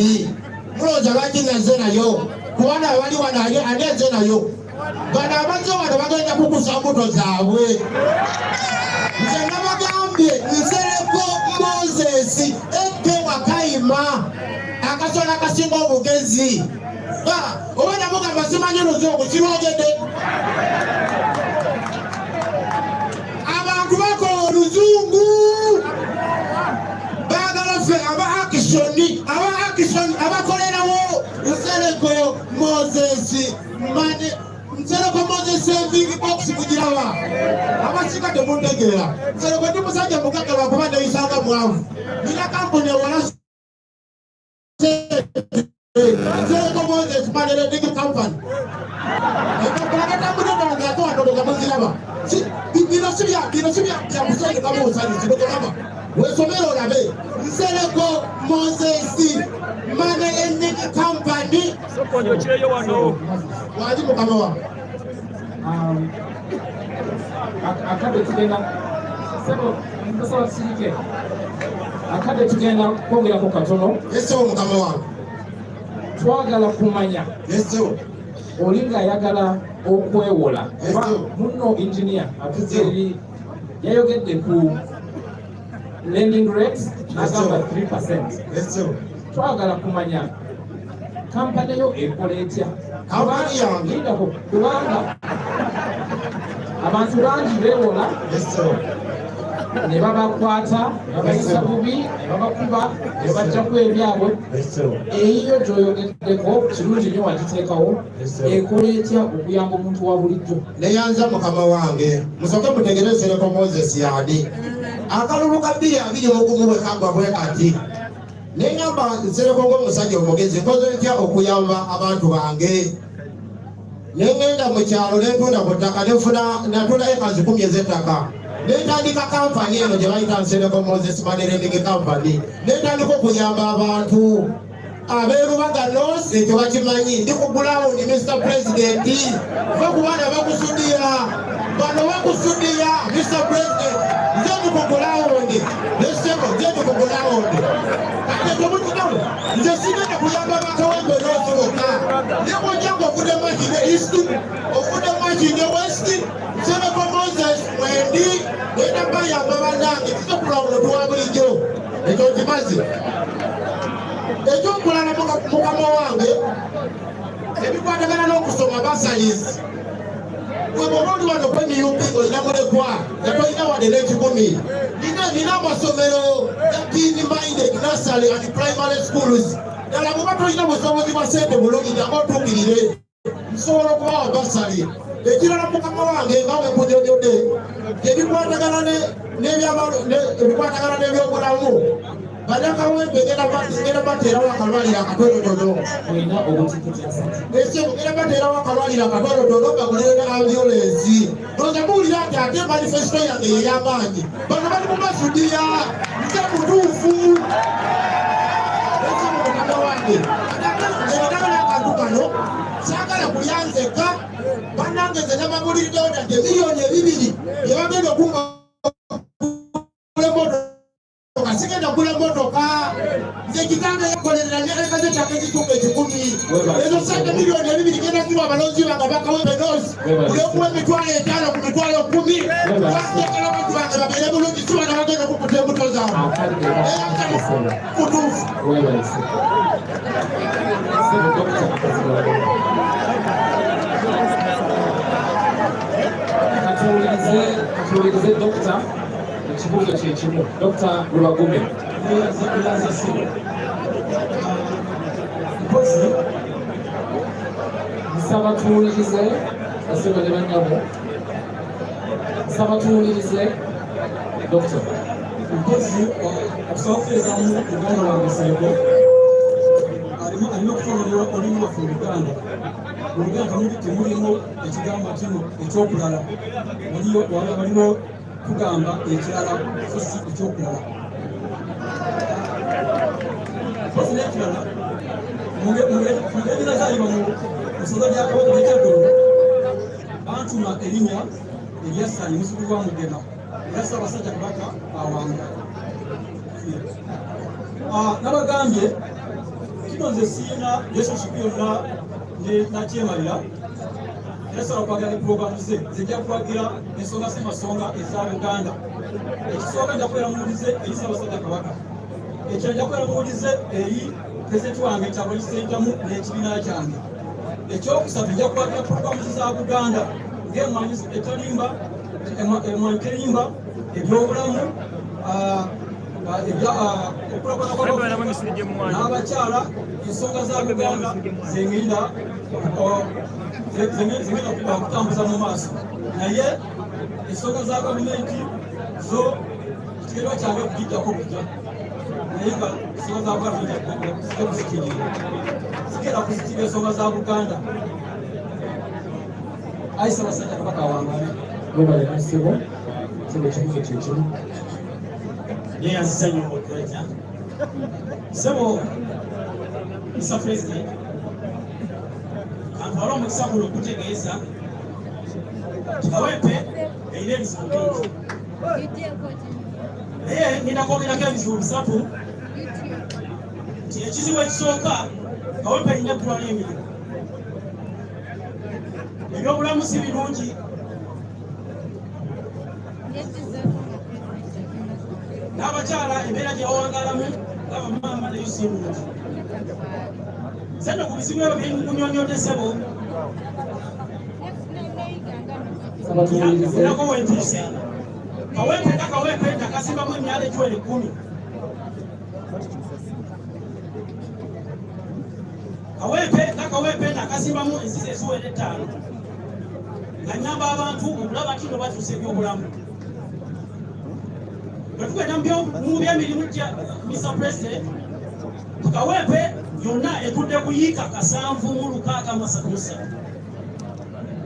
Mulowooza lwaki nazze nayo? Kubanga abali wano ani azze nayo? Bano abazze wano bagenda kukusa mbuto zaabwe. Nze nabagambye nsereko Moses eke wakayima akasolo akasinga obugezi. Oba namugamba simanyi luzungu kirwogedde. Abantu bakola oluzungu baagala ffe aba action abakolerawo nsereko Moses mane nsereko Moses saving box kugiraba abasika temuntegeera. Nsereko ndi musajja mugagga lwakuba neyisanga mwavu, nina kampuni ewala nsereko Moses manere nigi company wesomera olabe nsereko Moses mane enigi company waji mukama wa akade tugenda kwongerako katono. Yesu mukama wange, twagala kumanya olinga ayagala okwewola kuba muno engineer atuzeri yayogedde ku lending rates n'agamba 3%. Twagala kumanya kampani yo ekola etya kubanga abantu bangi beewola ne babakwata babayisa bubi ne babakuba ne bajjaku ebyabwe. Eyiyo gyoyogeddeko kirungi nnyo wagiteekawo ekola etya okuyamba omuntu wa bulijjo. neyanza mukama wange musooke mutegerezereko Moses yadi akalulu ka 221 bwe kagwa bwe kati. Neŋŋamba nsereko ng'omusajja omugezi nkoze ntya okuyamba abantu bange. Neŋŋenda mu kyalo netunda ku ttaka natunda eka 10 ez'ettaka. Netandika kampani eno gye bayita nsereko Moses Makerere kampani. Netandika okuyamba abantu abeerubaga North ekyo bakimanyi. Ndi ku ground Mr. President, va ku baana bakusudira bano bakusudira Mr. President. Nze ndi ku ground nesebo nze ndi ku ground kate tomukitawo nze sigenda kuyamba bakawempe North bokka nebwojjanga okudde Makinde East okudde Makinde West. Nsereko Moses mwendi genda bayamba bannange tusokulawulo tuwa bulijjo ekyo kimazi. Ekyokulala mukama wange ebikwatagana n'okusoma basalis bweboba oli wano kwemiyumbi olina mulekwa yatolina wadde n'ekikumi. Nina amasomero teen minded nursery and primary schools. Ddala bweba tolina busobozi bwa ssente bulungi nanga otuukirire nsobola okubawa basali. Ekirala mukama wange nga wekunyonyodde ebikwatagana n'ebyobulamu bannakawempe ngenda bateerawo akalwaliro akatonotono. Ngenda bateerawo akalwaliro akatonotono bagulire ne ambulensi. Ndoza muwulira nti ate manifesito yange yey'amaanyi. Bano bali mu masudiya nze mutuufu. Ese mukama wange ndagala akantu kano saagala kulyanzeka. Bannange nze nababuliriddewo nadde miliyoni 2 yebagenda okunga sigenda kugula motoka. Nze kitange yakolerera nereka zettaka ezituuka 10. Ezo sente miliyoni 2 genda ziwa abalonzi bange bakawempe North olw'okuwa emitwalo 5 ku mitwalo 10. Bategera abantu bange babeere bulungi sibana bagenda kukuta embuto zaabwe. Kutuufu. Katuwulirize Dokita ekibuuzo kye kimu. Dokita Lubagume. Sabatuulirize asebale banyabo Sabatuulirize Doctor mpozi okusobola okuterezamu Uganda wange Sebo alina okufaananira olulimi lwaffe mu Uganda. Mu Uganda temulimu ekigambo kino ekyokulala, waliwo kugamba ekirala so si ekyokulala. Mpozi n'ekirala mugezi nazaalibwa mu nsoza lya Kabaka n'ekyaggulu bantuma erinnya erya Ssanyu muzzukulu wa Mugema era Ssaabasajja Kabaka awanga. Nabagambye kino nze siina relationship yonna nakyemalira era sobola kwagira ne puroguramu ze zijja kwagira ensonga ssemasonga eza Uganda. Ekisooka nja kubeera muwulize eri Ssaabasajja Kabaka, ekyo nja kubeera muwulize eri pulezidenti wange Kyagulanyi Ssentamu n'ekibiina kyange. Ekyokusatu nja kwagira puroguramu za Buganda ng'emmwanyi etalimba emwankerimba ebyobulamu n'abakyala ensonga za Uganda zengenda okutambuza mu maaso, naye ensonga za gavumenti zo ekiteeberwa kyange okugijjako kujja naye nga ensonga za Buganda kuzikirira zigenda kuzikira ensonga za Buganda. Ayi Ssaabasajja Kabaka awangale webale nasebo kigo kibuzo kyekimu yeyanzisa nnyo okuleta sebo Mr. President kampala omukisa guno okutegeeza Kawempe erina ebizibu bingi naye ngenda kwogerako ebizibu bisatu nti ekizibu ekisooka Kawempe erina eggulwala emirimu, ebyobulamu si birungi, n'abakyala embeera gye bawangalamu ng'abamaama nayo si nnungi. Sente ku bizibu ebyo byenkunyonyodde ssebo erako wentuuse Kawempe nga Kawempe nakasimbamu emyala egiwera 10. Kawempe nga Kawempe nakasimbamu ensizi eziwera 5 nga nnyamba abantu okulaba nti no batuusa ebyobulamu. Tugenda mu byemirimu gya Mr. President, Kawempe yonna etudde ku yiika 7,633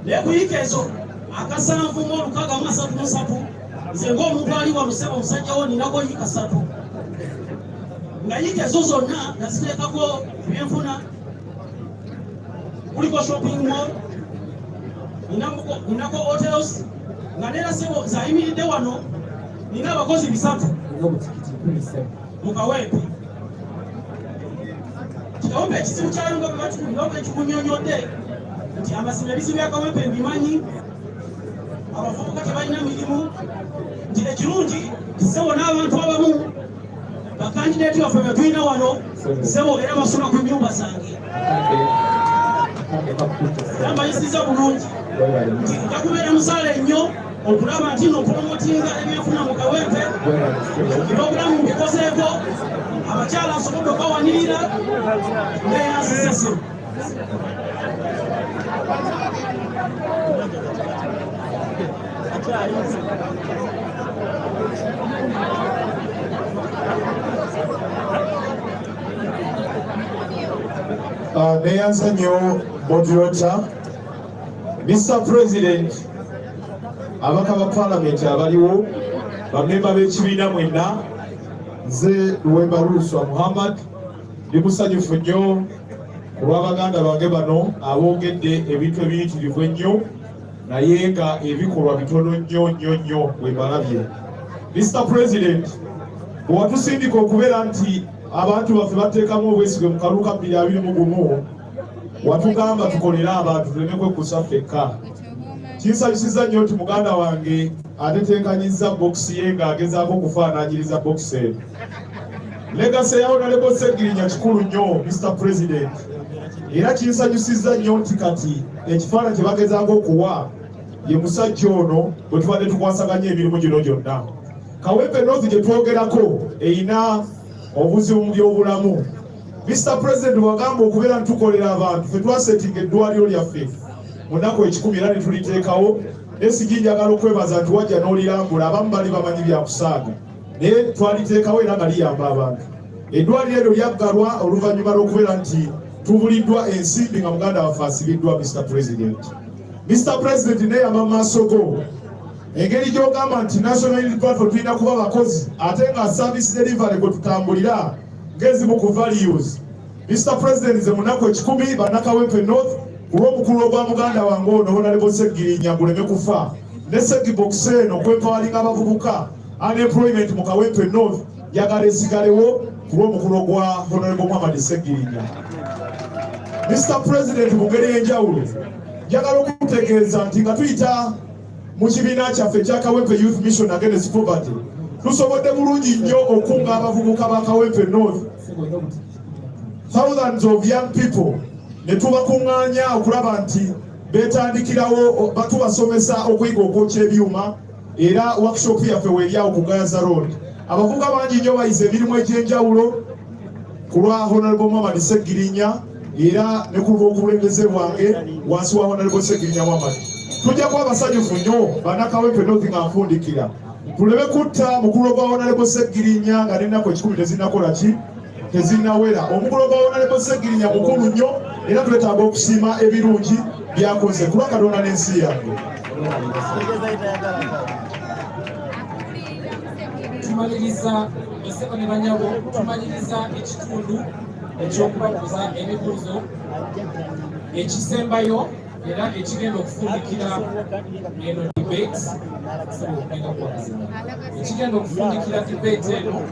naye ku yiika ezo 7,633 nze ng'omuntu ali wano Ssebo omusajjawo ninako yiika 3 nga yiika ezo zonna naziteekako ebyenfuna, kuliko shopping mall, ninako hotels, nga neera Ssebo zayimiridde wano nina abakozi 3 mu Kawempe. Kawempe ekizibu kyayo nga bwe kikunyonyodde nti amazima ebizibu bya Kawempe mbimanyi, abavubuka tebalina mirimu, nti ekirungi Ssebo n'abantu abamu bakandideeti baffe be tulina wano Ssebo era basula ku nnyumba zange era mbayisiriza bulungi nti nja kubeera musaale nnyo okulaba nti nopromotinga ebyenfuna mu Kawempe, ebyobulamu mbikozeeko, abakyala nsobodde okbawanirira neyansiza Ssebo. Neyanza nnyo moderator. Mr. President, abaka ba Parliament abaliwo, bamemba b'ekibiina mwenna, nze Luwemba Luswa Muhammad ndi musanyufu nnyo ku lw'Abaganda bange bano aboogedde ebintu ebiyitirivu ennyo naye nga ebikolwa bitono nnyo bwe balabye. Mr. President, bwe watusindika okubeera nti abantu baffe bateekamu obwesige mu kalulu ka 2021 watugamba tukolere abantu tuleme kwekuusa ffekka. Kinsanyusiza nnyo nti muganda wange atetenkanyizza bokisi ye ng'agezaako okufaanaanyiriza bokisi eno. Legasi ya Honorable Ssegirinya kikulu nnyo Mr. President, era kinsanyusizza nnyo nti kati ekifaananyi kye bagezaako okuwa ye musajja ono bwe tubadde tukwasaganya emirimu gino gyonna. Kawempe North gye twogerako erina obuzibu mu byobulamu Mr. President wagamba okubeera ntukolera abantu ffe twasetinga eddwaliro lyaffe mu nnaku 10 era ne tuliteekawo esigi njagala okwebaza nti wajja n'olirambula abamu bali bamanyi byakusaaga naye twaliteekawo era nga liyamba abantu. Eddwaliro eryo lyaggalwa oluvannyuma lw'okubeera nti tubuliddwa ensimbi nga muganda waffe asibiddwa. Mr. President neeyama mu maaso go engeri gy'ogamba nti National Unity Platform tulina kuba bakozi ate nga service delivery gwe tutambulira ng'ezimu ku values. Mr. President nze mu nnaku 10 bannakawempe North ku lw'omukulu ogwa muganda wange ono Honorable Segirinya guleme kufa ne Segibox eno okwempawalinga abavubuka unemployment mu Kawempe North yagala esigalewo ku lw'omukulu ogwa Honorable Muhammad Segirinya. Mr. President mu ngeri y'enjawulo njagala okutegeeza nti nga tuyita mu kibiina kyaffe ekya Kawempe Youth Mission Against Poverty tusobodde bulungi nnyo okunga abavubuka ba Kawempe North, thousands of young people ne tubakuŋŋaanya okulaba nti beetandikirawo batubasomesa okuyiga okwokya ebyuma era workshop yaffe weeryawo ku Gaza Road. Abavubuka bangi nnyo bayize emirimu egy'enjawulo ku lwa Honorable Muhammad Segirinya era ne ku lw'okulembeze bwange wansi wa Honorable Segirinya Muhammad. Tujja kuba basanyufu nnyo bannakawempe North nga nfundikira tuleme kutta mukulu gwa Honorable Segirinya nga n'ennaku 10 tezinnakola ki tezinnawera. Omukulu gwa Honorable Segirinya mukulu nnyo era twetaaga okusiima ebirungi byakoze ku lwa Katonda n'ensi yange. Tumaliriza eseko ne banyabo tumaliriza ekitundu ekyokubabuuza ebibuuzo ekisembayo era ekigenda okufundikira eno debate ekigenda okufundikira debate eno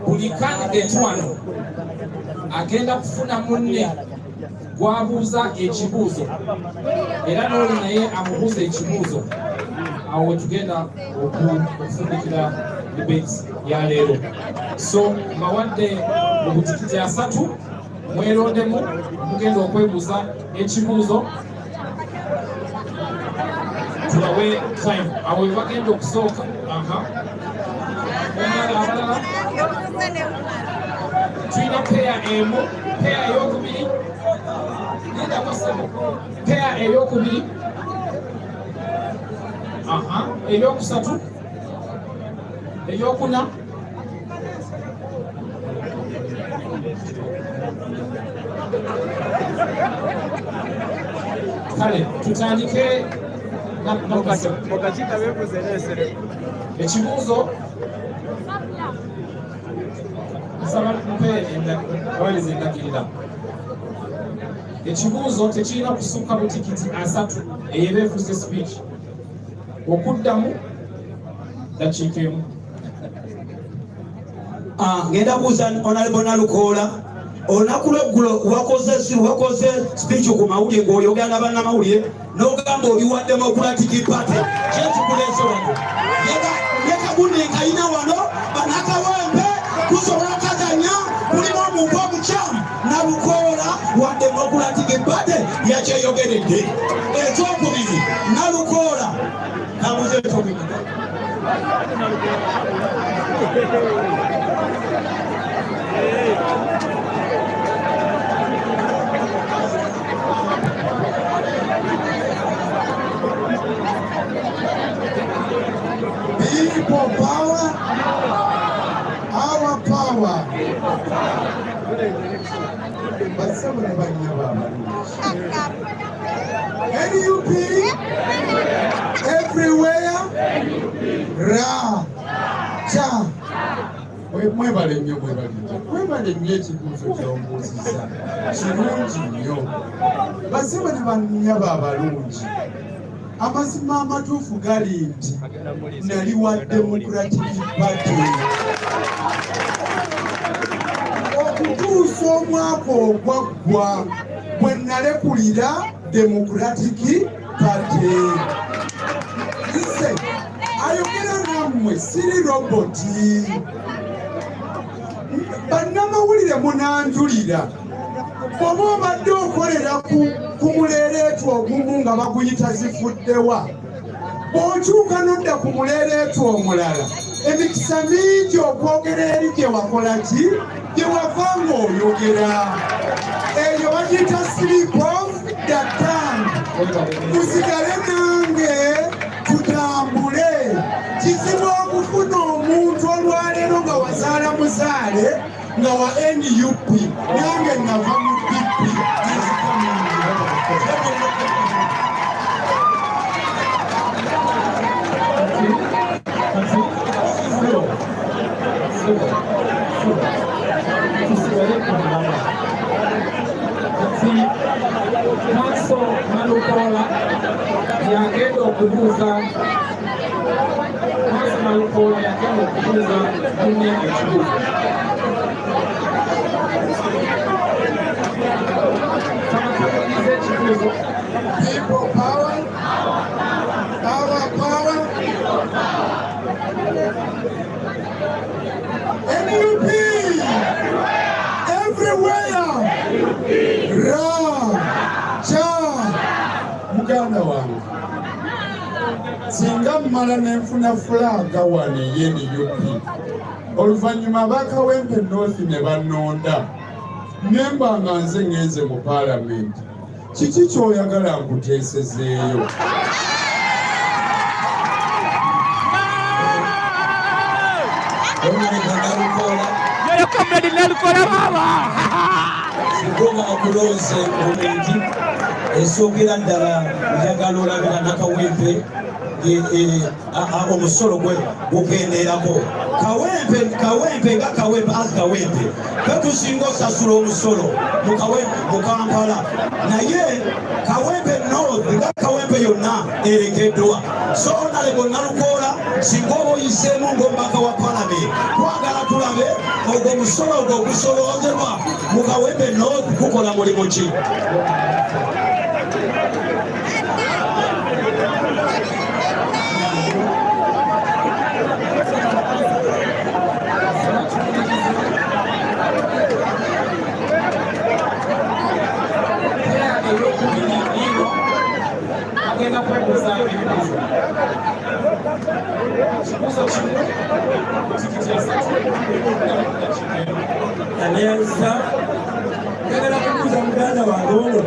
buli candidate wano agenda kufuna munne gwabuuza ekibuuzo era n'oli naye amubuuza ekibuuzo awo wetugenda okufundikira debate ya leero. So mbawadde obutikiti 3 mwerondemu mugenda okwebuuza ekibuuzo tubawe time awo webagenda okusooka. Abalala tulina peya emu, peya ey'okubiri peya ey'okubiri ey'okusatu ey'okuna kale tutandike ekibuuzo nsaba mpe endagirira. Ekibuuzo tekirina kusukka butikiti 3 eyeba efuuse speech okuddamu dakiika emu. Ngenda buuza Honorable Nalukoola olunaku lweggulo wakoze speech ku mawulire ng'oyogera bannamawulire n'ogamba obiwa Democratic Party kyekikuleese wano yekaguni kayina wano bannakawempe tusobola kaganya mulimu omuntu omukyamu Nalukoola wa Democratic Party yakyeyogeredde. Ekyokubiri Nalukoola nabuze ekyokuyiga People power, our power. But someone NUP everywhere. Ra cha. Mwebale nnyo ekibuuzo ky'ombuuziza kirungi nnyo. Basema ne bannyaba abalungi. Amazima amatuufu gali nti nali wa Democratic Party. Okutuusa omwaka ogwaggwa bwe nalekulira Democratic Party. Nze ayogera nammwe siri roboti. Bannamawulire munanjulira. Bw'oba obadde okolera ku muleereetu ogumu nga baguyita zifuddewa, bw'okyuka n'odda ku muleereetu omulala, emikisa mingi okwogera eri gye wakola ki gyewavanga oyogera eyo bagiyita slip of the tongue. Musigale nange tutambule. Kizibu okufuna omuntu olwaleero nga wazaala muzaale nga wa NUP nange nava mu PP. Maso Malukola yagenda okubuuza Maso Malukola yagenda okubuuza munne ekibuuzo. Kamakabiriza ekibuuzo. People power, power, power. NUP everywhere. Ra, cha, muganda wange. Singa mmala nenfuna fulaga wano ye NUP. Oluvannyuma bakawempe North ne bannonda. Nemba nga nze ngenze mu paalamenti. Kiki ky'oyagala nkuteesezeeyo? Singa akulonze omuntu esogera ddala njagala olabira nakawempe omusolo gwe gukendeerako. Kawempe nga kawempe as kawempe tetusinga osasula omusolo mu Kampala, naye kawempe north nga kawempe yonna erekeddwa. So Honorable Nalukoola, singa oba oyiseemu ng'omubaka wa palamenti, twagala tulabe ogwo omusolo ogwo ogusoloozebwa mu kawempe north gukola mulimu ki? Agenda kwebuuza ebibuuzo. Kibuuzo kimu tikiti ya satu. Anyanza njagala kubuuza muganda wange ono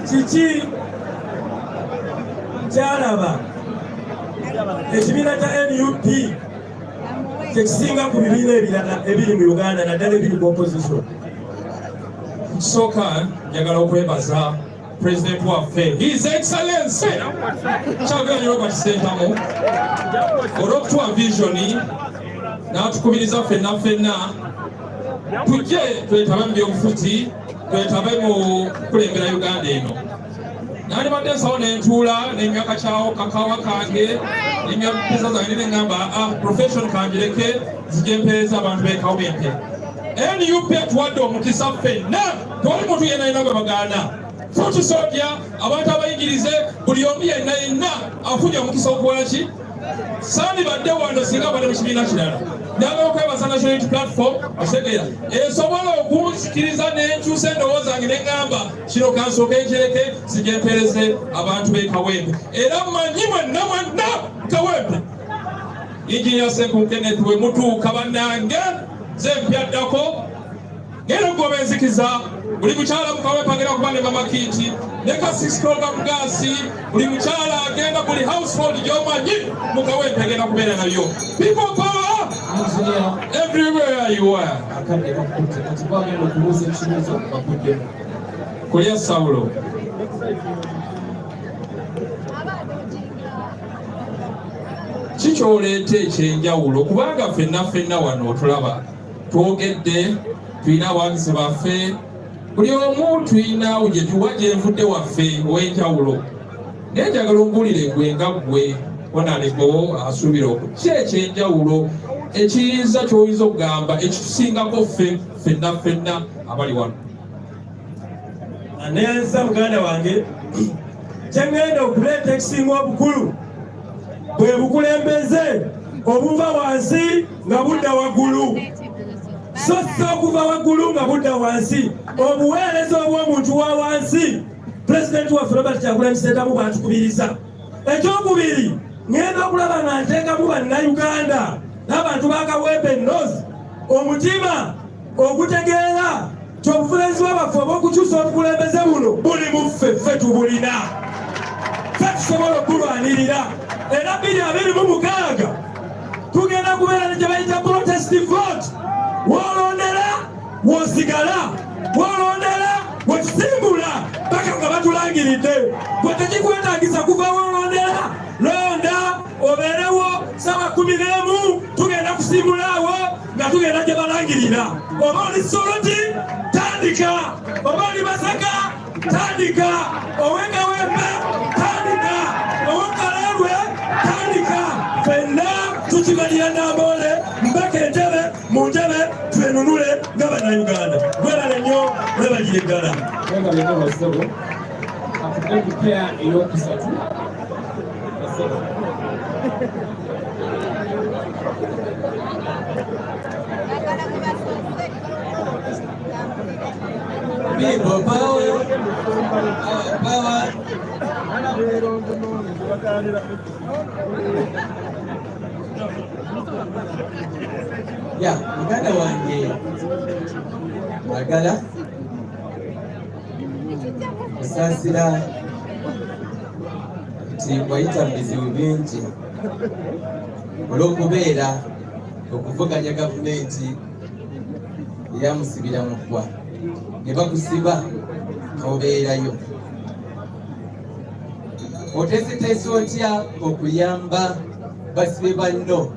kiki kyalaba ekibiina kya NUP kyekisinga ku bibiina ebirala ebiri mu Uganda naddala ebiri mu opposition? Kisooka njagala okwebaza President waffe His Excellency Kyagulanyi Robert Ssentamu olw'okutuwa visioni n'atukubiriza ffenna tujje twetabe mu byobufuzi, twetabe mu kulembera Uganda eno. Nandibadde nsawo n'entuula n'emyaka kyawo kakawa kange n'emyaka zange n'eŋŋamba profession kanjireke zijje mpeereza abantu b'e Kawempe. NUP tuwadde omukisa ffenna, tewali muntu yenna yenna gwe bagaana. Tutusooja abantu abayigirize buli omu yenna afunye omukisa okukola ki? Sandibadde wano singa badde mu kibiina kirala. Njagala okwebaza National Unity Platform Makerere esobola okunsikiriza n'enkyusa endowooza zange n'eŋŋamba kino kansooke nkireke zijje mpeereze abantu b'e Kawempe. Era mmanyi mwenna Kawempe Engineer Seku Kenneth bwe mutuuka bannange nze mpyaddako ngera okugoba enzikiza. Buli mukyala mu Kawempe agenda kuba ne Mama Kiti ne ka 6 kg gaasi. Buli mukyala agenda, buli household gy'omanyi mu Kawempe agenda kubeera nayo. People power everywhere you are. Kulya Sawulo. Kikyoleeta ekyenjawulo kubanga ffenna wano otulaba twogedde, tulina abawagizi baffe, buli omu tulina gye tuwa gyenvudde waffe ow'enjawulo. Naye njagala ombuulire gwe nga ggwe Honorable asuubira ki ekyenjawulo ekiyinza ky'oyinza okugamba ekitusingako ffenna abali wano? Anenza muganda wange kyengenda okuleeta ekisinga obukulu bwe bukulembeze obuva wansi nga budda waggulu, so okuva waggulu nga budda wansi. Obuweereza obw'omuntu wa wansi President waffe Robert Kyagulanyi Ssentamu bw'atukubiriza. Ekyokubiri, ngenda okulaba nga nteekamu bannayuganda n'abantu ba Kawempe North omutima ogutegeera obuvunaanyizibwa bwaffe obw'okukyusa obukulembeze buno buli mu ffe tubulina ffe tusobola okulwanirira era 2026 tugenda kubeera ne gye bayita protestive vote woolondera w'osigala woolondera wekisimbula paka nga batulangiridde gwe tekikwetaagisa kuva woolondera londa obeerewo saba 11 tugenda kusimbulaawo nga tugenda gye balangirira oba oli Soloti tandika oba oli Masaka tandika ow'Ekawempe tandika ow'Okalerwe tandika ffenna tukimalira Namboole mpaka entebe mu ntebe twenunule nga bannayuganda gwebale nnyo webalire ddala People power, power. Yeah, Uganda wange agala kusaasira nti wayita mu bizibu bingi olw'okubeera okuvuganya gavumenti eyamusibira mu ggwa ne bakusiba obeerayo oteeseteese otya okuyamba basibe banno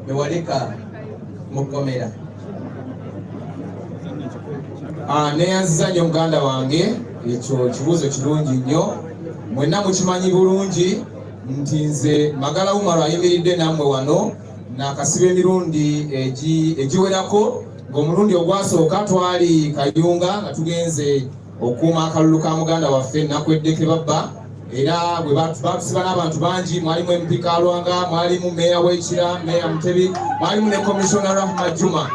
bewaleka mu kkomera. Neyanziza nnyo muganda wange, ekyo kibuuzo kirungi nnyo. Mwenna mukimanyi bulungi nti nze Magala Umaru ayimiridde nammwe wano n'akasiba emirundi egiwerako, ng'omulundi ogwasooka twali Kayunga nga tugenze okuuma akalulu ka muganda waffe Nakwedde babba, era bwe batusiba n'abantu bangi, mwalimu MP Kalwanga, mwalimu meeya w'Ekira, meeya Mutebi, mwalimu ne Commissioner Rahma Juma.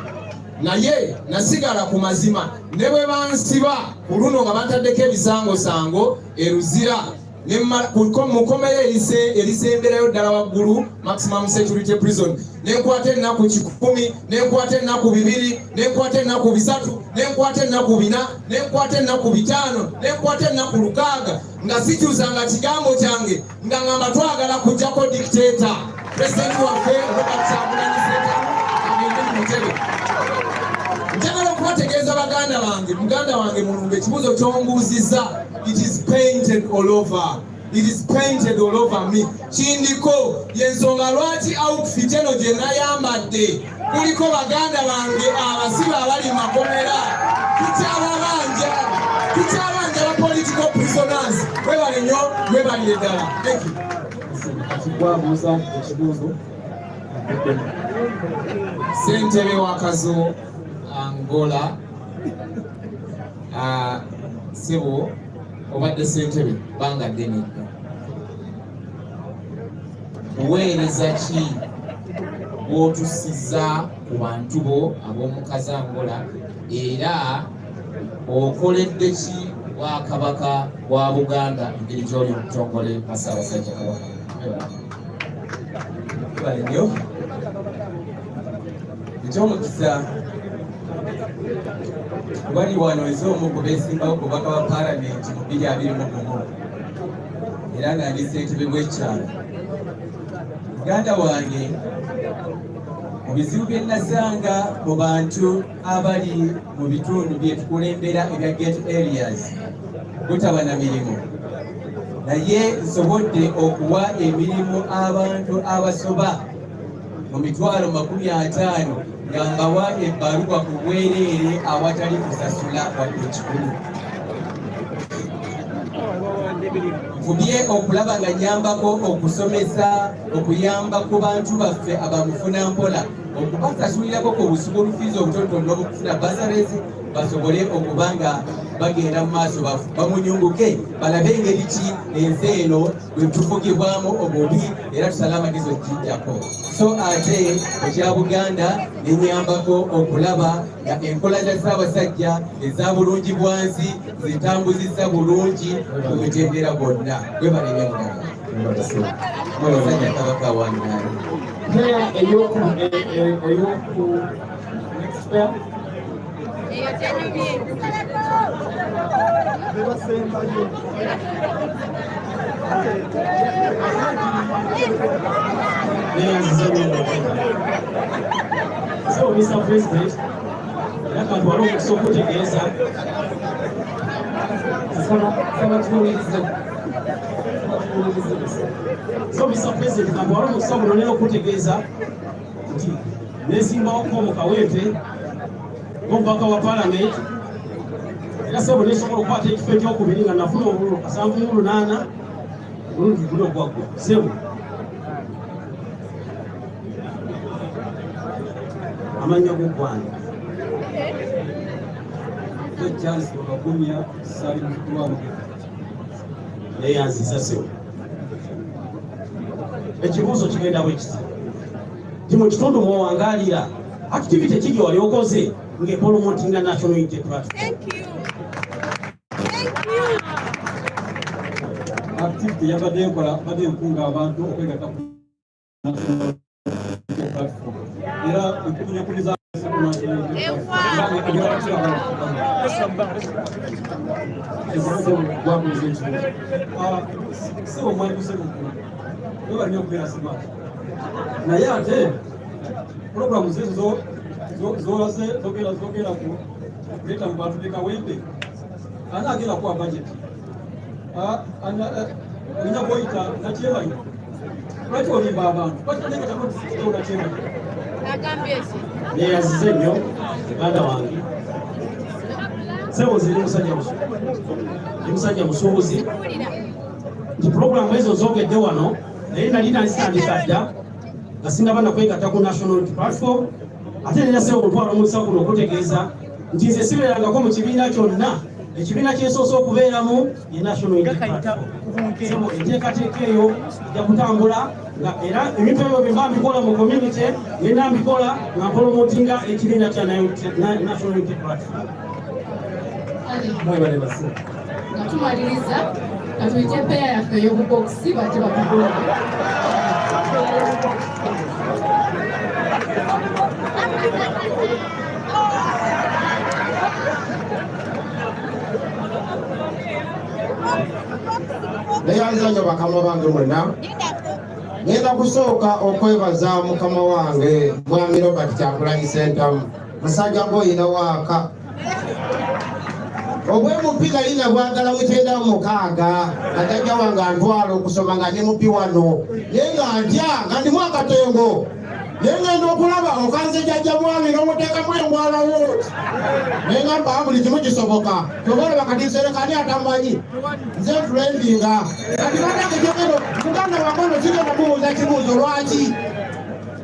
Naye nasigala ku mazima ne bwe bansiba ku luno nga bataddeko ebisangosango eruzira mu kkomera erisemberayo ddala waggulu maximum security prison, nenkwata ennaku 10, nenkwata ennaku 2, nenkwata ennaku 3, nenkwata ennaku 4, nenkwata ennaku 5, nenkwata ennaku 6, nga sikyusanga kigambo kyange nga ngamba twagala kujjako dictator president waffe Robert Kyagulanyi Ssentamu agende mu Mutebi. Njagala okubategeeza baganda bange, muganda wange Mulumbe, ekibuuzo ky'ombuuzizza, it is painted all over. It is painted all over me. Kindiko yensonga lwaki outfit eno gye nayambadde kuliko baganda bange abasibe abali mu makomera, tukyabanja ba political prisoners. Webale nnyo, webalire ddala. Thank you. Kigwabuuza ekibuuzo. Ssentebe wa Kazo Angola, Sebo obadde ssentebe bangadde nedda. Buweereza ki bw'otusiza ku bantu bo ab'omu Kazo Angola, era okoledde ki Bwakabaka bwa Buganda engeri gy'oli omutongole Ssaabasajja Kabaka? Bale nnyo ekyomukisa wali wano ez'omu ku beesimbawo ku bubaka ba paalamenti mu 2021 era nga ndi ssentebe bw'ekyalo. Muganda wange, mu bizibu bye nasanga mu bantu abali mu bitundu bye tukulembera ebya ghetto areas butaba na mirimu, naye nsobodde okuwa emirimu abantu abasoba mu 50,000 nga mbawa ebbaluwa ku bwereere awatali kusasula wadde ekikulu. Nkubye okulaba nga nyambako okusomesa, okuyamba ku bantu baffe abamufuna mpola, okubasasulirako ku busubu fiizi obutonotono n'obukufuna basaries basobole okuba nga bagenda mu maaso bamunyunguke, balabe engeri ki ensi eno bwe tufugibwamu obubi era tusale amagezi okugijjako. So ate ekya Buganda nenyambako okulaba nga enkola za Ssaabasajja eza bulungi bwansi zitambuzizza bulungi mu mitendera gonna. Gwe balebe Muganda Ssaabasajja Kabaka wange. fair. So, Mr. President, yakantu waliwo omukisa okutegeeza so Mr. President, kantu waliwo omukisa guno leero okutegeeza nti neesimbawoko mu Kawempe ng'omubaka wa Parliament era sebo nesobola okukwata ekifo ekyokubiri nga nafuna obululu 78 omulundi guno gwaggwa sebo amanya g'eggwanga Charles Wakagumya Sali Mutwalo neyanziza sebo ekibuuzo kigenda bwe kiti ti mu kitundu mw'owangaalira activity kiri wali okoze ng'epolomotinga national unity platform. Activity yabadde ekola badde nkunga abantu okwegatta ku national unity platform era ekunyakuniza sebo mwanduse mukulu webalina okubeera smart naye ate programu zezo zolaze zogera ku kuleta mu bantu be Kawempe ani agenda kuwa budget olina kwoyita nakyemanyi lwaki olimba abantu nakyemanyi neyazize nnyo muganda wange sebo ziri musajja musuubuzi nti programu ezo zogedde wano naye nali nazitandika dda nga singa bana kwegatta ku national unity platform ate nina sebo olutwala omukisa guno okutegeeza nti nze sibeerangako mu kibiina kyonna ekibiina kyesoose okubeeramu ye national unity platform sebo enteekateeka eyo ejja kutambula nga era ebintu ebyo bye mba mbikola mu community ngenda mbikola nga mpolomotinga ekibiina kya national unity platform. Nga tumaliriza katuyite peya yaffe ey'obubokisi bate batugula neyanza nnyo bakama bange mwenna ngenda kusooka okwebaza mukama wange mwami Robert Kyagulanyi Ssentamu musajja gw'oyina waaka obwemupiga lina bwagala 96 najajja wange antwala okusoma nga ne mupi wano naye nga ntya nga ndimu akatengo naye ngenda okulaba okanze jjajja mwami n'omuteekamu engwala wooti naye nga mba buli kimu kisoboka tobalaba kati nserekani atamanyi nze nfulendinga kati badakejogero muganda wagono sigenda mubuuza kibuuzo lwaki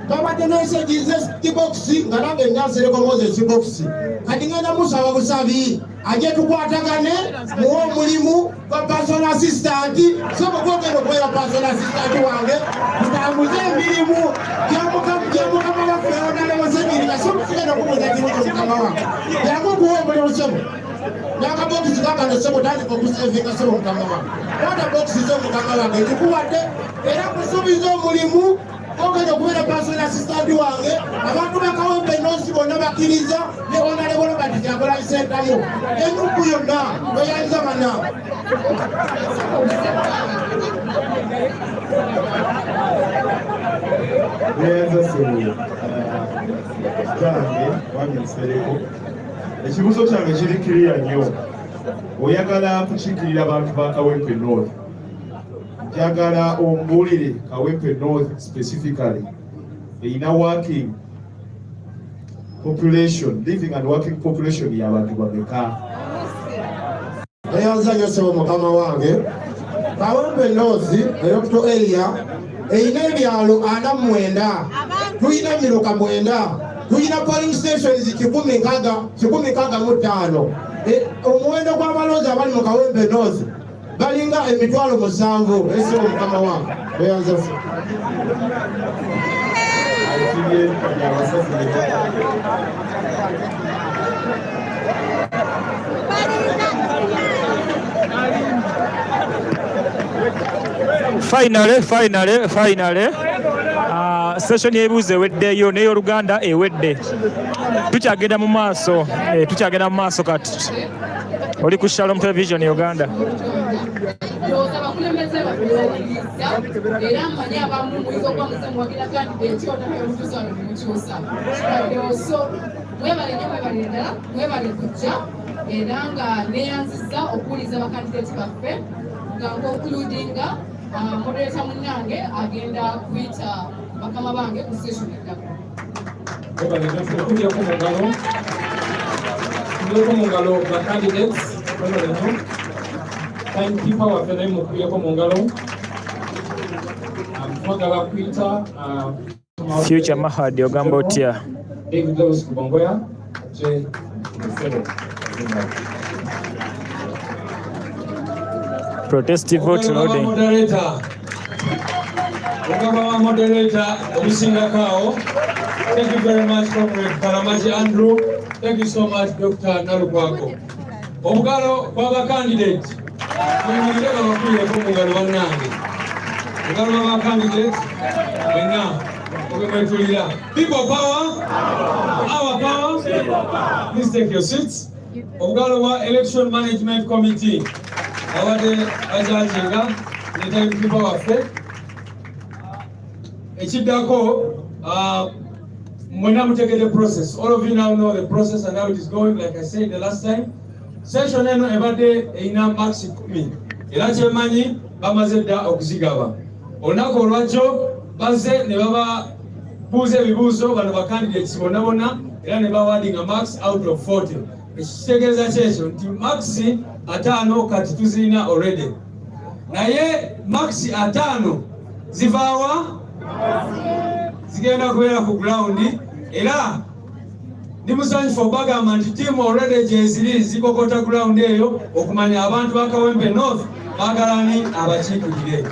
babadde neseginze kibokisi nga nange nyansereko Moses bokisi kati ngenda musaba busabi aje tukwatagane muwo omulimu gwa personal assistant sobo gwogenda okubeera personal assistant wange mutambuze emirimu gyamukama waffe onalewosebirika somusigenda okubuuza kibuuzo mukama wange yangu okuwa omulimu sebo nakabokisi kakano sebo tandika okusevinga sebo mukama wange wata bokisi zo mukama wange ndikuwadde era kusuubiza omulimu ogenda okubeera personal assistant wange abantu ba Kawempe North bonna bakkiriza ne Honorable Robert Kyagulanyi Ssentamu enyuku yonna weyanza bana neyanza sebo kitange wami Nsereko ekibuuzo kyange kiri kiriya nnyo oyagala kukiikirira abantu ba Kawempe North njagala ombuulire Kawempe North specifically eyina working population living and working population y'abantu bameka neyanza nnyo sebo mukama wange Kawempe North electoral area eyina ebyalo 49 tuyina miruka 9 tuyina polling stations 165 omuwendo gw'abalonzi abali mu Kawempe North balinga 7,000 esebo mukama wange neyanza Finally, session y'ebibuuzo eweddeyo n'ey'Oluganda ewedde. Tukyagenda mu maaso kati. Oli ku Shalom Television Uganda. Era mmanyi abamu muyinza okuba musemwagira kandidate onayo omutuusa wano nemukyusa. Mwebale nnyo mwebale ddala, mwebale kujja era nga neeyanziza okuwuliza bakandidate baffe nga nkoncludinga moderator munnange agenda kuyita bakama bange ku session eddako. Tulyeko mu ngalo ba candidates timekeeper waffe naye mukubyeko mu ngalo twagala kuyita Future Mahadi ogamba otya? David Lewis Kubongoya Protestive vote loading. Moderator Omusingakao. Thank you very much, Comrade Karamaji Andrew. Thank you so much, Dr. Nalukwako. Obugalo kwa candidate. Muyimulire bakulyeko mu ngalo bannange. Obugalo bwa candidate wenna obwetulira. People power, our power. Please take your seats. Obugalo bwa Election Management Committee. Abadde bajajinga ne timekeeper waffe. Ekiddako mwenna mutegedde process. All of you now know the process and how it is going. Like I said the last time, session eno ebadde erina max 10 era kyemanyi bamaze dda okuzigaba. Olunaku olwajjo bazze ne bababuuza ebibuuzo bano bacandidates bonna bonna era ne bawadinga max out of 40. Ekitegeeza kyekyo nti max 5 kati tuzirina already. Naye max 5 zivaawa zigenda kubeera ku ground era ndi musanyufu okubagamba nti team already gyeziri zikokota ground eyo okumanya abantu ba Kawempe North bagalani abakiikirire.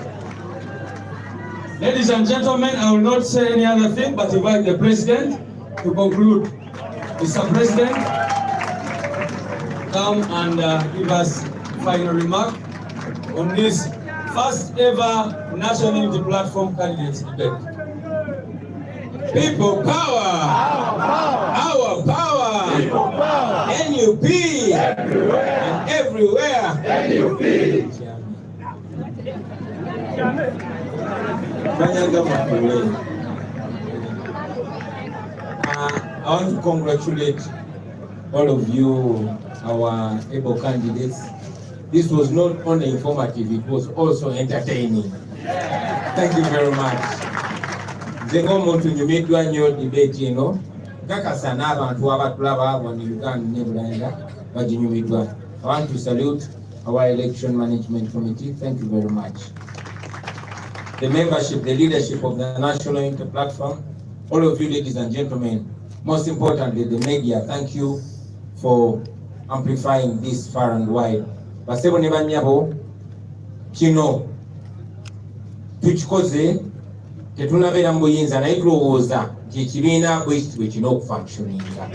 Ladies and gentlemen, I will not say any other thing but invite the President to conclude. Mr. President, come and give us final remark on this first ever National Unity Platform candidates debate. People power! Our power! NUP! And everywhere! NUP! I want to congratulate all of you, our able candidates. This was not only informative, it was also entertaining. Thank you very much. Zengomuntu nyumiddwa nnyo debate eno. Kakasa n'abantu abatulaba wano Uganda ne Bulanda baginyumiddwa. I want to salute our Election Management Committee. Thank you very much. The membership, the leadership of the National Unity Platform, all of you ladies and gentlemen, most importantly the media, thank you for amplifying this far and wide. Basebo ne banyabo kino tukikoze tetunabeera mu buyinza naye tulowooza nti ekibiina bwe kino okufunctioninga.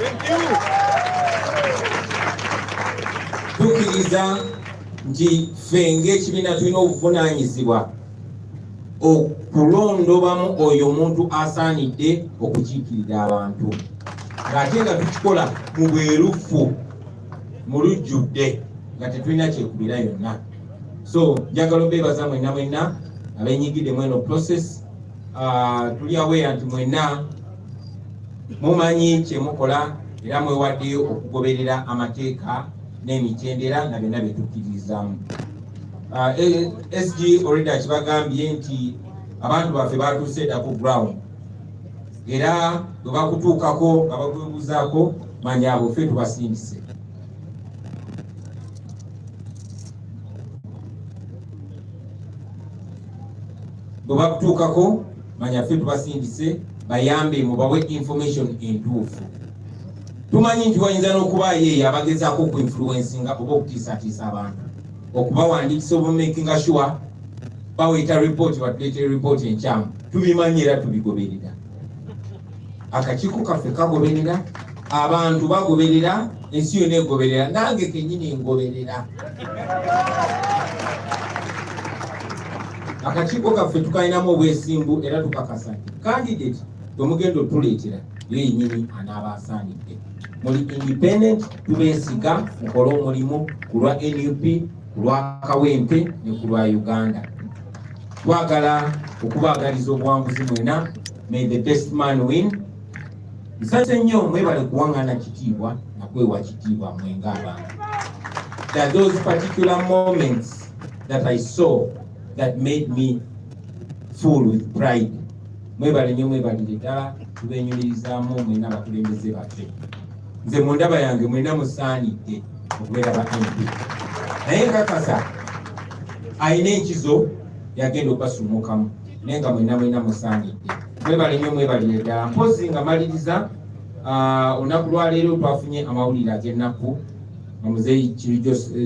Tukkiriza nti ffe ng'ekibiina tulina obuvunaanyizibwa okulondobamu oyo omuntu asaanidde okukiikirira abantu ng'ate nga tukikola mu bwerufu mu lujjudde nga tetulina kyekubira yonna. So njagala obeebaza mwenna mwenna abenyigidde mweno process. Tuli aware nti mwenna mumanyi kyemukola era mwewaddeyo okugoberera amateeka n'emitendera na byonna byetukkiririzaamu. SG already akibagambye nti abantu baffe batuuse dda ku ground era bwe bakutuukako nga bakwebuuzaako manya abo ffe tubasindise. Bwe bakutuukako manya ffe tubasindise bayambe mubawe information entuufu. Tumanyi nti wayinza n'okubaayo eyo abagezaako okuinfluencinga oba okutiisatiisa abantu okubawandiikisa oba making sure baweeta report batuleetera report enkyamu. Tubimanyi era tubigoberera. Akakiiko kaffe kagoberera, abantu bagoberera, ensi yonna egoberera, nange kennyini ngoberera. akakiiko kaffe tukalinamu obwesimbu era tukakasa nti candidate tomugenda otuleetera yo yennyini anaaba asaanidde. Muli independent, tubeesiga mukole omulimu ku lwa NUP, ku lwa Kawempe ne ku lwa Uganda. Twagala okubaagaliza obuwanguzi mwena. May the best man win. Nsase nnyo mwebale kuwaŋŋaana kitiibwa na kwewa kitiibwa mwenga abantu. There are those particular moments that I saw that made me full with pride. Mwebale nnyo mwebalire ddala tubenyulirizaamu mwena abakulembeze baffe. Nze mu ndaba yange mwena musaanidde okubeera ba MP. Naye nkakasa alina enkizo yagenda okubasumukamu naye nga mwena musaanidde. Mwebale nnyo mwebalire ddala. Mpozi nga maliriza olunaku lwaleero twafunye amawulire ag'ennaku nga muzeeyi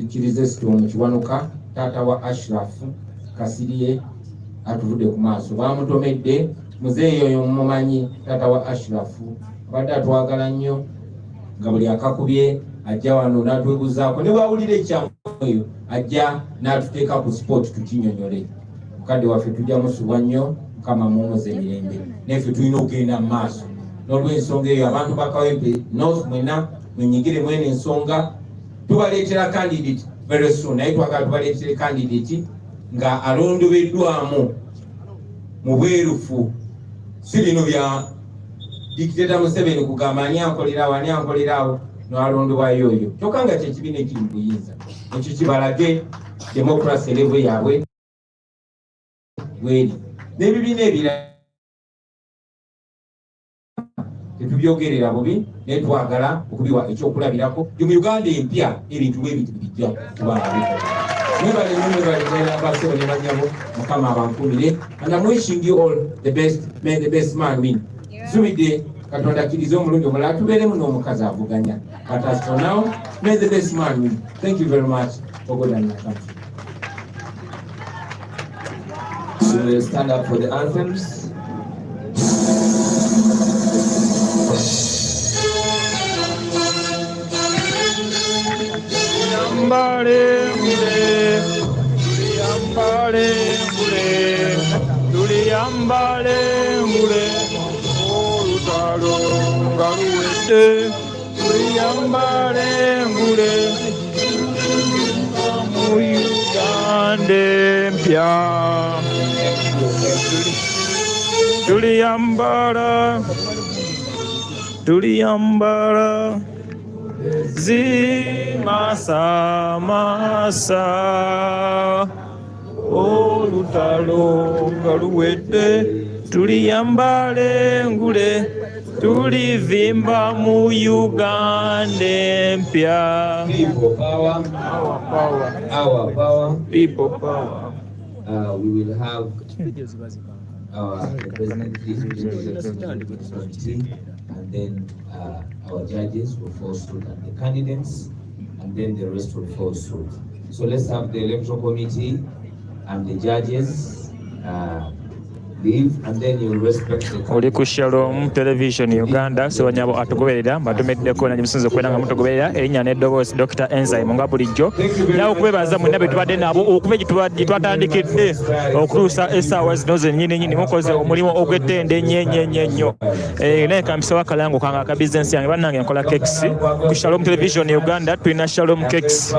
Kirizesito mu Kiwanuka taata wa Ashraf Kasirye atuvudde ku maaso. Bamutomedde muzeeyi oyo mumumanyi taata wa Ashraf abadde atwagala nnyo nga buli akakubye ajja wano n'atwebuzaako ne bwawulira ekyamu eyo ajja n'atuteeka ku sport tukinyonyole. Mukadde waffe tujja musubwa nnyo Mukama mumuze emirembe neffe tulina okugenda mu maaso n'olw'ensonga eyo abantu ba Kawempe North mwena mwenyigire mwene ensonga. Tubaleetera candidate very soon naye twagala tubaleetere candidate nga alondobeddwamu mu bwerufu si bino bya dictator Museveni kugamba ani ankolerawo n'alondobwayo oyo kyokka nga kyekibiina ekiri mu buyinza ekyo kibalage democracy level yaabwe bweri n'ebibiina ebirala tetubyogerera bubi naye twagala okubiwa ekyokulabirako mu Uganda empya ebintu bwebintu bijja kubanga mwebale ne banyabo Mukama abankumire and I'm wishing you all the best. May the best man win. Nsumidde Katonda akkirize omulundi omulala tubeeremu n'omukazi avuganya. But as for now, may the best man win. Thank you very much for God and your country. So we'll stand up for the anthems. Tuliyambale ngule olutalo nga luwedde. Tuliyambale ngule mu Uganda empya. Tuliyambala zimasamasa olutalo nga luwedde. Tuliyambale ngule tulivimba mu Uganda empya. People power. Our power. People power. We will have our representative committee, and then our judges will follow suit, and the candidates, and then the rest will follow suit. So let's have the electoral committee and the judges leave, and then you respect the oli ku Shalom Television Uganda sewanyabo atugoberera mbatumeddeko nange musinze okwenda nga mutugoberera erinnya n'eddoboozi Dr. Enzyme nga bulijjo nawe okubebaza mwenna be tubadde nabo okuba gye twatandikidde okutuusa essaawa zino zennyini mukoze omulimu ogw'ettende nnyo naye kampisawo akalango kange aka bizinensi yange bannange nkola cakes ku Shalom Television Uganda tulina Shalom cakes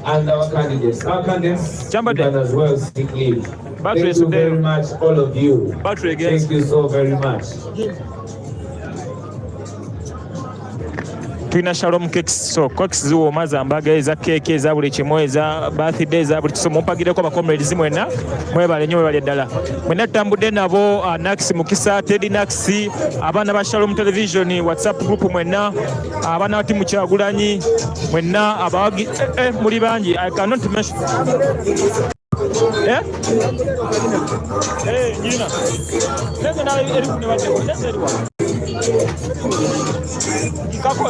and our candidates as well seek leave. Thank you very much, all of you. Thank you so very much. tulina Shalom cakes, so cakes ziwooma za mbaga eza keeke eza buli kimu eza birthday eza buli kisomo mpagireko abakomrades mwena mwebale nnyo mwebale ddala mwena tutambudde nabo Nax Mukisa Teddy Nax abaana ba Shalom Television WhatsApp group mwena abaana bati mu Kyagulanyi mwena abawagi muli bangi I cannot mention Gina. Nese na erifu ni wate. Nese eriwa. Kako.